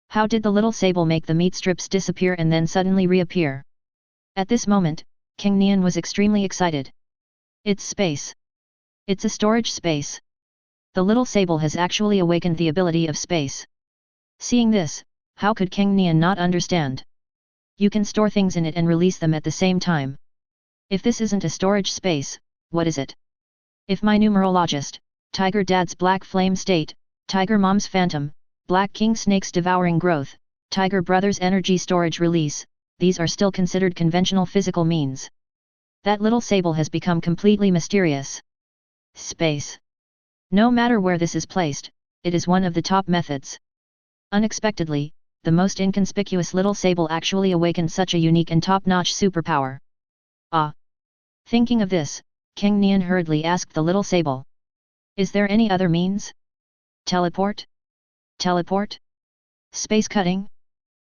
How did the little sable make the meat strips disappear and then suddenly reappear? At this moment, Cang Nian was extremely excited. It's space. It's a storage space. The little sable has actually awakened the ability of space. Seeing this, how could Cang Nian not understand? You can store things in it and release them at the same time. If this isn't a storage space, what is it? If my numerologist, Tiger Dad's Black Flame State, Tiger Mom's Phantom, Black King Snake's Devouring Growth, Tiger Brother's Energy Storage Release, these are still considered conventional physical means. That little sable has become completely mysterious. Space. No matter where this is placed, it is one of the top methods. Unexpectedly, the most inconspicuous little sable actually awakened such a unique and top-notch superpower. Ah! Thinking of this, Cang Nian hurriedly asked the little sable. Is there any other means? Teleport? Teleport? Space cutting?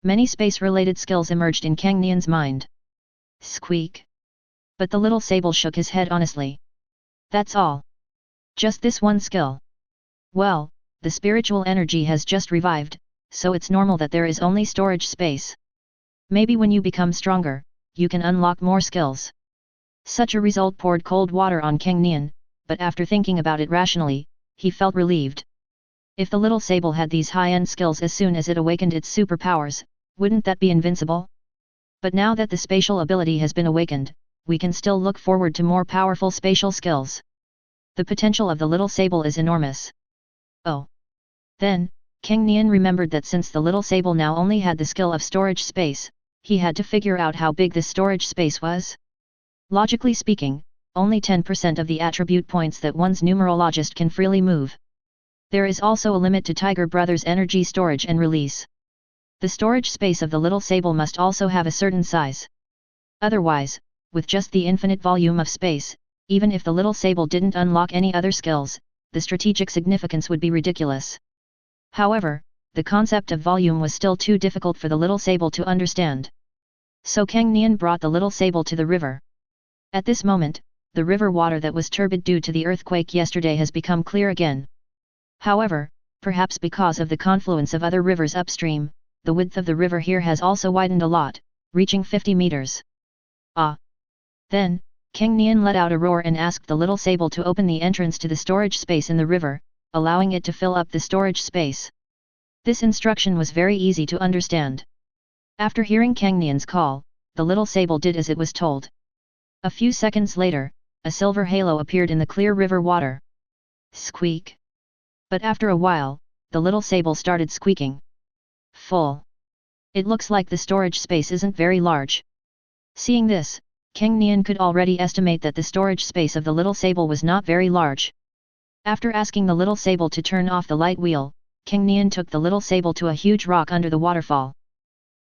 Many space-related skills emerged in Cang Nian's mind. Squeak! But the little sable shook his head honestly. That's all. Just this one skill. Well, the spiritual energy has just revived, so it's normal that there is only storage space. Maybe when you become stronger, you can unlock more skills. Such a result poured cold water on Cang Nian, but after thinking about it rationally, he felt relieved. If the little sable had these high-end skills as soon as it awakened its superpowers, wouldn't that be invincible? But now that the spatial ability has been awakened, we can still look forward to more powerful spatial skills. The potential of the little sable is enormous. Oh! Then, Cang Nian remembered that since the little sable now only had the skill of storage space, he had to figure out how big this storage space was. Logically speaking, only 10% of the attribute points that one's numerologist can freely move. There is also a limit to Tiger Brother's energy storage and release. The storage space of the little sable must also have a certain size. Otherwise, with just the infinite volume of space, even if the little sable didn't unlock any other skills, the strategic significance would be ridiculous. However, the concept of volume was still too difficult for the little sable to understand. So Cang Nian brought the little sable to the river. At this moment, the river water that was turbid due to the earthquake yesterday has become clear again. However, perhaps because of the confluence of other rivers upstream, the width of the river here has also widened a lot, reaching 50 meters. Ah! Then, Cang Nian let out a roar and asked the little sable to open the entrance to the storage space in the river, allowing it to fill up the storage space. This instruction was very easy to understand. After hearing Cang Nian's call, the little sable did as it was told. A few seconds later, a silver halo appeared in the clear river water. Squeak! But after a while, the little sable started squeaking. Full! It looks like the storage space isn't very large. Seeing this, Cang Nian could already estimate that the storage space of the little sable was not very large. After asking the little sable to turn off the light wheel, Cang Nian took the little sable to a huge rock under the waterfall.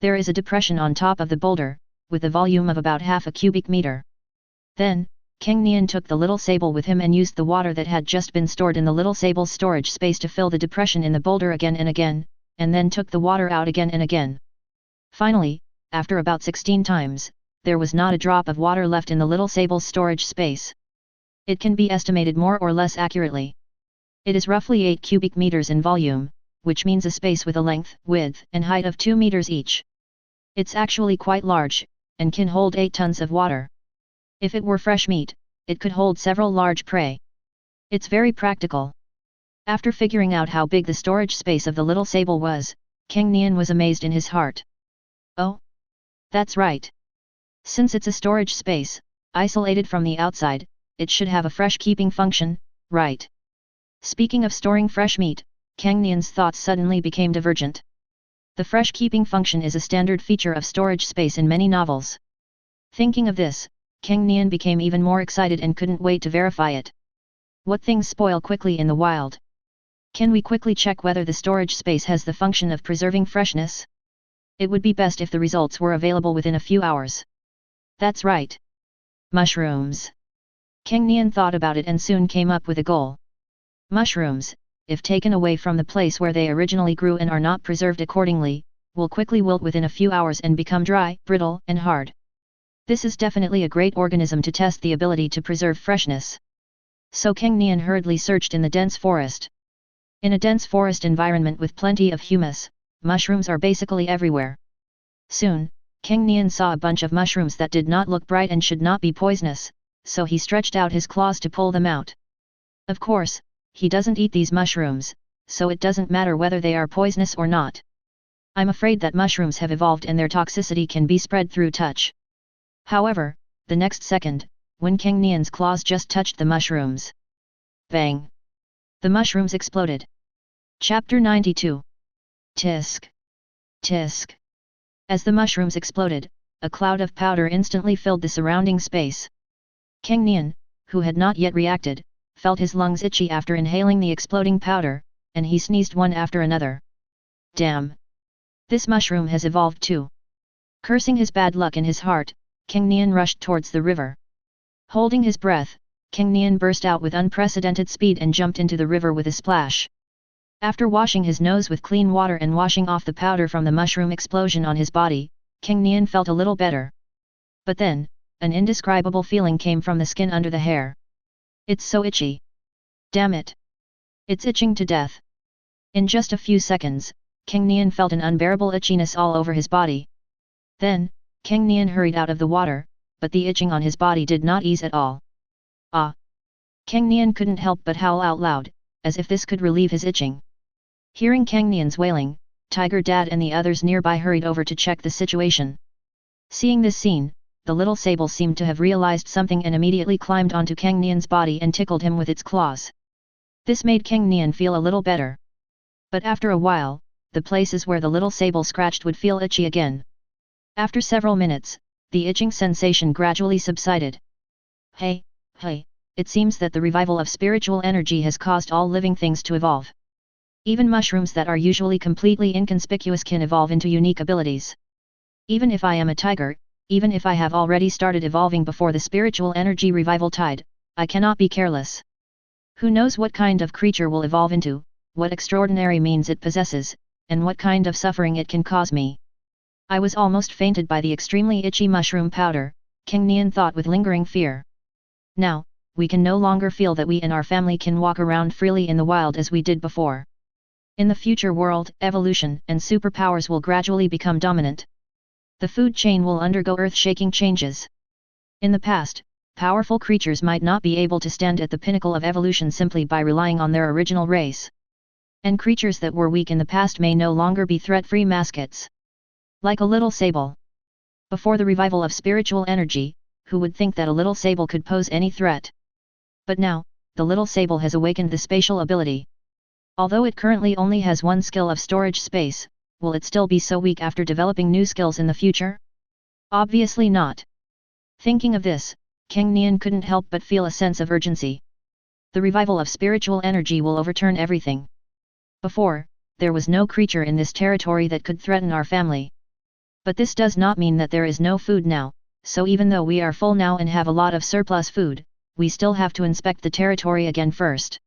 There is a depression on top of the boulder, with a volume of about half a cubic meter. Then, Cang Nian took the little sable with him and used the water that had just been stored in the little sable's storage space to fill the depression in the boulder again and again, and then took the water out again and again. Finally, after about 16 times, there was not a drop of water left in the little sable's storage space. It can be estimated more or less accurately. It is roughly 8 cubic meters in volume, which means a space with a length, width, and height of 2 meters each. It's actually quite large, and can hold 8 tons of water. If it were fresh meat, it could hold several large prey. It's very practical. After figuring out how big the storage space of the little sable was, Cang Nian was amazed in his heart. Oh? That's right. Since it's a storage space, isolated from the outside, it should have a fresh keeping function, right? Speaking of storing fresh meat, Cang Nian's thoughts suddenly became divergent. The fresh keeping function is a standard feature of storage space in many novels. Thinking of this, Cang Nian became even more excited and couldn't wait to verify it. What things spoil quickly in the wild? Can we quickly check whether the storage space has the function of preserving freshness? It would be best if the results were available within a few hours. That's right. Mushrooms. Cang Nian thought about it and soon came up with a goal. Mushrooms, if taken away from the place where they originally grew and are not preserved accordingly, will quickly wilt within a few hours and become dry, brittle, and hard. This is definitely a great organism to test the ability to preserve freshness. So Cang Nian hurriedly searched in the dense forest. In a dense forest environment with plenty of humus, mushrooms are basically everywhere. Soon, Cang Nian saw a bunch of mushrooms that did not look bright and should not be poisonous, so he stretched out his claws to pull them out. Of course, he doesn't eat these mushrooms, so it doesn't matter whether they are poisonous or not. I'm afraid that mushrooms have evolved and their toxicity can be spread through touch. However, the next second, when Cang Nian's claws just touched the mushrooms. Bang! The mushrooms exploded. Chapter 92. Tisk. Tisk. As the mushrooms exploded, a cloud of powder instantly filled the surrounding space. Cang Nian, who had not yet reacted, felt his lungs itchy after inhaling the exploding powder, and he sneezed one after another. Damn! This mushroom has evolved too. Cursing his bad luck in his heart, Cang Nian rushed towards the river. Holding his breath, Cang Nian burst out with unprecedented speed and jumped into the river with a splash. After washing his nose with clean water and washing off the powder from the mushroom explosion on his body, Cang Nian felt a little better. But then, an indescribable feeling came from the skin under the hair. It's so itchy. Damn it! It's itching to death. In just a few seconds, Cang Nian felt an unbearable itchiness all over his body. Then, Cang Nian hurried out of the water, but the itching on his body did not ease at all. Ah! Cang Nian couldn't help but howl out loud, as if this could relieve his itching. Hearing Cang Nian's wailing, Tiger Dad and the others nearby hurried over to check the situation. Seeing this scene, the little sable seemed to have realized something and immediately climbed onto Cang Nian's body and tickled him with its claws. This made Cang Nian feel a little better. But after a while, the places where the little sable scratched would feel itchy again. After several minutes, the itching sensation gradually subsided. Hey, it seems that the revival of spiritual energy has caused all living things to evolve. Even mushrooms that are usually completely inconspicuous can evolve into unique abilities. Even if I am a tiger, even if I have already started evolving before the spiritual energy revival tide, I cannot be careless. Who knows what kind of creature will evolve into, what extraordinary means it possesses, and what kind of suffering it can cause me. I was almost fainted by the extremely itchy mushroom powder, Cang Nian thought with lingering fear. Now, we can no longer feel that we and our family can walk around freely in the wild as we did before. In the future world, evolution and superpowers will gradually become dominant. The food chain will undergo earth-shaking changes. In the past, powerful creatures might not be able to stand at the pinnacle of evolution simply by relying on their original race. And creatures that were weak in the past may no longer be threat-free mascots. Like a little sable. Before the revival of spiritual energy, who would think that a little sable could pose any threat? But now, the little sable has awakened the spatial ability. Although it currently only has one skill of storage space, will it still be so weak after developing new skills in the future? Obviously not. Thinking of this, Cang Nian couldn't help but feel a sense of urgency. The revival of spiritual energy will overturn everything. Before, there was no creature in this territory that could threaten our family. But this does not mean that there is no food now, so even though we are full now and have a lot of surplus food, we still have to inspect the territory again first.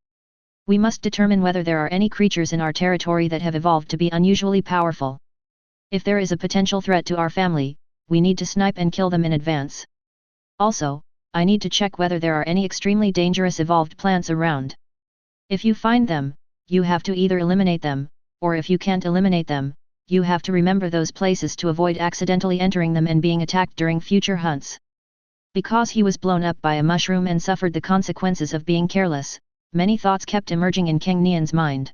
We must determine whether there are any creatures in our territory that have evolved to be unusually powerful. If there is a potential threat to our family, we need to snipe and kill them in advance. Also, I need to check whether there are any extremely dangerous evolved plants around. If you find them, you have to either eliminate them, or if you can't eliminate them, you have to remember those places to avoid accidentally entering them and being attacked during future hunts. Because he was blown up by a mushroom and suffered the consequences of being careless, many thoughts kept emerging in Cang Nian's mind.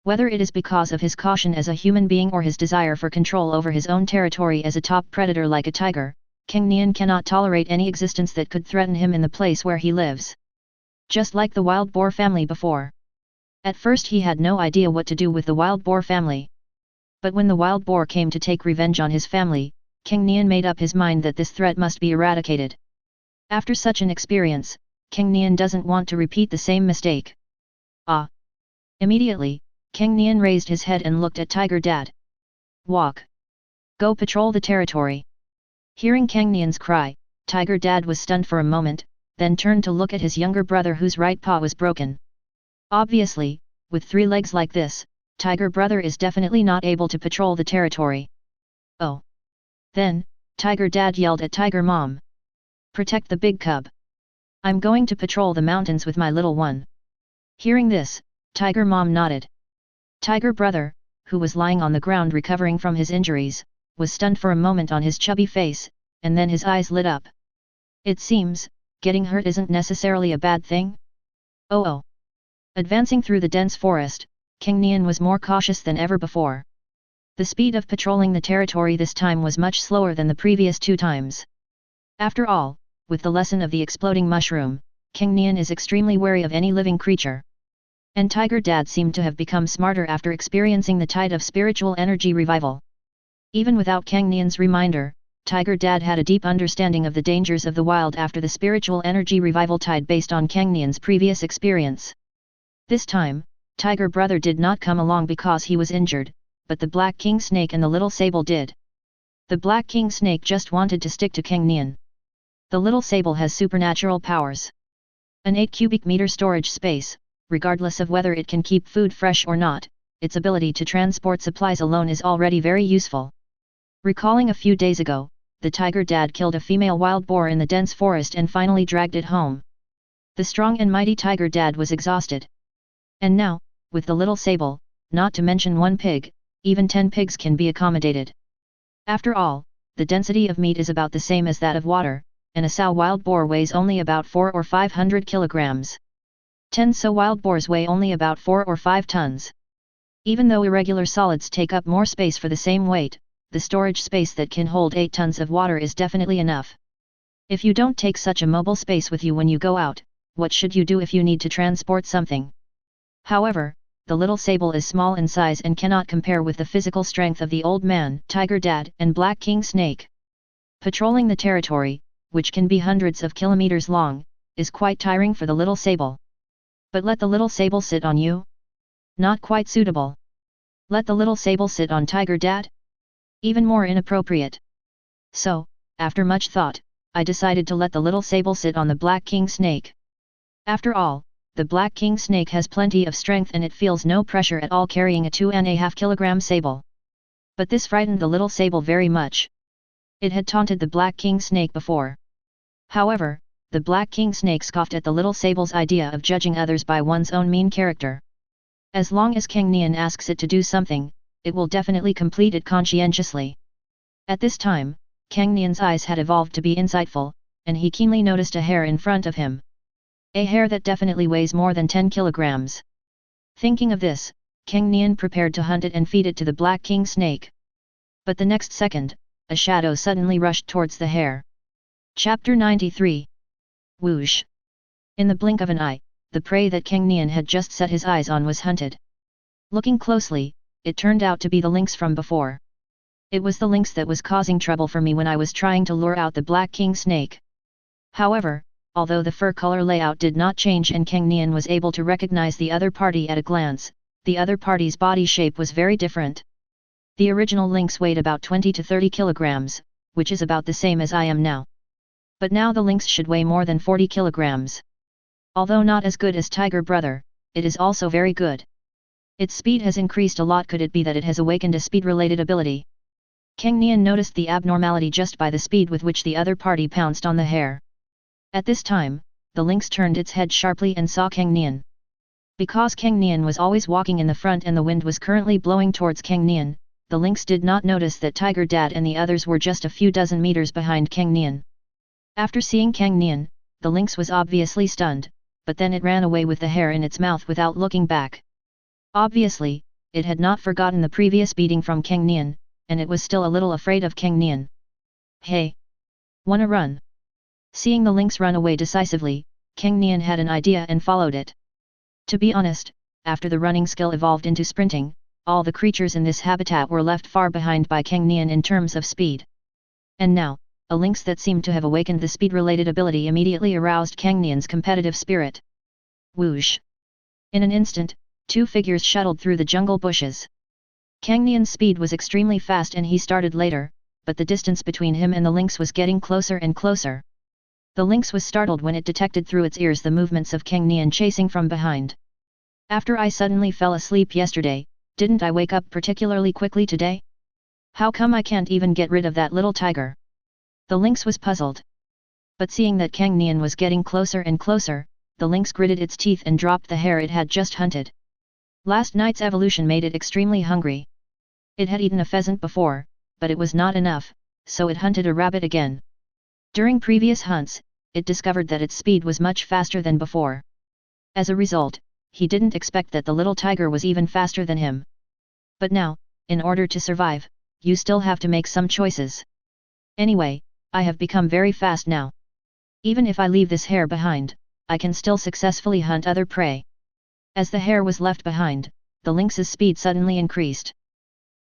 Whether it is because of his caution as a human being or his desire for control over his own territory as a top predator like a tiger, Cang Nian cannot tolerate any existence that could threaten him in the place where he lives. Just like the wild boar family before. At first he had no idea what to do with the wild boar family. But when the wild boar came to take revenge on his family, Cang Nian made up his mind that this threat must be eradicated. After such an experience, Cang Nian doesn't want to repeat the same mistake. Ah! Immediately, Cang Nian raised his head and looked at Tiger Dad. Walk! Go patrol the territory! Hearing Cang Nian's cry, Tiger Dad was stunned for a moment, then turned to look at his younger brother whose right paw was broken. Obviously, with 3 legs like this, Tiger brother is definitely not able to patrol the territory. Oh! Then, Tiger Dad yelled at Tiger Mom. Protect the big cub. I'm going to patrol the mountains with my little one. Hearing this, Tiger Mom nodded. Tiger brother, who was lying on the ground recovering from his injuries, was stunned for a moment on his chubby face, and then his eyes lit up. It seems, getting hurt isn't necessarily a bad thing? Oh! Advancing through the dense forest, Cang Nian was more cautious than ever before. The speed of patrolling the territory this time was much slower than the previous 2 times. After all, with the lesson of the exploding mushroom, Cang Nian is extremely wary of any living creature. And Tiger Dad seemed to have become smarter after experiencing the tide of spiritual energy revival. Even without Cang Nian's reminder, Tiger Dad had a deep understanding of the dangers of the wild after the spiritual energy revival tide based on Cang Nian's previous experience. This time, Tiger brother did not come along because he was injured, but the Black King Snake and the Little Sable did. The Black King Snake just wanted to stick to Cang Nian. The Little Sable has supernatural powers. An 8 cubic meter storage space, regardless of whether it can keep food fresh or not, its ability to transport supplies alone is already very useful. Recalling a few days ago, the Tiger Dad killed a female wild boar in the dense forest and finally dragged it home. The strong and mighty Tiger Dad was exhausted. And now, with the Little Sable, not to mention 1 pig, even 10 pigs can be accommodated. After all, the density of meat is about the same as that of water, and a sow wild boar weighs only about 400 or 500 kilograms. 10 sow wild boars weigh only about 4 or 5 tons. Even though irregular solids take up more space for the same weight, the storage space that can hold 8 tons of water is definitely enough. If you don't take such a mobile space with you when you go out, what should you do if you need to transport something? However, the Little Sable is small in size and cannot compare with the physical strength of the Old Man, Tiger Dad, and Black King Snake. Patrolling the territory, which can be hundreds of kilometers long, is quite tiring for the Little Sable. But let the Little Sable sit on you? Not quite suitable. Let the Little Sable sit on Tiger Dad? Even more inappropriate. So, after much thought, I decided to let the Little Sable sit on the Black King Snake. After all, the Black King Snake has plenty of strength and it feels no pressure at all carrying a 2.5 kilogram sable. But this frightened the Little Sable very much. It had taunted the Black King Snake before. However, the Black King Snake scoffed at the Little Sable's idea of judging others by one's own mean character. As long as Cang Nian asks it to do something, it will definitely complete it conscientiously. At this time, Cang Nian's eyes had evolved to be insightful, and he keenly noticed a hare in front of him. A hare that definitely weighs more than 10 kilograms. Thinking of this, Cang Nian prepared to hunt it and feed it to the Black King Snake. But the next second, a shadow suddenly rushed towards the hare. Chapter 93. Whoosh! In the blink of an eye, the prey that Cang Nian had just set his eyes on was hunted. Looking closely, it turned out to be the lynx from before. It was the lynx that was causing trouble for me when I was trying to lure out the Black King Snake. However, although the fur color layout did not change and Cang Nian was able to recognize the other party at a glance, the other party's body shape was very different. The original lynx weighed about 20 to 30 kilograms, which is about the same as I am now. But now the lynx should weigh more than 40 kilograms. Although not as good as Tiger Brother, it is also very good. Its speed has increased a lot. Could it be that it has awakened a speed-related ability? Cang Nian noticed the abnormality just by the speed with which the other party pounced on the hare. At this time, the lynx turned its head sharply and saw Cang Nian. Because Cang Nian was always walking in the front and the wind was currently blowing towards Cang Nian, the lynx did not notice that Tiger Dad and the others were just a few dozen meters behind Cang Nian. After seeing Cang Nian, the lynx was obviously stunned, but then it ran away with the hair in its mouth without looking back. Obviously, it had not forgotten the previous beating from Cang Nian, and it was still a little afraid of Cang Nian. Hey! Wanna run? Seeing the lynx run away decisively, Cang Nian had an idea and followed it. To be honest, after the running skill evolved into sprinting, all the creatures in this habitat were left far behind by Cang Nian in terms of speed. And now, a lynx that seemed to have awakened the speed-related ability immediately aroused Cang Nian's competitive spirit. Whoosh! In an instant, two figures shuttled through the jungle bushes. Cang Nian's speed was extremely fast and he started later, but the distance between him and the lynx was getting closer and closer. The lynx was startled when it detected through its ears the movements of Cang Nian chasing from behind. After I suddenly fell asleep yesterday, didn't I wake up particularly quickly today? How come I can't even get rid of that little tiger? The lynx was puzzled. But seeing that Cang Nian was getting closer and closer, the lynx gritted its teeth and dropped the hare it had just hunted. Last night's evolution made it extremely hungry. It had eaten a pheasant before, but it was not enough, so it hunted a rabbit again. During previous hunts, it discovered that its speed was much faster than before. As a result, he didn't expect that the little tiger was even faster than him. But now, in order to survive, you still have to make some choices. Anyway, I have become very fast now. Even if I leave this hare behind, I can still successfully hunt other prey. As the hare was left behind, the lynx's speed suddenly increased.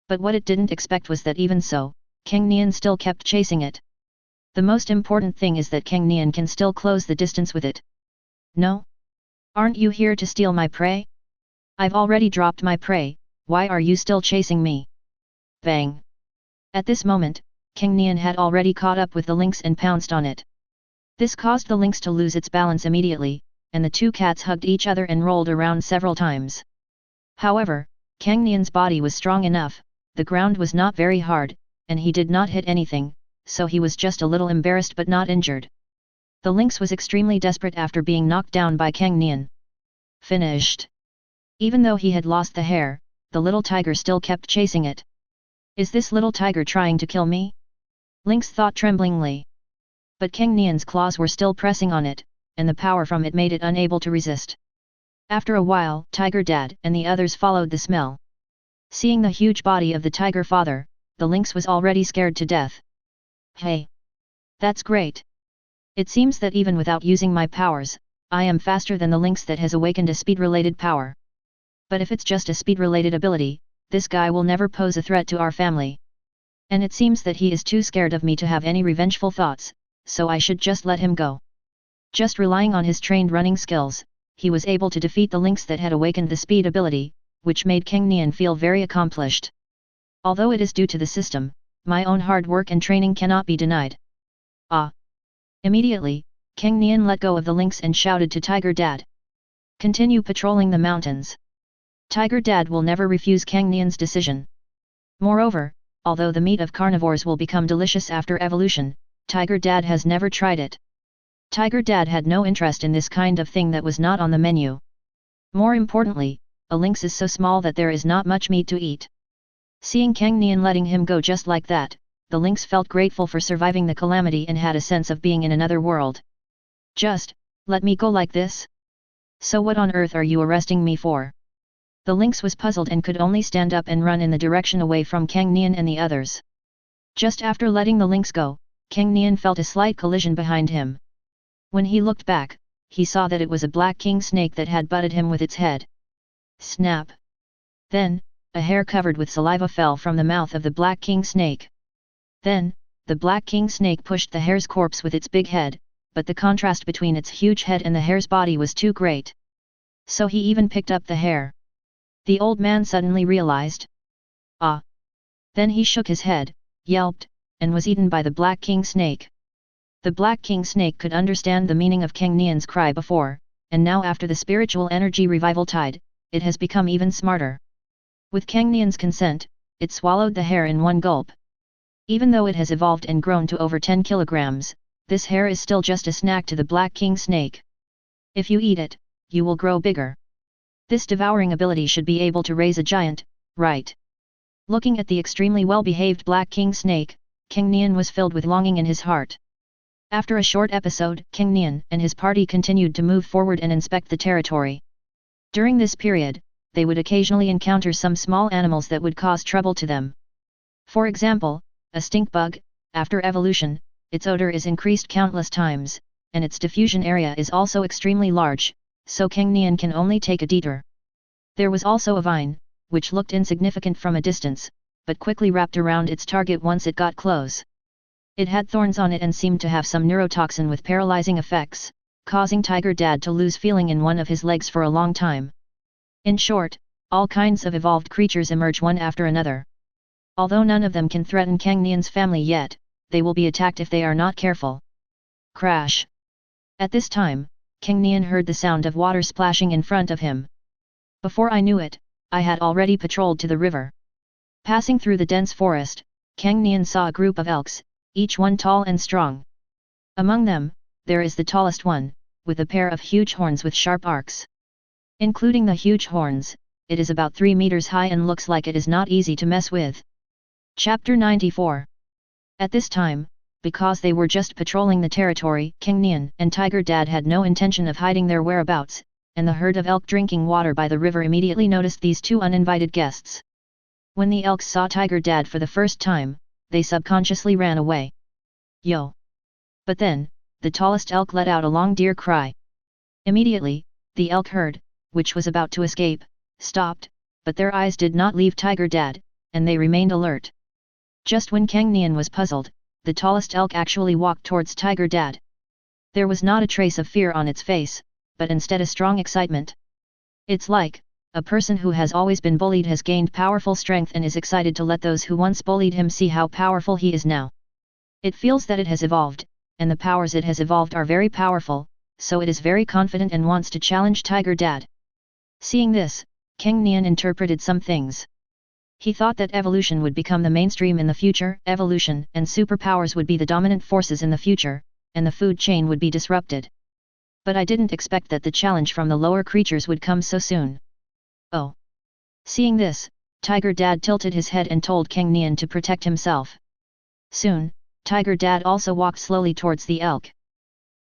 But what it didn't expect was that even so, Cang Nian still kept chasing it. The most important thing is that Cang Nian can still close the distance with it. No? Aren't you here to steal my prey? I've already dropped my prey, why are you still chasing me? Bang! At this moment, Cang Nian had already caught up with the lynx and pounced on it. This caused the lynx to lose its balance immediately, and the two cats hugged each other and rolled around several times. However, Cang Nian's body was strong enough, the ground was not very hard, and he did not hit anything, so he was just a little embarrassed but not injured. The lynx was extremely desperate after being knocked down by Cang Nian. Finished. Even though he had lost the hare, the little tiger still kept chasing it. Is this little tiger trying to kill me? Lynx thought tremblingly. But Cang Nian's claws were still pressing on it, and the power from it made it unable to resist. After a while, Tiger Dad and the others followed the smell. Seeing the huge body of the tiger father, the lynx was already scared to death. Hey! That's great! It seems that even without using my powers, I am faster than the lynx that has awakened a speed-related power. But if it's just a speed-related ability, this guy will never pose a threat to our family. And it seems that he is too scared of me to have any revengeful thoughts, so I should just let him go. Just relying on his trained running skills, he was able to defeat the lynx that had awakened the speed ability, which made Cang Nian feel very accomplished. Although it is due to the system, my own hard work and training cannot be denied. Ah! Immediately, Cang Nian let go of the lynx and shouted to Tiger Dad. Continue patrolling the mountains. Tiger Dad will never refuse Cang Nian's decision. Moreover, although the meat of carnivores will become delicious after evolution, Tiger Dad has never tried it. Tiger Dad had no interest in this kind of thing that was not on the menu. More importantly, a lynx is so small that there is not much meat to eat. Seeing Cang Nian letting him go just like that, the lynx felt grateful for surviving the calamity and had a sense of being in another world. Just, let me go like this? So what on earth are you arresting me for? The lynx was puzzled and could only stand up and run in the direction away from Cang Nian and the others. Just after letting the lynx go, Cang Nian felt a slight collision behind him. When he looked back, he saw that it was a black king snake that had butted him with its head. Snap! Then, a hair covered with saliva fell from the mouth of the black king snake. Then, the black king snake pushed the hare's corpse with its big head, but the contrast between its huge head and the hare's body was too great. So he even picked up the hare. The old man suddenly realized. Ah! Then he shook his head, yelped, and was eaten by the black king snake. The black king snake could understand the meaning of Cang Nian's cry before, and now after the spiritual energy revival tide, it has become even smarter. With Cang Nian's consent, it swallowed the hare in one gulp. Even though it has evolved and grown to over 10 kilograms, this hare is still just a snack to the black king snake. If you eat it, you will grow bigger. This devouring ability should be able to raise a giant, right? Looking at the extremely well-behaved Black King Snake, Cang Nian was filled with longing in his heart. After a short episode, Cang Nian and his party continued to move forward and inspect the territory. During this period, they would occasionally encounter some small animals that would cause trouble to them. For example, a stink bug. After evolution, its odor is increased countless times, and its diffusion area is also extremely large, so Cang Nian can only take a detour. There was also a vine, which looked insignificant from a distance, but quickly wrapped around its target once it got close. It had thorns on it and seemed to have some neurotoxin with paralyzing effects, causing Tiger Dad to lose feeling in one of his legs for a long time. In short, all kinds of evolved creatures emerge one after another. Although none of them can threaten Cang Nian's family yet, they will be attacked if they are not careful. Crash! At this time, Cang Nian heard the sound of water splashing in front of him. Before I knew it, I had already patrolled to the river. Passing through the dense forest, Cang Nian saw a group of elks, each one tall and strong. Among them, there is the tallest one, with a pair of huge horns with sharp arcs. Including the huge horns, it is about 3 meters high and looks like it is not easy to mess with. Chapter 94. At this time, because they were just patrolling the territory, Cang Nian and Tiger Dad had no intention of hiding their whereabouts, and the herd of elk drinking water by the river immediately noticed these two uninvited guests. When the elks saw Tiger Dad for the first time, they subconsciously ran away. Yo! But then, the tallest elk let out a long deer cry. Immediately, the elk herd, which was about to escape, stopped, but their eyes did not leave Tiger Dad, and they remained alert. Just when Cang Nian was puzzled, the tallest elk actually walked towards Tiger Dad. There was not a trace of fear on its face, but instead a strong excitement. It's like, a person who has always been bullied has gained powerful strength and is excited to let those who once bullied him see how powerful he is now. It feels that it has evolved, and the powers it has evolved are very powerful, so it is very confident and wants to challenge Tiger Dad. Seeing this, Cang Nian interpreted some things. He thought that evolution would become the mainstream in the future, evolution and superpowers would be the dominant forces in the future, and the food chain would be disrupted. But I didn't expect that the challenge from the lower creatures would come so soon. Oh! Seeing this, Tiger Dad tilted his head and told Cang Nian to protect himself. Soon, Tiger Dad also walked slowly towards the elk.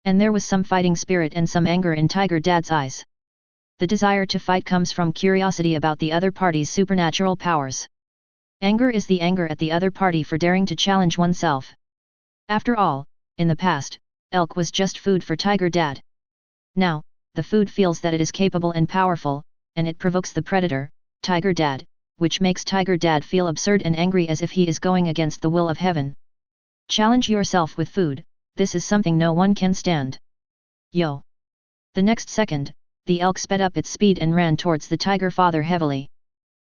And there was some fighting spirit and some anger in Tiger Dad's eyes. The desire to fight comes from curiosity about the other party's supernatural powers. Anger is the anger at the other party for daring to challenge oneself. After all, in the past, elk was just food for Tiger Dad. Now, the food feels that it is capable and powerful, and it provokes the predator, Tiger Dad, which makes Tiger Dad feel absurd and angry as if he is going against the will of heaven. Challenge yourself with food, this is something no one can stand. Yo! The next second, the elk sped up its speed and ran towards the tiger father heavily.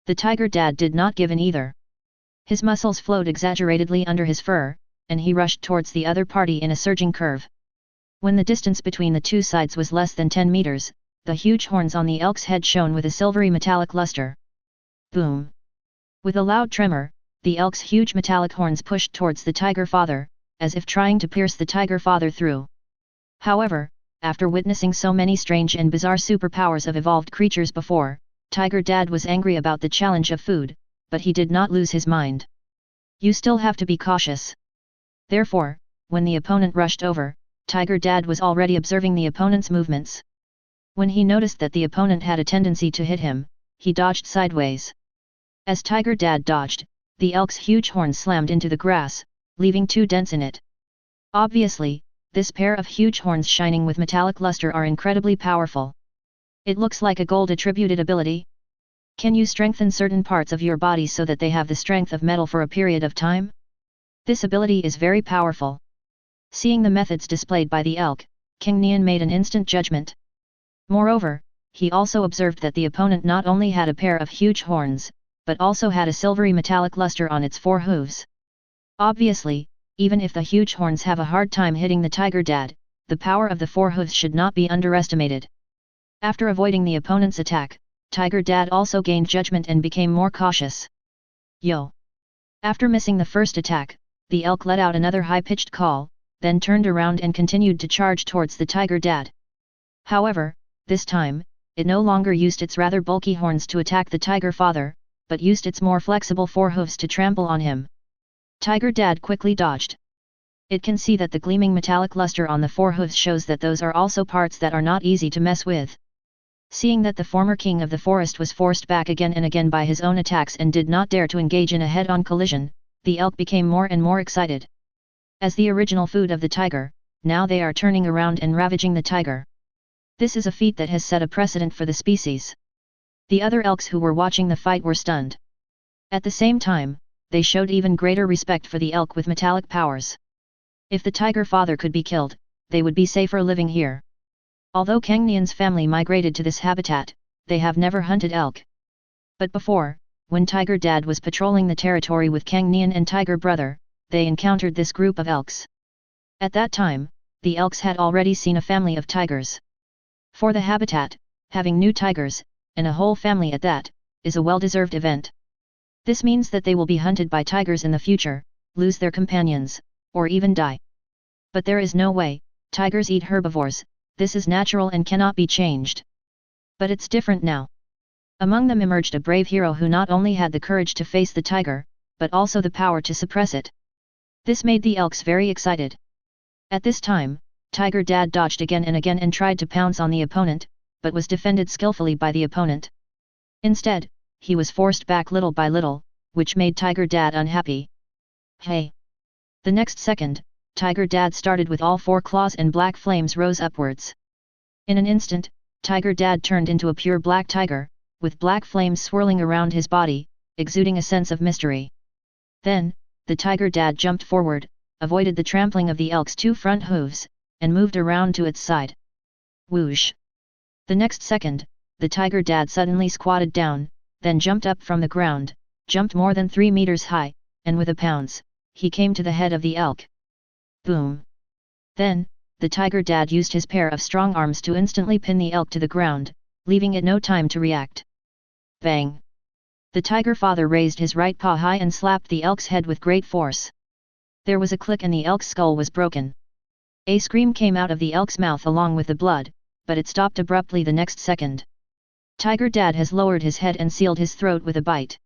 The Tiger Dad did not give in either. His muscles flowed exaggeratedly under his fur, and he rushed towards the other party in a surging curve. When the distance between the two sides was less than 10 meters, the huge horns on the elk's head shone with a silvery metallic luster. Boom! With a loud tremor, the elk's huge metallic horns pushed towards the tiger father, as if trying to pierce the tiger father through. However, after witnessing so many strange and bizarre superpowers of evolved creatures before, Tiger Dad was angry about the challenge of food, but he did not lose his mind. You still have to be cautious. Therefore, when the opponent rushed over, Tiger Dad was already observing the opponent's movements. When he noticed that the opponent had a tendency to hit him, he dodged sideways. As Tiger Dad dodged, the elk's huge horns slammed into the grass, leaving 2 dents in it. Obviously, this pair of huge horns shining with metallic luster are incredibly powerful. It looks like a gold-attributed ability. Can you strengthen certain parts of your body so that they have the strength of metal for a period of time? This ability is very powerful. Seeing the methods displayed by the elk, Cang Nian made an instant judgment. Moreover, he also observed that the opponent not only had a pair of huge horns, but also had a silvery metallic luster on its 4 hooves. Obviously, even if the huge horns have a hard time hitting the Tiger Dad, the power of the 4 hooves should not be underestimated. After avoiding the opponent's attack, Tiger Dad also gained judgment and became more cautious. Yo! After missing the first attack, the elk let out another high-pitched call, then turned around and continued to charge towards the Tiger Dad. However, this time, it no longer used its rather bulky horns to attack the tiger father, but used its more flexible forehooves to trample on him. Tiger Dad quickly dodged. It can see that the gleaming metallic luster on the forehooves shows that those are also parts that are not easy to mess with. Seeing that the former king of the forest was forced back again and again by his own attacks and did not dare to engage in a head-on collision, the elk became more and more excited. As the original food of the tiger, now they are turning around and ravaging the tiger. This is a feat that has set a precedent for the species. The other elks who were watching the fight were stunned. At the same time, they showed even greater respect for the elk with metallic powers. If the tiger father could be killed, they would be safer living here. Although Cang Nian's family migrated to this habitat, they have never hunted elk. But before, when Tiger Dad was patrolling the territory with Cang Nian and Tiger Brother, they encountered this group of elks. At that time, the elks had already seen a family of tigers. For the habitat, having new tigers, and a whole family at that, is a well-deserved event. This means that they will be hunted by tigers in the future, lose their companions, or even die. But there is no way, tigers eat herbivores, this is natural and cannot be changed. But it's different now. Among them emerged a brave hero who not only had the courage to face the tiger, but also the power to suppress it. This made the elks very excited. At this time, Tiger Dad dodged again and tried to pounce on the opponent, but was defended skillfully by the opponent. Instead, he was forced back little by little, which made Tiger Dad unhappy. Hey! The next second, Tiger Dad started with all four claws and black flames rose upwards. In an instant, Tiger Dad turned into a pure black tiger, with black flames swirling around his body, exuding a sense of mystery. Then, the Tiger Dad jumped forward, avoided the trampling of the elk's two front hooves, and moved around to its side. Whoosh! The next second, the Tiger Dad suddenly squatted down, then jumped up from the ground, jumped more than 3 meters high, and with a pounce, he came to the head of the elk. Boom! Then, the Tiger Dad used his pair of strong arms to instantly pin the elk to the ground, leaving it no time to react. Bang! The tiger father raised his right paw high and slapped the elk's head with great force. There was a click and the elk's skull was broken. A scream came out of the elk's mouth along with the blood, but it stopped abruptly the next second. Tiger Dad has lowered his head and sealed his throat with a bite.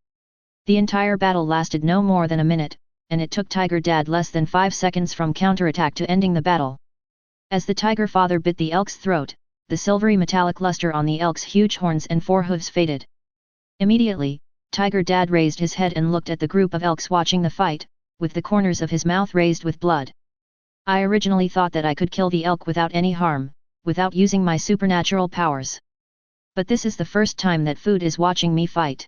The entire battle lasted no more than a minute, and it took Tiger Dad less than 5 seconds from counterattack to ending the battle. As the tiger father bit the elk's throat, the silvery metallic luster on the elk's huge horns and forehooves faded. Immediately, Tiger Dad raised his head and looked at the group of elks watching the fight, with the corners of his mouth raised with blood. I originally thought that I could kill the elk without any harm, without using my supernatural powers. But this is the first time that food is watching me fight.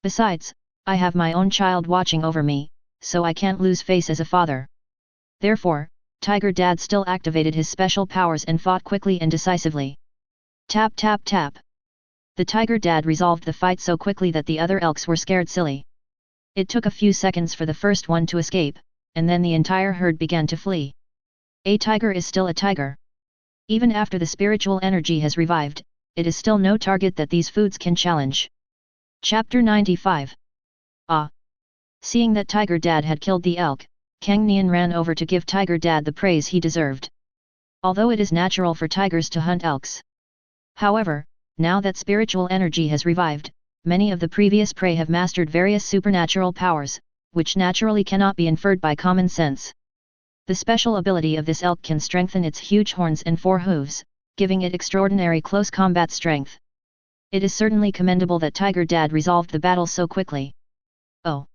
Besides, I have my own child watching over me, so I can't lose face as a father. Therefore, Tiger Dad still activated his special powers and fought quickly and decisively. Tap tap tap. The Tiger Dad resolved the fight so quickly that the other elks were scared silly. It took a few seconds for the first one to escape, and then the entire herd began to flee. A tiger is still a tiger. Even after the spiritual energy has revived, it is still no target that these foods can challenge. Chapter 95. Ah! Seeing that Tiger Dad had killed the elk, Cang Nian ran over to give Tiger Dad the praise he deserved. Although it is natural for tigers to hunt elks. However, now that spiritual energy has revived, many of the previous prey have mastered various supernatural powers, which naturally cannot be inferred by common sense. The special ability of this elk can strengthen its huge horns and forehooves, giving it extraordinary close combat strength. It is certainly commendable that Tiger Dad resolved the battle so quickly. Oh!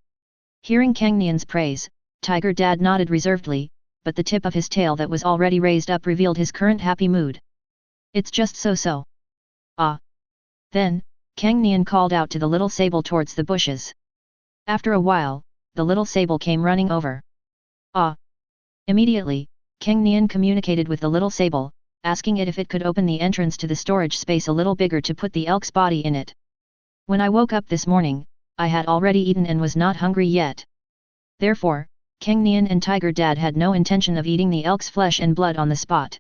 Hearing Cang Nian's praise, Tiger Dad nodded reservedly, but the tip of his tail that was already raised up revealed his current happy mood. It's just so. Ah! Then, Cang Nian called out to the little sable towards the bushes. After a while, the little sable came running over. Ah! Immediately, Cang Nian communicated with the little sable, asking it if it could open the entrance to the storage space a little bigger to put the elk's body in it. When I woke up this morning, I had already eaten and was not hungry yet. Therefore, Cang Nian and Tiger Dad had no intention of eating the elk's flesh and blood on the spot.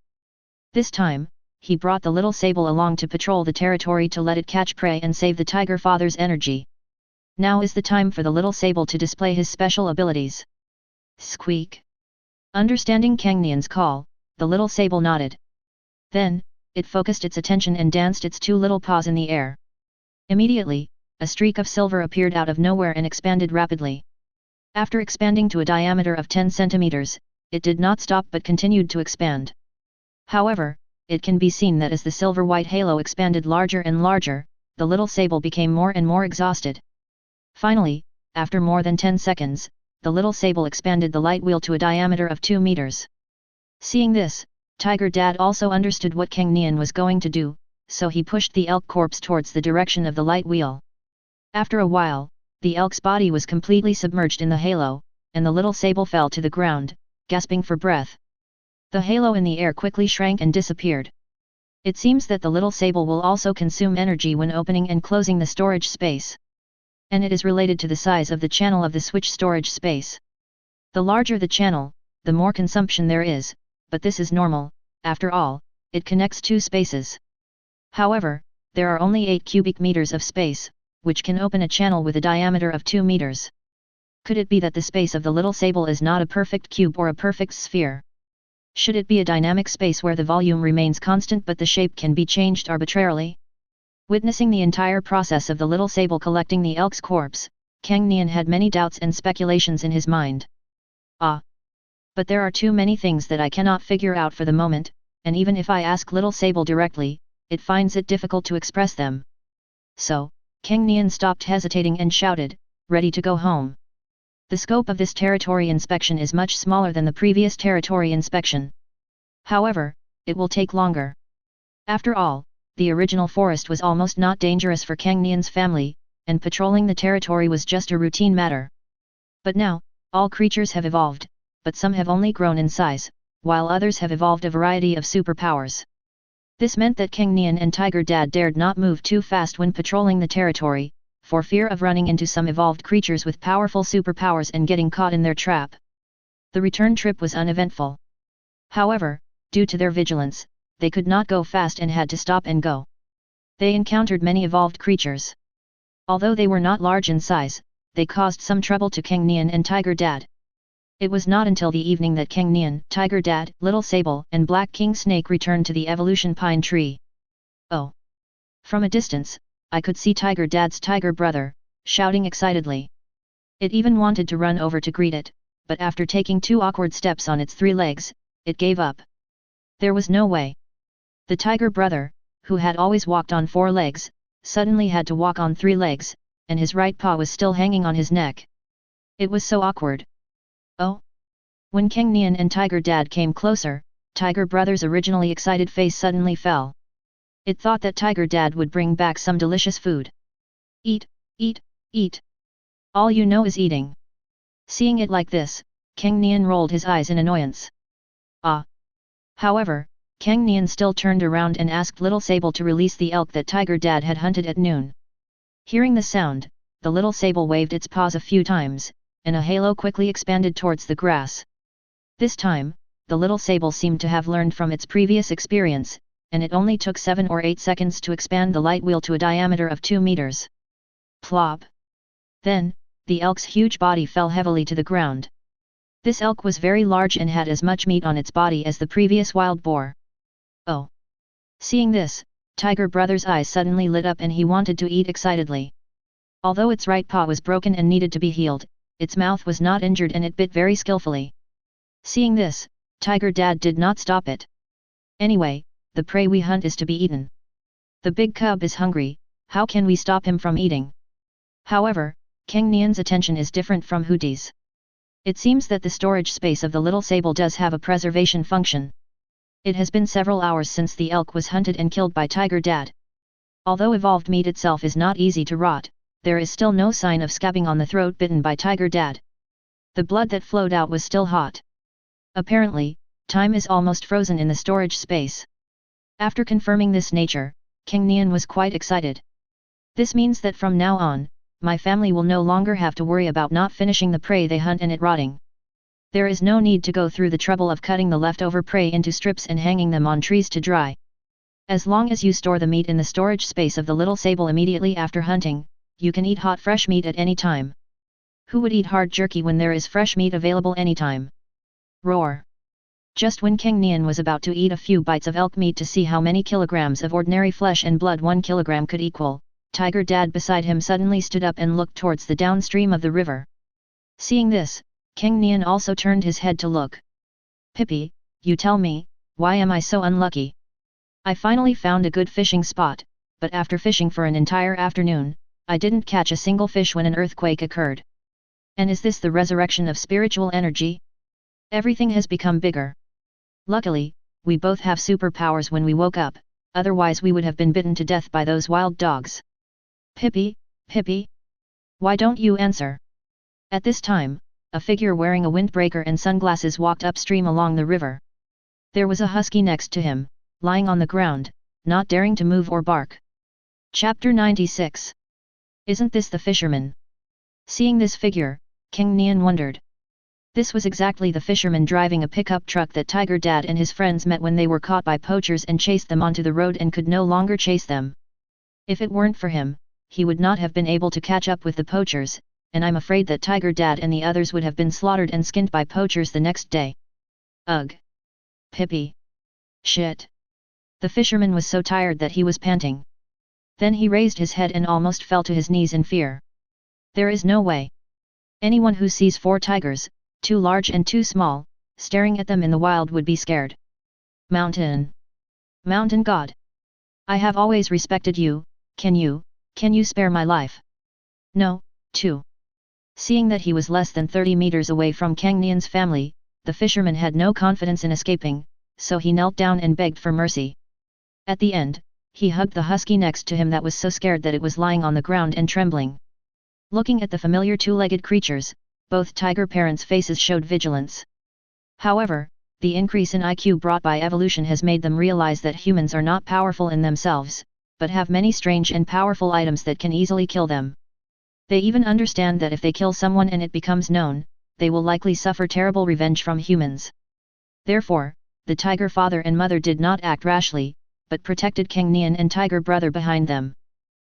This time, he brought the little sable along to patrol the territory to let it catch prey and save the tiger father's energy. Now is the time for the little sable to display his special abilities. Squeak! Understanding Cang Nian's call, the little sable nodded. Then, it focused its attention and danced its two little paws in the air. Immediately, a streak of silver appeared out of nowhere and expanded rapidly. After expanding to a diameter of 10 centimeters, it did not stop but continued to expand. However, it can be seen that as the silver-white halo expanded larger and larger, the little sable became more and more exhausted. Finally, after more than 10 seconds, the little sable expanded the light wheel to a diameter of 2 meters. Seeing this, Tiger Dad also understood what Cang Nian was going to do, so he pushed the elk corpse towards the direction of the light wheel. After a while, the elk's body was completely submerged in the halo, and the little sable fell to the ground, gasping for breath. The halo in the air quickly shrank and disappeared. It seems that the little sable will also consume energy when opening and closing the storage space. And it is related to the size of the channel of the switch storage space. The larger the channel, the more consumption there is, but this is normal. After all, it connects two spaces. However, there are only 8 cubic meters of space, which can open a channel with a diameter of 2 meters. Could it be that the space of the little sable is not a perfect cube or a perfect sphere? Should it be a dynamic space where the volume remains constant but the shape can be changed arbitrarily? Witnessing the entire process of the little sable collecting the elk's corpse, Cang Nian had many doubts and speculations in his mind. But there are too many things that I cannot figure out for the moment, and even if I ask little sable directly, it finds it difficult to express them. So, Cang Nian stopped hesitating and shouted, ready to go home. The scope of this territory inspection is much smaller than the previous territory inspection. However, it will take longer. After all, the original forest was almost not dangerous for Cang Nian's family, and patrolling the territory was just a routine matter. But now, all creatures have evolved, but some have only grown in size, while others have evolved a variety of superpowers. This meant that Cang Nian and Tiger Dad dared not move too fast when patrolling the territory, for fear of running into some evolved creatures with powerful superpowers and getting caught in their trap. The return trip was uneventful. However, due to their vigilance, they could not go fast and had to stop and go. They encountered many evolved creatures. Although they were not large in size, they caused some trouble to Cang Nian and Tiger Dad. It was not until the evening that Cang Nian, Tiger Dad, Little Sable, and Black King Snake returned to the evolution pine tree. Oh! From a distance, I could see Tiger Dad's tiger brother, shouting excitedly. It even wanted to run over to greet it, but after taking 2 awkward steps on its 3 legs, it gave up. There was no way. The tiger brother, who had always walked on 4 legs, suddenly had to walk on 3 legs, and his right paw was still hanging on his neck. It was so awkward. Oh! When Cang Nian and Tiger Dad came closer, Tiger Brother's originally excited face suddenly fell. It thought that Tiger Dad would bring back some delicious food. Eat, eat, eat. All you know is eating. Seeing it like this, Cang Nian rolled his eyes in annoyance. However, Cang Nian still turned around and asked Little Sable to release the elk that Tiger Dad had hunted at noon. Hearing the sound, the Little Sable waved its paws a few times, and a halo quickly expanded towards the grass. This time, the Little Sable seemed to have learned from its previous experience, and it only took 7 or 8 seconds to expand the light wheel to a diameter of 2 meters. Plop! Then, the elk's huge body fell heavily to the ground. This elk was very large and had as much meat on its body as the previous wild boar. Oh! Seeing this, Tiger Brother's eyes suddenly lit up and he wanted to eat excitedly. Although its right paw was broken and needed to be healed, its mouth was not injured and it bit very skillfully. Seeing this, Tiger Dad did not stop it. Anyway, the prey we hunt is to be eaten. The big cub is hungry, how can we stop him from eating? However, Cang Nian's attention is different from Huti's. It seems that the storage space of the Little Sable does have a preservation function. It has been several hours since the elk was hunted and killed by Tiger Dad. Although evolved meat itself is not easy to rot, there is still no sign of scabbing on the throat bitten by Tiger Dad. The blood that flowed out was still hot. Apparently, time is almost frozen in the storage space. After confirming this nature, Cang Nian was quite excited. This means that from now on, my family will no longer have to worry about not finishing the prey they hunt and it rotting. There is no need to go through the trouble of cutting the leftover prey into strips and hanging them on trees to dry. As long as you store the meat in the storage space of the Little Sable immediately after hunting, you can eat hot fresh meat at any time. Who would eat hard jerky when there is fresh meat available anytime? Roar! Just when Cang Nian was about to eat a few bites of elk meat to see how many kilograms of ordinary flesh and blood 1 kilogram could equal, Tiger Dad beside him suddenly stood up and looked towards the downstream of the river. Seeing this, Cang Nian also turned his head to look. Pippi, you tell me, why am I so unlucky? I finally found a good fishing spot, but after fishing for an entire afternoon, I didn't catch a single fish when an earthquake occurred. And is this the resurrection of spiritual energy? Everything has become bigger. Luckily, we both have superpowers when we woke up, otherwise we would have been bitten to death by those wild dogs. Pippi, Pippi? Why don't you answer? At this time, a figure wearing a windbreaker and sunglasses walked upstream along the river. There was a husky next to him, lying on the ground, not daring to move or bark. Chapter 96. Isn't this the fisherman? Seeing this figure, Cang Nian wondered. This was exactly the fisherman driving a pickup truck that Tiger Dad and his friends met when they were caught by poachers and chased them onto the road and could no longer chase them. If it weren't for him, he would not have been able to catch up with the poachers, and I'm afraid that Tiger Dad and the others would have been slaughtered and skinned by poachers the next day. Ugh! Pippi! Shit! The fisherman was so tired that he was panting. Then he raised his head and almost fell to his knees in fear. There is no way. Anyone who sees 4 tigers, 2 large and 2 small, staring at them in the wild would be scared. Mountain! Mountain God! I have always respected you, can you spare my life? No, too. Seeing that he was less than 30 meters away from Cang Nian's family, the fisherman had no confidence in escaping, so he knelt down and begged for mercy. At the end, he hugged the husky next to him that was so scared that it was lying on the ground and trembling. Looking at the familiar 2-legged creatures, both tiger parents' faces showed vigilance. However, the increase in IQ brought by evolution has made them realize that humans are not powerful in themselves, but have many strange and powerful items that can easily kill them. They even understand that if they kill someone and it becomes known, they will likely suffer terrible revenge from humans. Therefore, the tiger father and mother did not act rashly, but protected Cang Nian and tiger brother behind them.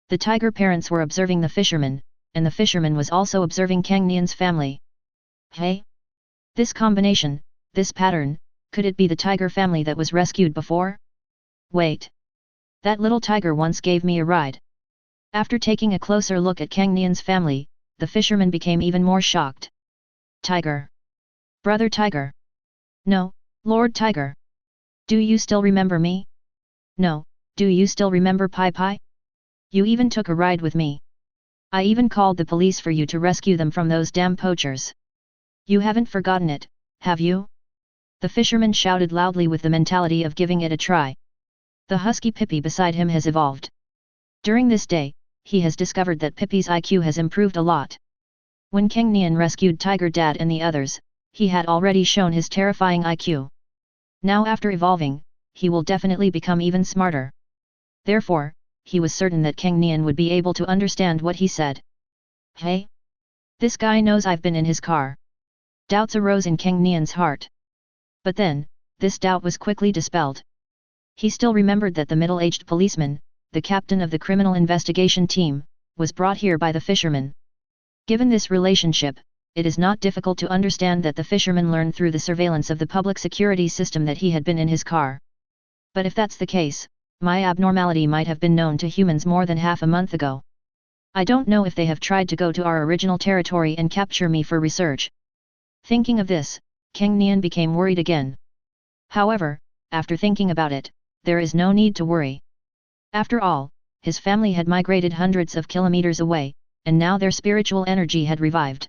The tiger parents were observing the fisherman, and the fisherman was also observing Cang Nian's family. Hey? This combination, this pattern, could it be the tiger family that was rescued before? Wait. That little tiger once gave me a ride. After taking a closer look at Cang Nian's family, the fisherman became even more shocked. Tiger. Brother Tiger. No, Lord Tiger. Do you still remember me? No, do you still remember Pai Pai? You even took a ride with me. I even called the police for you to rescue them from those damn poachers. You haven't forgotten it, have you? The fisherman shouted loudly with the mentality of giving it a try. The husky Pippi beside him has evolved. During this day, he has discovered that Pippi's IQ has improved a lot. When Cang Nian rescued Tiger Dad and the others, he had already shown his terrifying IQ. Now after evolving, he will definitely become even smarter. Therefore, he was certain that Cang Nian would be able to understand what he said. Hey? This guy knows I've been in his car. Doubts arose in Cang Nian's heart. But then, this doubt was quickly dispelled. He still remembered that the middle-aged policeman, the captain of the criminal investigation team, was brought here by the fisherman. Given this relationship, it is not difficult to understand that the fisherman learned through the surveillance of the public security system that he had been in his car. But if that's the case, my abnormality might have been known to humans more than half a month ago. I don't know if they have tried to go to our original territory and capture me for research. Thinking of this, Cang Nian became worried again. However, after thinking about it, there is no need to worry. After all, his family had migrated hundreds of kilometers away, and now their spiritual energy had revived.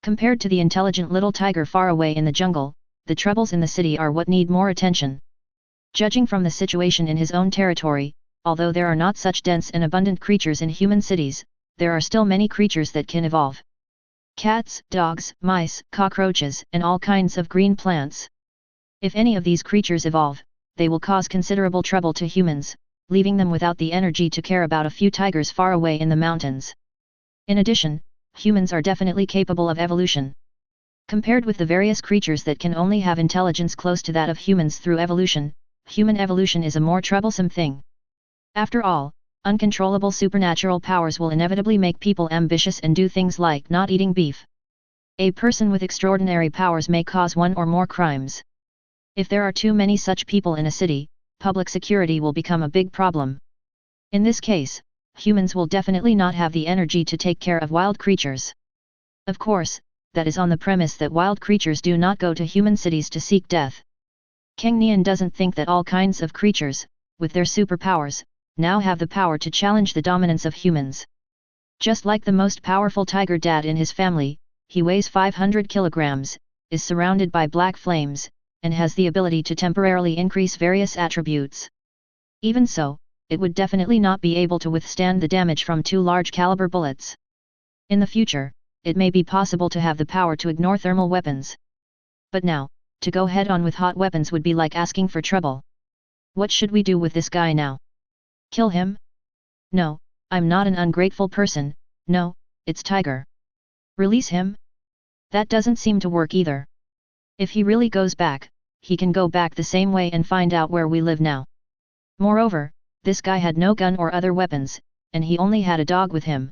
Compared to the intelligent little tiger far away in the jungle, the troubles in the city are what need more attention. Judging from the situation in his own territory, although there are not such dense and abundant creatures in human cities, there are still many creatures that can evolve. Cats, dogs, mice, cockroaches, and all kinds of green plants. If any of these creatures evolve, they will cause considerable trouble to humans, leaving them without the energy to care about a few tigers far away in the mountains. In addition, humans are definitely capable of evolution. Compared with the various creatures that can only have intelligence close to that of humans through evolution, human evolution is a more troublesome thing. After all, uncontrollable supernatural powers will inevitably make people ambitious and do things like not eating beef. A person with extraordinary powers may cause one or more crimes. If there are too many such people in a city, public security will become a big problem. In this case, humans will definitely not have the energy to take care of wild creatures. Of course, that is on the premise that wild creatures do not go to human cities to seek death. Cang Nian doesn't think that all kinds of creatures, with their superpowers, now have the power to challenge the dominance of humans. Just like the most powerful tiger dad in his family, he weighs 500 kilograms, is surrounded by black flames, and has the ability to temporarily increase various attributes. Even so, it would definitely not be able to withstand the damage from 2 large caliber bullets. In the future, it may be possible to have the power to ignore thermal weapons. But now, to go head on with hot weapons would be like asking for trouble. What should we do with this guy now? Kill him? No, I'm not an ungrateful person, no, it's Tiger. Release him? That doesn't seem to work either. If he really goes back, he can go back the same way and find out where we live now. Moreover, this guy had no gun or other weapons, and he only had a dog with him.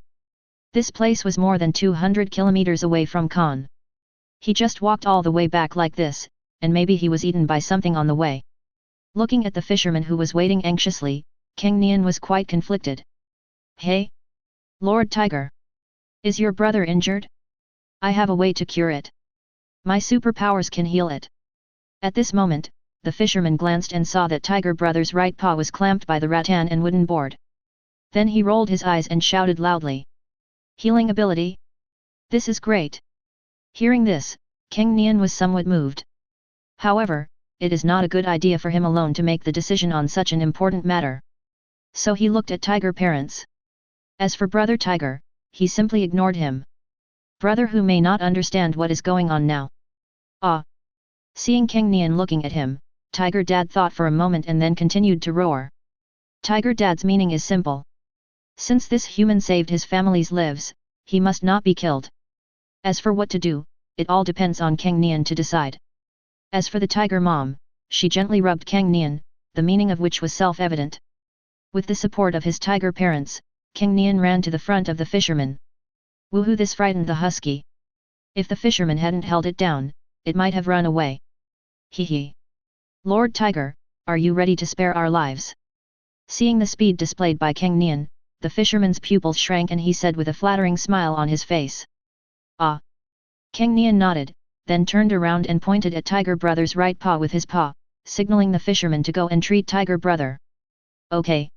This place was more than 200 kilometers away from Khan. He just walked all the way back like this, and maybe he was eaten by something on the way. Looking at the fisherman who was waiting anxiously, Cang Nian was quite conflicted. Hey? Lord Tiger! Is your brother injured? I have a way to cure it. My superpowers can heal it. At this moment, the fisherman glanced and saw that Tiger Brother's right paw was clamped by the rattan and wooden board. Then he rolled his eyes and shouted loudly. Healing ability? This is great. Hearing this, Cang Nian was somewhat moved. However, it is not a good idea for him alone to make the decision on such an important matter. So he looked at Tiger parents. As for Brother Tiger, he simply ignored him. Brother who may not understand what is going on now. Ah! Seeing Cang Nian looking at him, Tiger Dad thought for a moment and then continued to roar. Tiger Dad's meaning is simple. Since this human saved his family's lives, he must not be killed. As for what to do, it all depends on Cang Nian to decide. As for the Tiger Mom, she gently rubbed Cang Nian, the meaning of which was self-evident. With the support of his tiger parents, Cang Nian ran to the front of the fisherman. Woohoo! This frightened the husky. If the fisherman hadn't held it down, it might have run away. Hee hee. Lord Tiger, are you ready to spare our lives? Seeing the speed displayed by Cang Nian, the fisherman's pupils shrank and he said with a flattering smile on his face. Ah! Cang Nian nodded, then turned around and pointed at Tiger Brother's right paw with his paw, signaling the fisherman to go and treat Tiger Brother. Okay.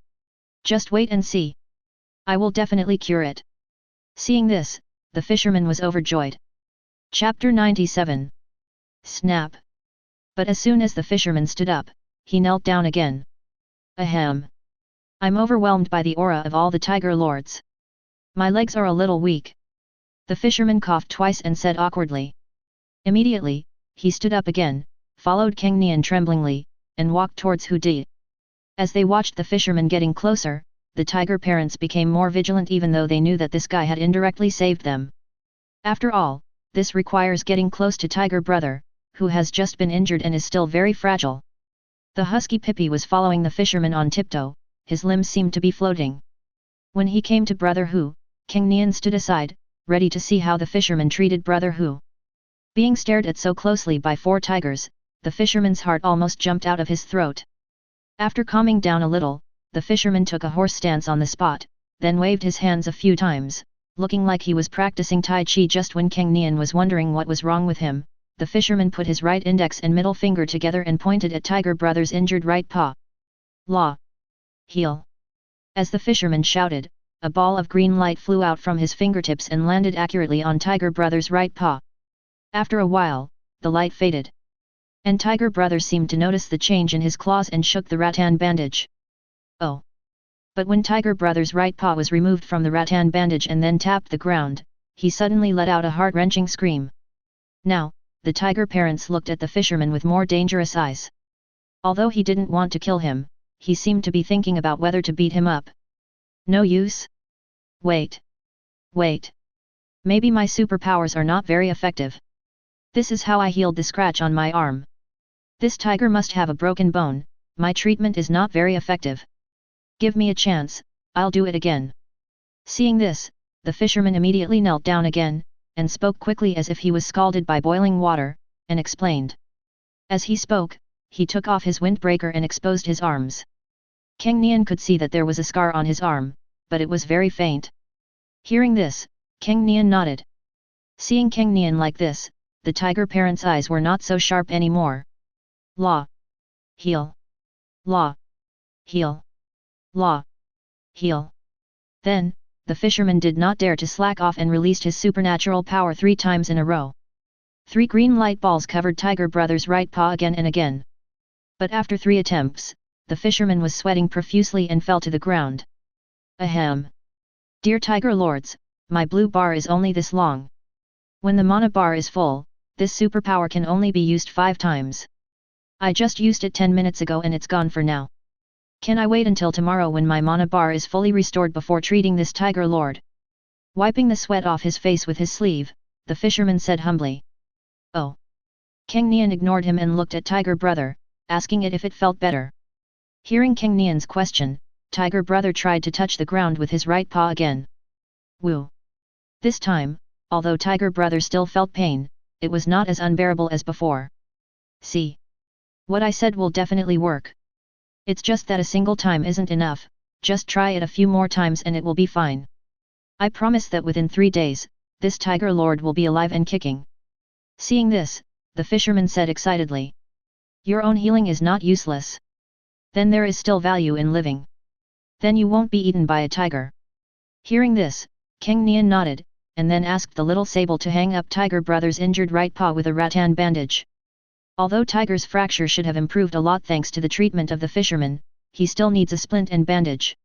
Just wait and see. I will definitely cure it. Seeing this, the fisherman was overjoyed. Chapter 97. Snap. But as soon as the fisherman stood up, he knelt down again. Ahem. I'm overwhelmed by the aura of all the tiger lords. My legs are a little weak. The fisherman coughed twice and said awkwardly. Immediately, he stood up again, followed Cang Nian tremblingly, and walked towards Hu Di. As they watched the fisherman getting closer, the tiger parents became more vigilant even though they knew that this guy had indirectly saved them. After all, this requires getting close to Tiger Brother, who has just been injured and is still very fragile. The husky Pippi was following the fisherman on tiptoe, his limbs seemed to be floating. When he came to Brother Hu, Cang Nian stood aside, ready to see how the fisherman treated Brother Hu. Being stared at so closely by 4 tigers, the fisherman's heart almost jumped out of his throat. After calming down a little, the fisherman took a horse stance on the spot, then waved his hands a few times, looking like he was practicing Tai Chi. Just when Cang Nian was wondering what was wrong with him, the fisherman put his right index and middle finger together and pointed at Tiger Brother's injured right paw. Law. Heal. As the fisherman shouted, a ball of green light flew out from his fingertips and landed accurately on Tiger Brother's right paw. After a while, the light faded. And Tiger Brother seemed to notice the change in his claws and shook the rattan bandage. Oh! But when Tiger Brother's right paw was removed from the rattan bandage and then tapped the ground, he suddenly let out a heart-wrenching scream. Now, the tiger parents looked at the fisherman with more dangerous eyes. Although he didn't want to kill him, he seemed to be thinking about whether to beat him up. No use? Wait. Wait. Maybe my superpowers are not very effective. This is how I healed the scratch on my arm. This tiger must have a broken bone, my treatment is not very effective. Give me a chance, I'll do it again. Seeing this, the fisherman immediately knelt down again, and spoke quickly as if he was scalded by boiling water, and explained. As he spoke, he took off his windbreaker and exposed his arms. Cang Nian could see that there was a scar on his arm, but it was very faint. Hearing this, Cang Nian nodded. Seeing Cang Nian like this, the tiger parent's eyes were not so sharp anymore. Law. Heal. Law. Heal. Law. Heal. Then, the fisherman did not dare to slack off and released his supernatural power 3 times in a row. 3 green light balls covered Tiger Brother's right paw again and again. But after 3 attempts, the fisherman was sweating profusely and fell to the ground. Ahem! Dear Tiger Lords, my blue bar is only this long. When the mana bar is full, this superpower can only be used 5 times. I just used it 10 minutes ago and it's gone for now. Can I wait until tomorrow when my mana bar is fully restored before treating this Tiger Lord? Wiping the sweat off his face with his sleeve, the fisherman said humbly. Oh! Cang Nian ignored him and looked at Tiger Brother, asking it if it felt better. Hearing Cang Nian's question, Tiger Brother tried to touch the ground with his right paw again. Woo! This time, although Tiger Brother still felt pain, it was not as unbearable as before. See? What I said will definitely work. It's just that a single time isn't enough, just try it a few more times and it will be fine. I promise that within 3 days, this Tiger Lord will be alive and kicking. Seeing this, the fisherman said excitedly. Your own healing is not useless. Then there is still value in living. Then you won't be eaten by a tiger. Hearing this, Cang Nian nodded, and then asked the little sable to hang up Tiger Brother's injured right paw with a rattan bandage. Although Tiger's fracture should have improved a lot thanks to the treatment of the fisherman, he still needs a splint and bandage.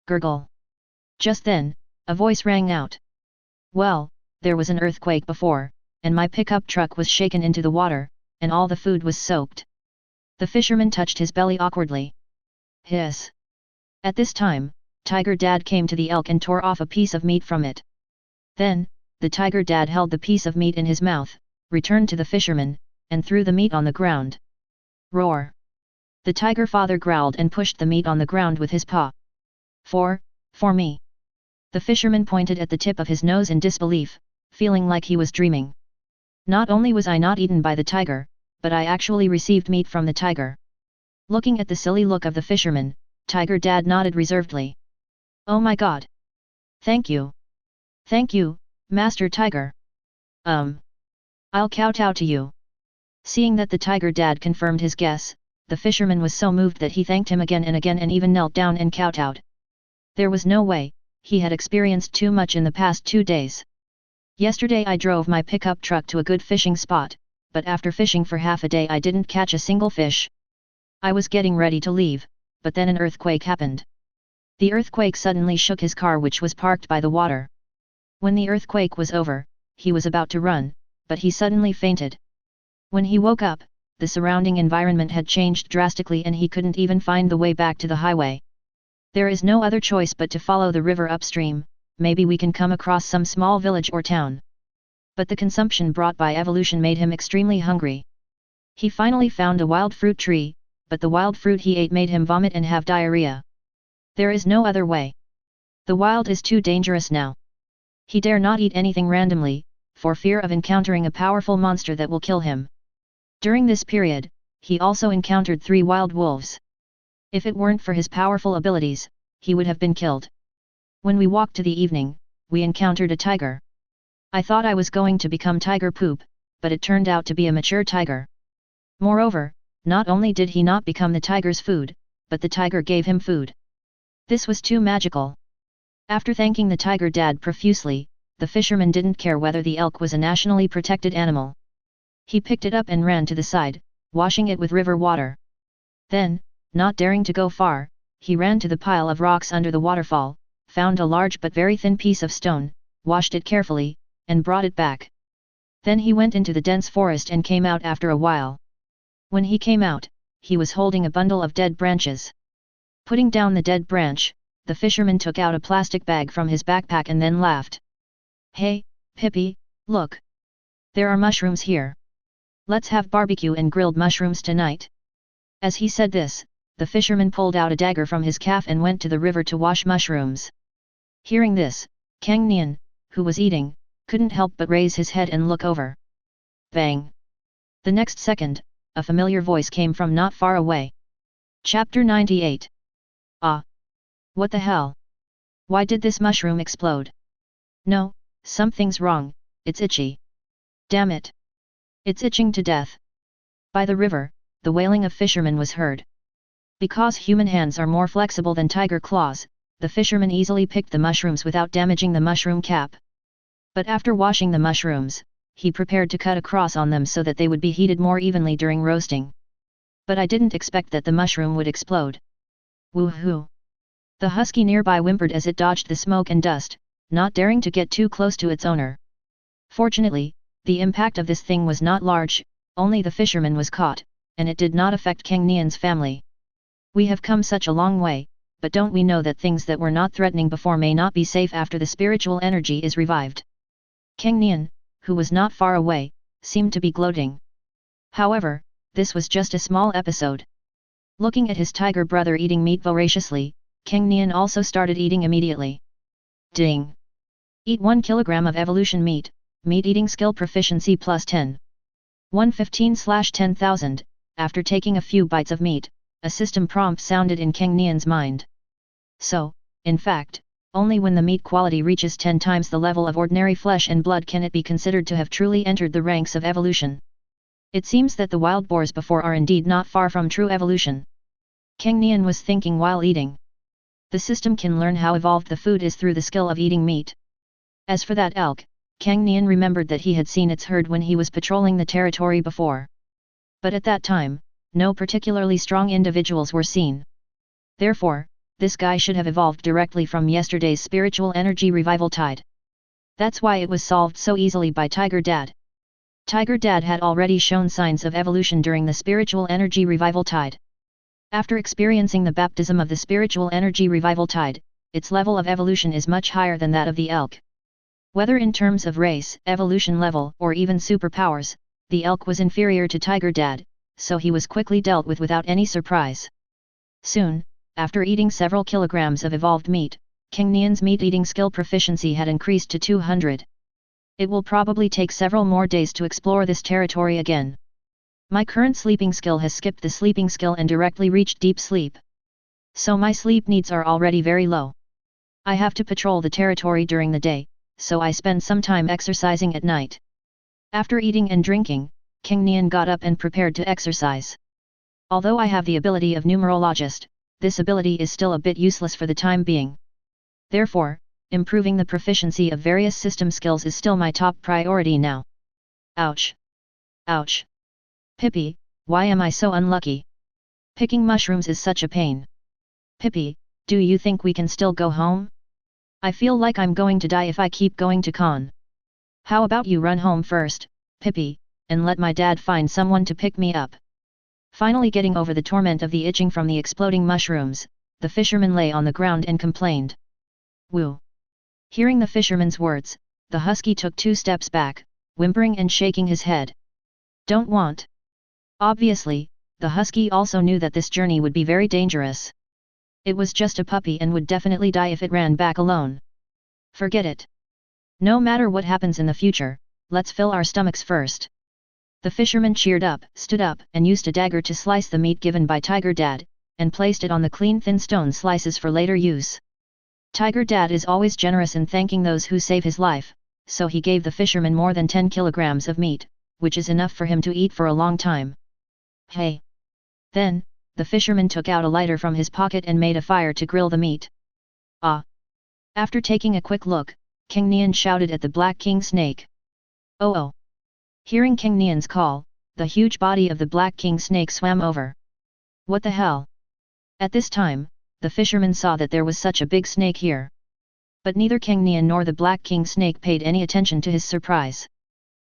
Gurgle. Just then, a voice rang out. Well, there was an earthquake before, and my pickup truck was shaken into the water, and all the food was soaked. The fisherman touched his belly awkwardly. Hiss. At this time, Tiger Dad came to the elk and tore off a piece of meat from it. Then, the Tiger Dad held the piece of meat in his mouth, returned to the fisherman, and threw the meat on the ground. Roar! The Tiger Father growled and pushed the meat on the ground with his paw. For me. The fisherman pointed at the tip of his nose in disbelief, feeling like he was dreaming. Not only was I not eaten by the tiger, but I actually received meat from the tiger. Looking at the silly look of the fisherman, Tiger Dad nodded reservedly. Oh my god! Thank you! Thank you, Master Tiger! I'll kowtow to you. Seeing that the Tiger Dad confirmed his guess, the fisherman was so moved that he thanked him again and even knelt down and kowtowed. There was no way, he had experienced too much in the past 2 days. Yesterday I drove my pickup truck to a good fishing spot, but after fishing for half a day I didn't catch a single fish. I was getting ready to leave, but then an earthquake happened. The earthquake suddenly shook his car which was parked by the water. When the earthquake was over, he was about to run, but he suddenly fainted. When he woke up, the surrounding environment had changed drastically and he couldn't even find the way back to the highway. There is no other choice but to follow the river upstream, maybe we can come across some small village or town. But the consumption brought by evolution made him extremely hungry. He finally found a wild fruit tree, but the wild fruit he ate made him vomit and have diarrhea. There is no other way. The wild is too dangerous now. He dare not eat anything randomly, for fear of encountering a powerful monster that will kill him. During this period, he also encountered 3 wild wolves. If it weren't for his powerful abilities, he would have been killed. When we walked to the evening, we encountered a tiger. I thought I was going to become tiger poop, but it turned out to be a mature tiger. Moreover, not only did he not become the tiger's food, but the tiger gave him food. This was too magical. After thanking the Tiger Dad profusely, the fisherman didn't care whether the elk was a nationally protected animal. He picked it up and ran to the side, washing it with river water. Then, not daring to go far, he ran to the pile of rocks under the waterfall, found a large but very thin piece of stone, washed it carefully, and brought it back. Then he went into the dense forest and came out after a while. When he came out, he was holding a bundle of dead branches. Putting down the dead branch, the fisherman took out a plastic bag from his backpack and then laughed. Hey, Pippi, look! There are mushrooms here. Let's have barbecue and grilled mushrooms tonight. As he said this, the fisherman pulled out a dagger from his calf and went to the river to wash mushrooms. Hearing this, Cang Nian, who was eating, couldn't help but raise his head and look over. Bang! The next second, a familiar voice came from not far away. Chapter 98. Ah! What the hell? Why did this mushroom explode? No, something's wrong, it's itchy. Damn it. It's itching to death. By the river, the wailing of fishermen was heard. Because human hands are more flexible than tiger claws, the fisherman easily picked the mushrooms without damaging the mushroom cap. But after washing the mushrooms, he prepared to cut across on them so that they would be heated more evenly during roasting. But I didn't expect that the mushroom would explode. Woohoo! The husky nearby whimpered as it dodged the smoke and dust, not daring to get too close to its owner. Fortunately, the impact of this thing was not large, only the fisherman was caught, and it did not affect Cang Nian's family. We have come such a long way, but don't we know that things that were not threatening before may not be safe after the spiritual energy is revived? Cang Nian, who was not far away, seemed to be gloating. However, this was just a small episode. Looking at his tiger brother eating meat voraciously, Cang Nian also started eating immediately. Ding! Eat 1 kilogram of evolution meat, meat eating skill proficiency plus 10. 115/10,000, after taking a few bites of meat, a system prompt sounded in Cang Nian's mind. So, in fact, only when the meat quality reaches 10 times the level of ordinary flesh and blood can it be considered to have truly entered the ranks of evolution. It seems that the wild boars before are indeed not far from true evolution. Cang Nian was thinking while eating. The system can learn how evolved the food is through the skill of eating meat. As for that elk, Cang Nian remembered that he had seen its herd when he was patrolling the territory before. But at that time, no particularly strong individuals were seen. Therefore, this guy should have evolved directly from yesterday's spiritual energy revival tide. That's why it was solved so easily by Tiger Dad. Tiger Dad had already shown signs of evolution during the spiritual energy revival tide. After experiencing the baptism of the spiritual energy revival tide, its level of evolution is much higher than that of the elk. Whether in terms of race, evolution level, or even superpowers, the elk was inferior to Tiger Dad, so he was quickly dealt with without any surprise. Soon, after eating several kilograms of evolved meat, Cang Nian's meat-eating skill proficiency had increased to 200. It will probably take several more days to explore this territory again. My current sleeping skill has skipped the sleeping skill and directly reached deep sleep. So my sleep needs are already very low. I have to patrol the territory during the day, so I spend some time exercising at night. After eating and drinking, Cang Nian got up and prepared to exercise. Although I have the ability of numerologist, this ability is still a bit useless for the time being. Therefore, improving the proficiency of various system skills is still my top priority now. Ouch! Ouch! Pippi, why am I so unlucky? Picking mushrooms is such a pain. Pippi, do you think we can still go home? I feel like I'm going to die if I keep going to con. How about you run home first, Pippi, and let my dad find someone to pick me up. Finally getting over the torment of the itching from the exploding mushrooms, the fisherman lay on the ground and complained. Woo! Hearing the fisherman's words, the husky took 2 steps back, whimpering and shaking his head. Don't want. Obviously, the husky also knew that this journey would be very dangerous. It was just a puppy and would definitely die if it ran back alone. Forget it. No matter what happens in the future, let's fill our stomachs first. The fisherman cheered up, stood up, and used a dagger to slice the meat given by Tiger Dad, and placed it on the clean thin stone slices for later use. Tiger Dad is always generous in thanking those who save his life, so he gave the fisherman more than 10 kilograms of meat, which is enough for him to eat for a long time. Hey! Then, the fisherman took out a lighter from his pocket and made a fire to grill the meat. Ah! After taking a quick look, Cang Nian shouted at the Black King Snake. Oh oh! Hearing Cang Nian's call, the huge body of the Black King Snake swam over. What the hell? At this time, the fisherman saw that there was such a big snake here. But neither Cang Nian nor the Black King Snake paid any attention to his surprise.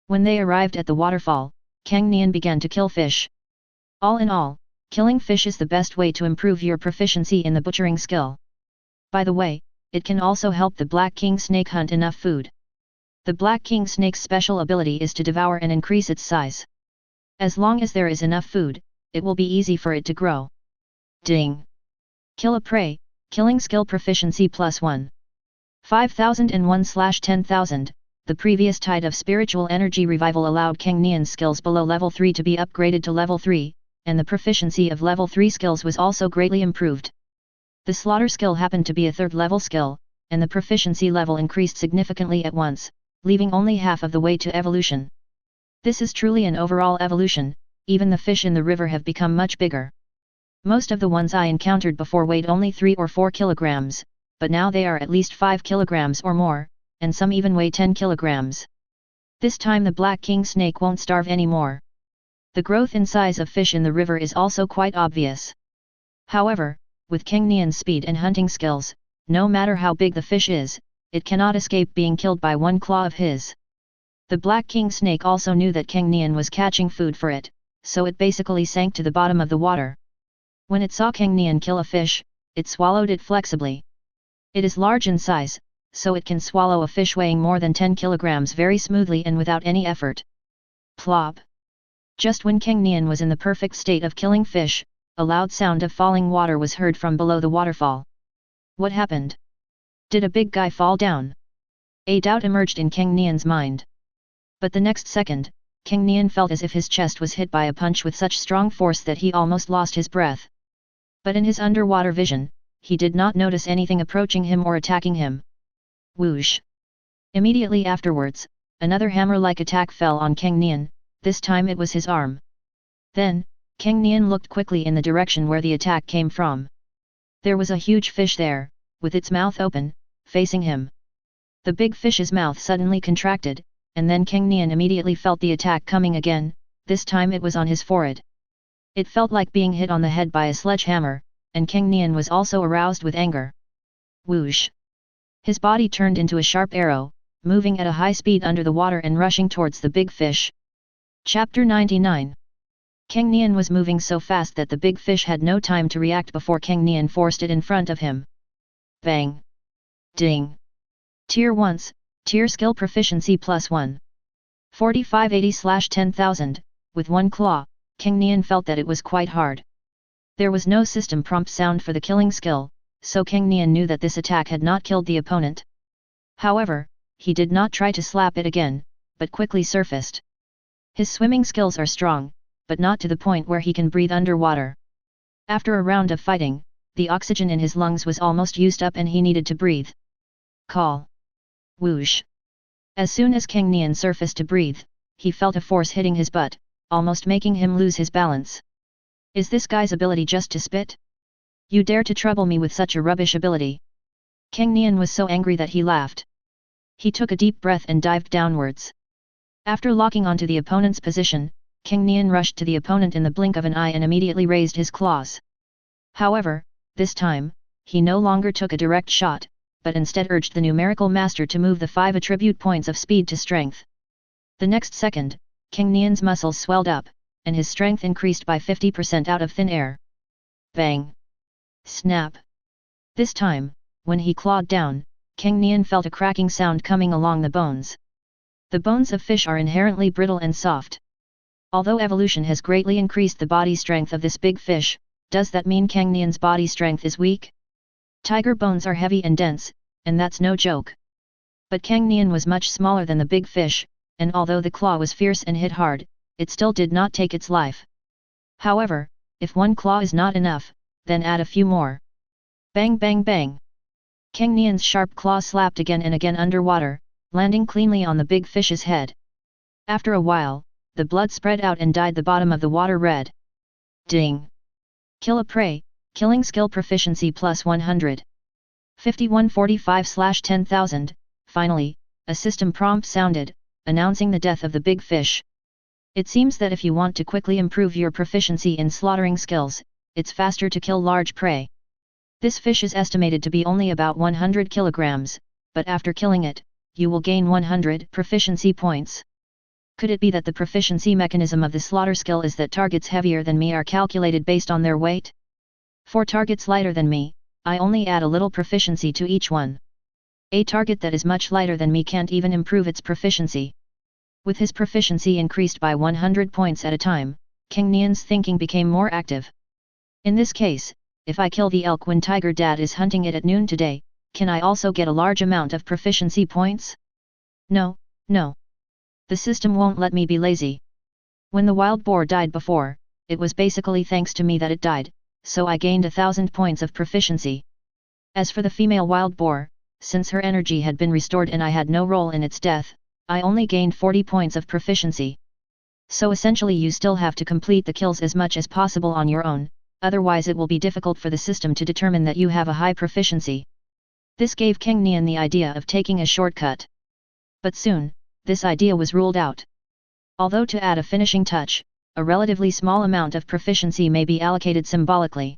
When they arrived at the waterfall, Cang Nian began to kill fish. All in all, killing fish is the best way to improve your proficiency in the butchering skill. By the way, it can also help the Black King Snake hunt enough food. The Black King Snake's special ability is to devour and increase its size. As long as there is enough food, it will be easy for it to grow. Ding! Kill a prey, killing skill proficiency +1. 5001/10,000. The previous tide of spiritual energy revival allowed Cang Nian's skills below level 3 to be upgraded to level 3, and the proficiency of level 3 skills was also greatly improved. The slaughter skill happened to be a 3rd level skill, and the proficiency level increased significantly at once, leaving only half of the way to evolution. This is truly an overall evolution. Even the fish in the river have become much bigger. Most of the ones I encountered before weighed only 3 or 4 kilograms, but now they are at least 5 kilograms or more, and some even weigh 10 kilograms. This time the black king snake won't starve anymore. The growth in size of fish in the river is also quite obvious. However, with Cang Nian's speed and hunting skills, no matter how big the fish is, it cannot escape being killed by one claw of his. The black king snake also knew that Cang Nian was catching food for it, so it basically sank to the bottom of the water. When it saw Cang Nian kill a fish, it swallowed it flexibly. It is large in size, so it can swallow a fish weighing more than 10 kilograms very smoothly and without any effort. Plop! Just when Cang Nian was in the perfect state of killing fish, a loud sound of falling water was heard from below the waterfall. What happened? Did a big guy fall down? A doubt emerged in Cang Nian's mind. But the next second, Cang Nian felt as if his chest was hit by a punch with such strong force that he almost lost his breath. But in his underwater vision, he did not notice anything approaching him or attacking him. Whoosh! Immediately afterwards, another hammer-like attack fell on Cang Nian, this time it was his arm. Then, Cang Nian looked quickly in the direction where the attack came from. There was a huge fish there, with its mouth open, facing him. The big fish's mouth suddenly contracted, and then Cang Nian immediately felt the attack coming again, this time it was on his forehead. It felt like being hit on the head by a sledgehammer, and Cang Nian was also aroused with anger. Whoosh! His body turned into a sharp arrow, moving at a high speed under the water and rushing towards the big fish. Chapter 99. Cang Nian was moving so fast that the big fish had no time to react before Cang Nian forced it in front of him. Bang! Ding! Tier 1s, Tier Skill Proficiency +1. 4580/10,000, with one claw, Cang Nian felt that it was quite hard. There was no system prompt sound for the killing skill, so Cang Nian knew that this attack had not killed the opponent. However, he did not try to slap it again, but quickly surfaced. His swimming skills are strong, but not to the point where he can breathe underwater. After a round of fighting, the oxygen in his lungs was almost used up and he needed to breathe. Call! Whoosh! As soon as Cang Nian surfaced to breathe, he felt a force hitting his butt, almost making him lose his balance. Is this guy's ability just to spit? You dare to trouble me with such a rubbish ability? Cang Nian was so angry that he laughed. He took a deep breath and dived downwards. After locking onto the opponent's position, Cang Nian rushed to the opponent in the blink of an eye and immediately raised his claws. However, this time, he no longer took a direct shot, but instead urged the numerical master to move the 5 attribute points of speed to strength. The next second, Cang Nian's muscles swelled up, and his strength increased by 50% out of thin air. Bang! Snap! This time, when he clawed down, Cang Nian felt a cracking sound coming along the bones. The bones of fish are inherently brittle and soft. Although evolution has greatly increased the body strength of this big fish, does that mean Cang Nian's body strength is weak? Tiger bones are heavy and dense, and that's no joke. But Cang Nian was much smaller than the big fish, and although the claw was fierce and hit hard, it still did not take its life. However, if one claw is not enough, then add a few more. Bang bang bang! Cang Nian's sharp claw slapped again and again underwater, landing cleanly on the big fish's head. After a while, the blood spread out and dyed the bottom of the water red. Ding! Kill a prey, killing skill proficiency +100. 5145/10,000, finally, a system prompt sounded, announcing the death of the big fish. It seems that if you want to quickly improve your proficiency in slaughtering skills, it's faster to kill large prey. This fish is estimated to be only about 100 kilograms, but after killing it, you will gain 100 proficiency points. Could it be that the proficiency mechanism of the slaughter skill is that targets heavier than me are calculated based on their weight? For targets lighter than me, I only add a little proficiency to each one. A target that is much lighter than me can't even improve its proficiency. With his proficiency increased by 100 points at a time, Cang Nian's thinking became more active. In this case, if I kill the elk when Tiger Dad is hunting it at noon today, can I also get a large amount of proficiency points? No, no. The system won't let me be lazy. When the wild boar died before, it was basically thanks to me that it died, so I gained 1,000 points of proficiency. As for the female wild boar, since her energy had been restored and I had no role in its death, I only gained 40 points of proficiency. So essentially you still have to complete the kills as much as possible on your own, otherwise it will be difficult for the system to determine that you have a high proficiency. This gave Cang Nian the idea of taking a shortcut. But soon, this idea was ruled out. Although to add a finishing touch, a relatively small amount of proficiency may be allocated symbolically.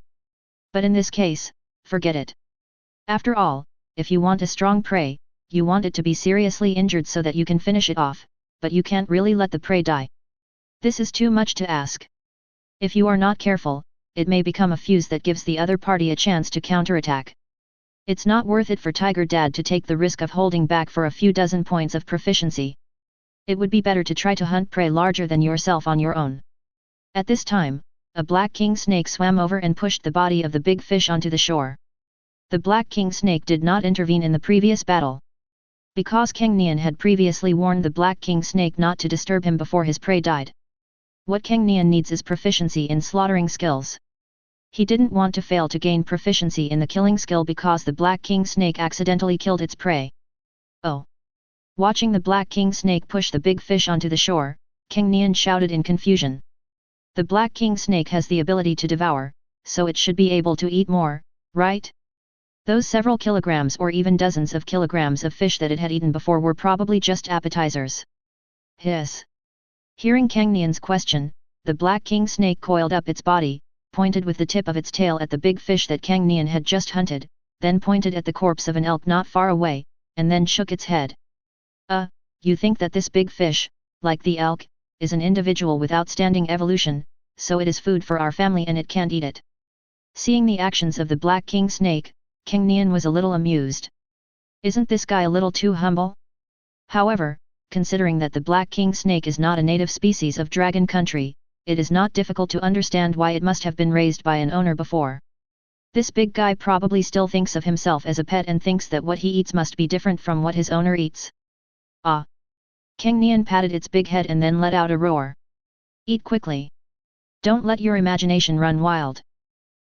But in this case, forget it. After all, if you want a strong prey, you want it to be seriously injured so that you can finish it off, but you can't really let the prey die. This is too much to ask. If you are not careful, it may become a fuse that gives the other party a chance to counterattack. It's not worth it for Tiger Dad to take the risk of holding back for a few dozen points of proficiency. It would be better to try to hunt prey larger than yourself on your own. At this time, a black king snake swam over and pushed the body of the big fish onto the shore. The black king snake did not intervene in the previous battle. Because Cang Nian had previously warned the black king snake not to disturb him before his prey died. What Cang Nian needs is proficiency in slaughtering skills. He didn't want to fail to gain proficiency in the killing skill because the black king snake accidentally killed its prey. Oh! Watching the black king snake push the big fish onto the shore, Cang Nian shouted in confusion. The black king snake has the ability to devour, so it should be able to eat more, right? Those several kilograms or even dozens of kilograms of fish that it had eaten before were probably just appetizers. Hiss! Hearing Cang Nian's question, the black king snake coiled up its body, pointed with the tip of its tail at the big fish that Cang Nian had just hunted, then pointed at the corpse of an elk not far away, and then shook its head. You think that this big fish, like the elk, is an individual with outstanding evolution, so it is food for our family and it can't eat it. Seeing the actions of the black king snake, Cang Nian was a little amused. Isn't this guy a little too humble? However, considering that the black king snake is not a native species of dragon country, it is not difficult to understand why it must have been raised by an owner before. This big guy probably still thinks of himself as a pet and thinks that what he eats must be different from what his owner eats. Ah! Cang Nian patted its big head and then let out a roar. Eat quickly. Don't let your imagination run wild.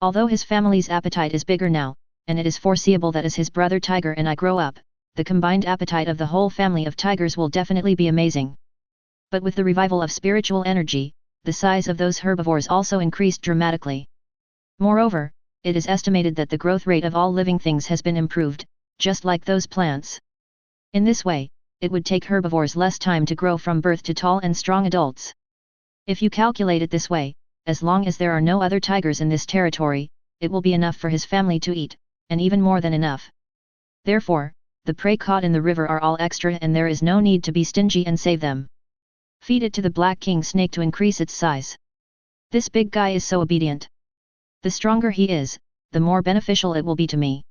Although his family's appetite is bigger now, and it is foreseeable that as his brother tiger and I grow up, the combined appetite of the whole family of tigers will definitely be amazing. But with the revival of spiritual energy, the size of those herbivores also increased dramatically. Moreover, it is estimated that the growth rate of all living things has been improved, just like those plants. In this way, it would take herbivores less time to grow from birth to tall and strong adults. If you calculate it this way, as long as there are no other tigers in this territory, it will be enough for his family to eat, and even more than enough. Therefore, the prey caught in the river are all extra and there is no need to be stingy and save them. Feed it to the black king snake to increase its size. This big guy is so obedient. The stronger he is, the more beneficial it will be to me.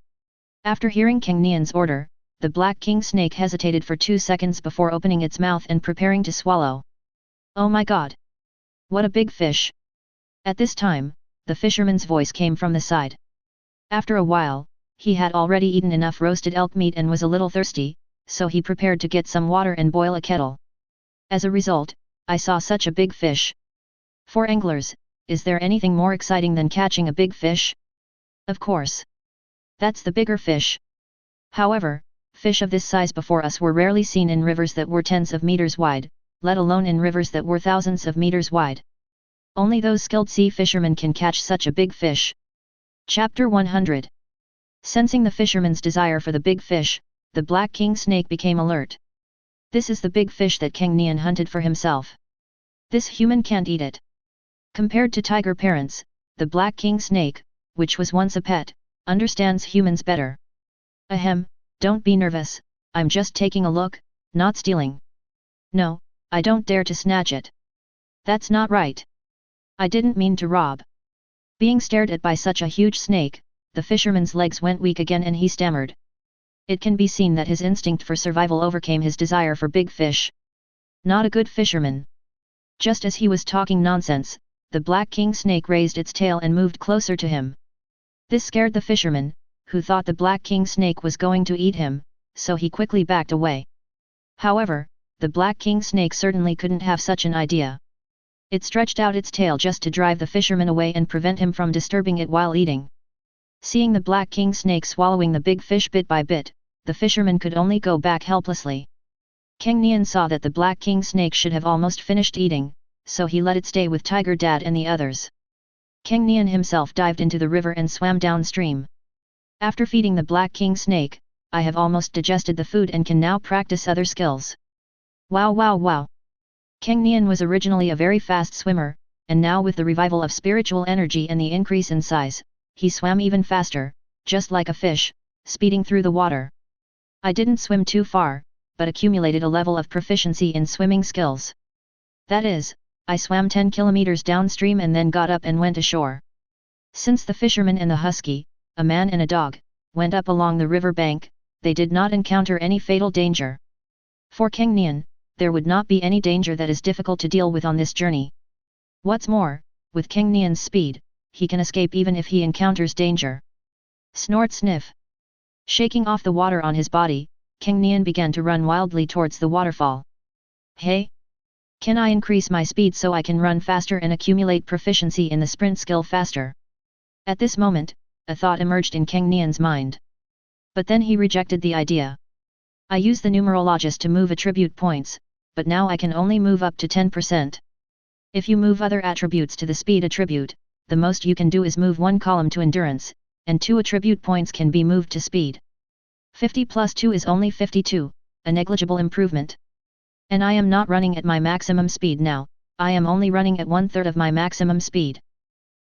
After hearing Cang Nian's order, the black king snake hesitated for 2 seconds before opening its mouth and preparing to swallow. Oh my god! What a big fish! At this time, the fisherman's voice came from the side. After a while, he had already eaten enough roasted elk meat and was a little thirsty, so he prepared to get some water and boil a kettle. As a result, I saw such a big fish. For anglers, is there anything more exciting than catching a big fish? Of course. That's the bigger fish. However, fish of this size before us were rarely seen in rivers that were tens of meters wide, let alone in rivers that were thousands of meters wide. Only those skilled sea fishermen can catch such a big fish. Chapter 100. Sensing the fisherman's desire for the big fish, the black king snake became alert. This is the big fish that Cang Nian hunted for himself. This human can't eat it. Compared to tiger parents, the black king snake, which was once a pet, understands humans better. Ahem, don't be nervous, I'm just taking a look, not stealing. No, I don't dare to snatch it. That's not right. I didn't mean to rob. Being stared at by such a huge snake, the fisherman's legs went weak again and he stammered. It can be seen that his instinct for survival overcame his desire for big fish. Not a good fisherman. Just as he was talking nonsense, the black king snake raised its tail and moved closer to him. This scared the fisherman, who thought the black king snake was going to eat him, so he quickly backed away. However, the black king snake certainly couldn't have such an idea. It stretched out its tail just to drive the fisherman away and prevent him from disturbing it while eating. Seeing the black king snake swallowing the big fish bit by bit, the fisherman could only go back helplessly. Cang Nian saw that the black king snake should have almost finished eating, so he let it stay with Tiger Dad and the others. Cang Nian himself dived into the river and swam downstream. After feeding the black king snake, I have almost digested the food and can now practice other skills. Wow wow wow! Cang Nian was originally a very fast swimmer, and now with the revival of spiritual energy and the increase in size, he swam even faster, just like a fish, speeding through the water. I didn't swim too far, but accumulated a level of proficiency in swimming skills. That is, I swam 10 kilometers downstream and then got up and went ashore. Since the fisherman and the husky, a man and a dog, went up along the river bank, they did not encounter any fatal danger. For Cang Nian, there would not be any danger that is difficult to deal with on this journey. What's more, with Cang Nian's speed, he can escape even if he encounters danger. Snort sniff. Shaking off the water on his body, Cang Nian began to run wildly towards the waterfall. Hey! Can I increase my speed so I can run faster and accumulate proficiency in the sprint skill faster? At this moment, a thought emerged in Cang Nian's mind. But then he rejected the idea. I use the numerologist to move attribute points, but now I can only move up to 10%. If you move other attributes to the speed attribute, the most you can do is move one column to endurance, and 2 attribute points can be moved to speed. 50 plus 2 is only 52, a negligible improvement. And I am not running at my maximum speed now, I am only running at 1/3 of my maximum speed.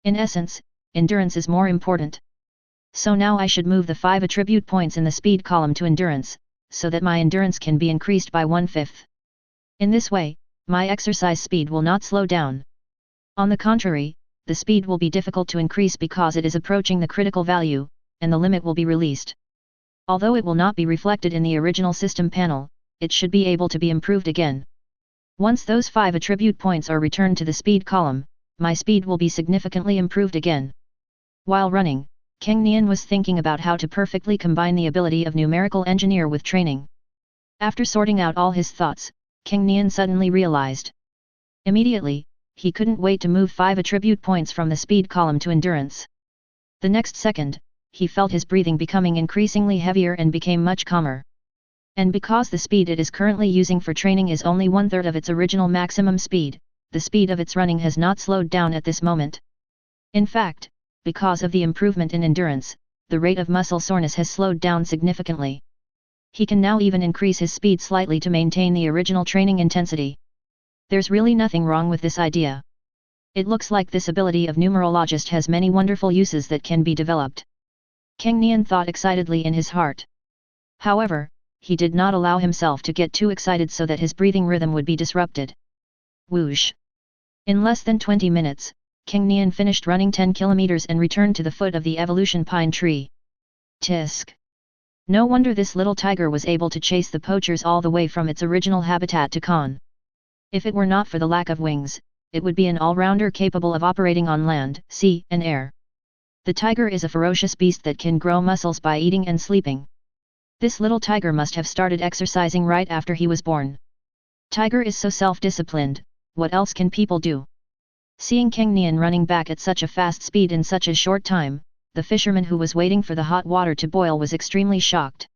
In essence, endurance is more important. So now I should move the 5 attribute points in the speed column to endurance, so that my endurance can be increased by 1/5. In this way, my exercise speed will not slow down. On the contrary, the speed will be difficult to increase because it is approaching the critical value, and the limit will be released. Although it will not be reflected in the original system panel, it should be able to be improved again. Once those 5 attribute points are returned to the speed column, my speed will be significantly improved again. While running, Cang Nian was thinking about how to perfectly combine the ability of numerical engineer with training. After sorting out all his thoughts, Cang Nian suddenly realized. Immediately, he couldn't wait to move 5 attribute points from the speed column to endurance. The next second, he felt his breathing becoming increasingly heavier and became much calmer. And because the speed it is currently using for training is only 1/3 of its original maximum speed, the speed of its running has not slowed down at this moment. In fact, because of the improvement in endurance, the rate of muscle soreness has slowed down significantly. He can now even increase his speed slightly to maintain the original training intensity. There's really nothing wrong with this idea. It looks like this ability of numerologist has many wonderful uses that can be developed. Cang Nian thought excitedly in his heart. However, he did not allow himself to get too excited so that his breathing rhythm would be disrupted. Whoosh! In less than 20 minutes, Cang Nian finished running 10 kilometers and returned to the foot of the evolution pine tree. Tisk! No wonder this little tiger was able to chase the poachers all the way from its original habitat to Khan. If it were not for the lack of wings, it would be an all-rounder capable of operating on land, sea, and air. The tiger is a ferocious beast that can grow muscles by eating and sleeping. This little tiger must have started exercising right after he was born. Tiger is so self-disciplined, what else can people do? Seeing Cang Nian running back at such a fast speed in such a short time, the fisherman who was waiting for the hot water to boil was extremely shocked.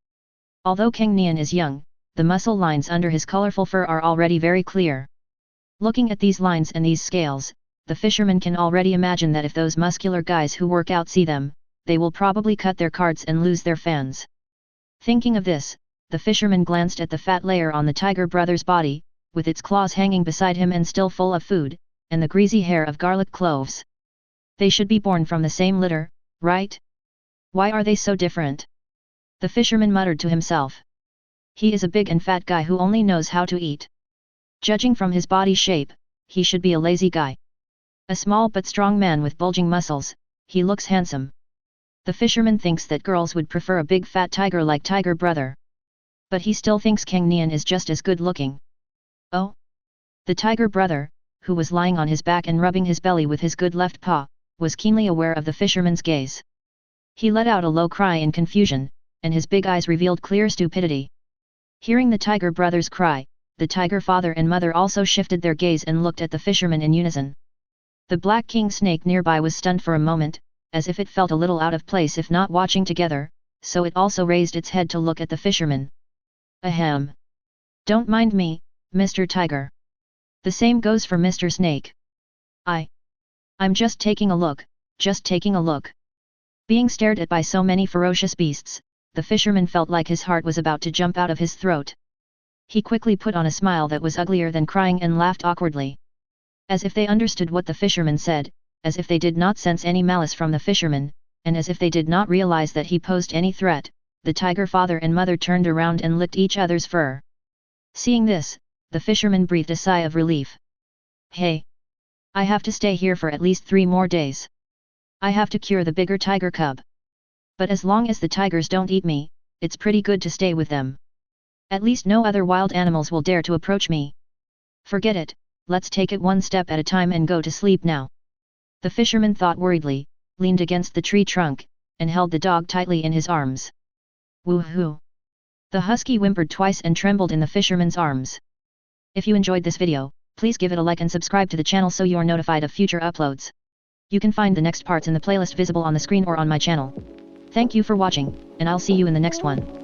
Although Cang Nian is young, the muscle lines under his colorful fur are already very clear. Looking at these lines and these scales, the fisherman can already imagine that if those muscular guys who work out see them, they will probably cut their cards and lose their fans. Thinking of this, the fisherman glanced at the fat layer on the tiger brother's body, with its claws hanging beside him and still full of food, and the greasy hair of garlic cloves. They should be born from the same litter, right? Why are they so different? The fisherman muttered to himself. He is a big and fat guy who only knows how to eat. Judging from his body shape, he should be a lazy guy. A small but strong man with bulging muscles, he looks handsome. The fisherman thinks that girls would prefer a big fat tiger like tiger brother. But he still thinks Cang Nian is just as good looking. Oh! The tiger brother, who was lying on his back and rubbing his belly with his good left paw, was keenly aware of the fisherman's gaze. He let out a low cry in confusion, and his big eyes revealed clear stupidity. Hearing the tiger brother's cry, the tiger father and mother also shifted their gaze and looked at the fisherman in unison. The black king snake nearby was stunned for a moment, as if it felt a little out of place if not watching together, so it also raised its head to look at the fisherman. Ahem. Don't mind me, Mr. Tiger. The same goes for Mr. Snake. I'm just taking a look, just taking a look. Being stared at by so many ferocious beasts, the fisherman felt like his heart was about to jump out of his throat. He quickly put on a smile that was uglier than crying and laughed awkwardly. As if they understood what the fisherman said, as if they did not sense any malice from the fisherman, and as if they did not realize that he posed any threat, the tiger father and mother turned around and licked each other's fur. Seeing this, the fisherman breathed a sigh of relief. Hey! I have to stay here for at least 3 more days. I have to cure the bigger tiger cub. But as long as the tigers don't eat me, it's pretty good to stay with them. At least no other wild animals will dare to approach me. Forget it, let's take it one step at a time and go to sleep now. The fisherman thought worriedly, leaned against the tree trunk, and held the dog tightly in his arms. Woohoo! The husky whimpered twice and trembled in the fisherman's arms. If you enjoyed this video, please give it a like and subscribe to the channel so you're notified of future uploads. You can find the next parts in the playlist visible on the screen or on my channel. Thank you for watching, and I'll see you in the next one.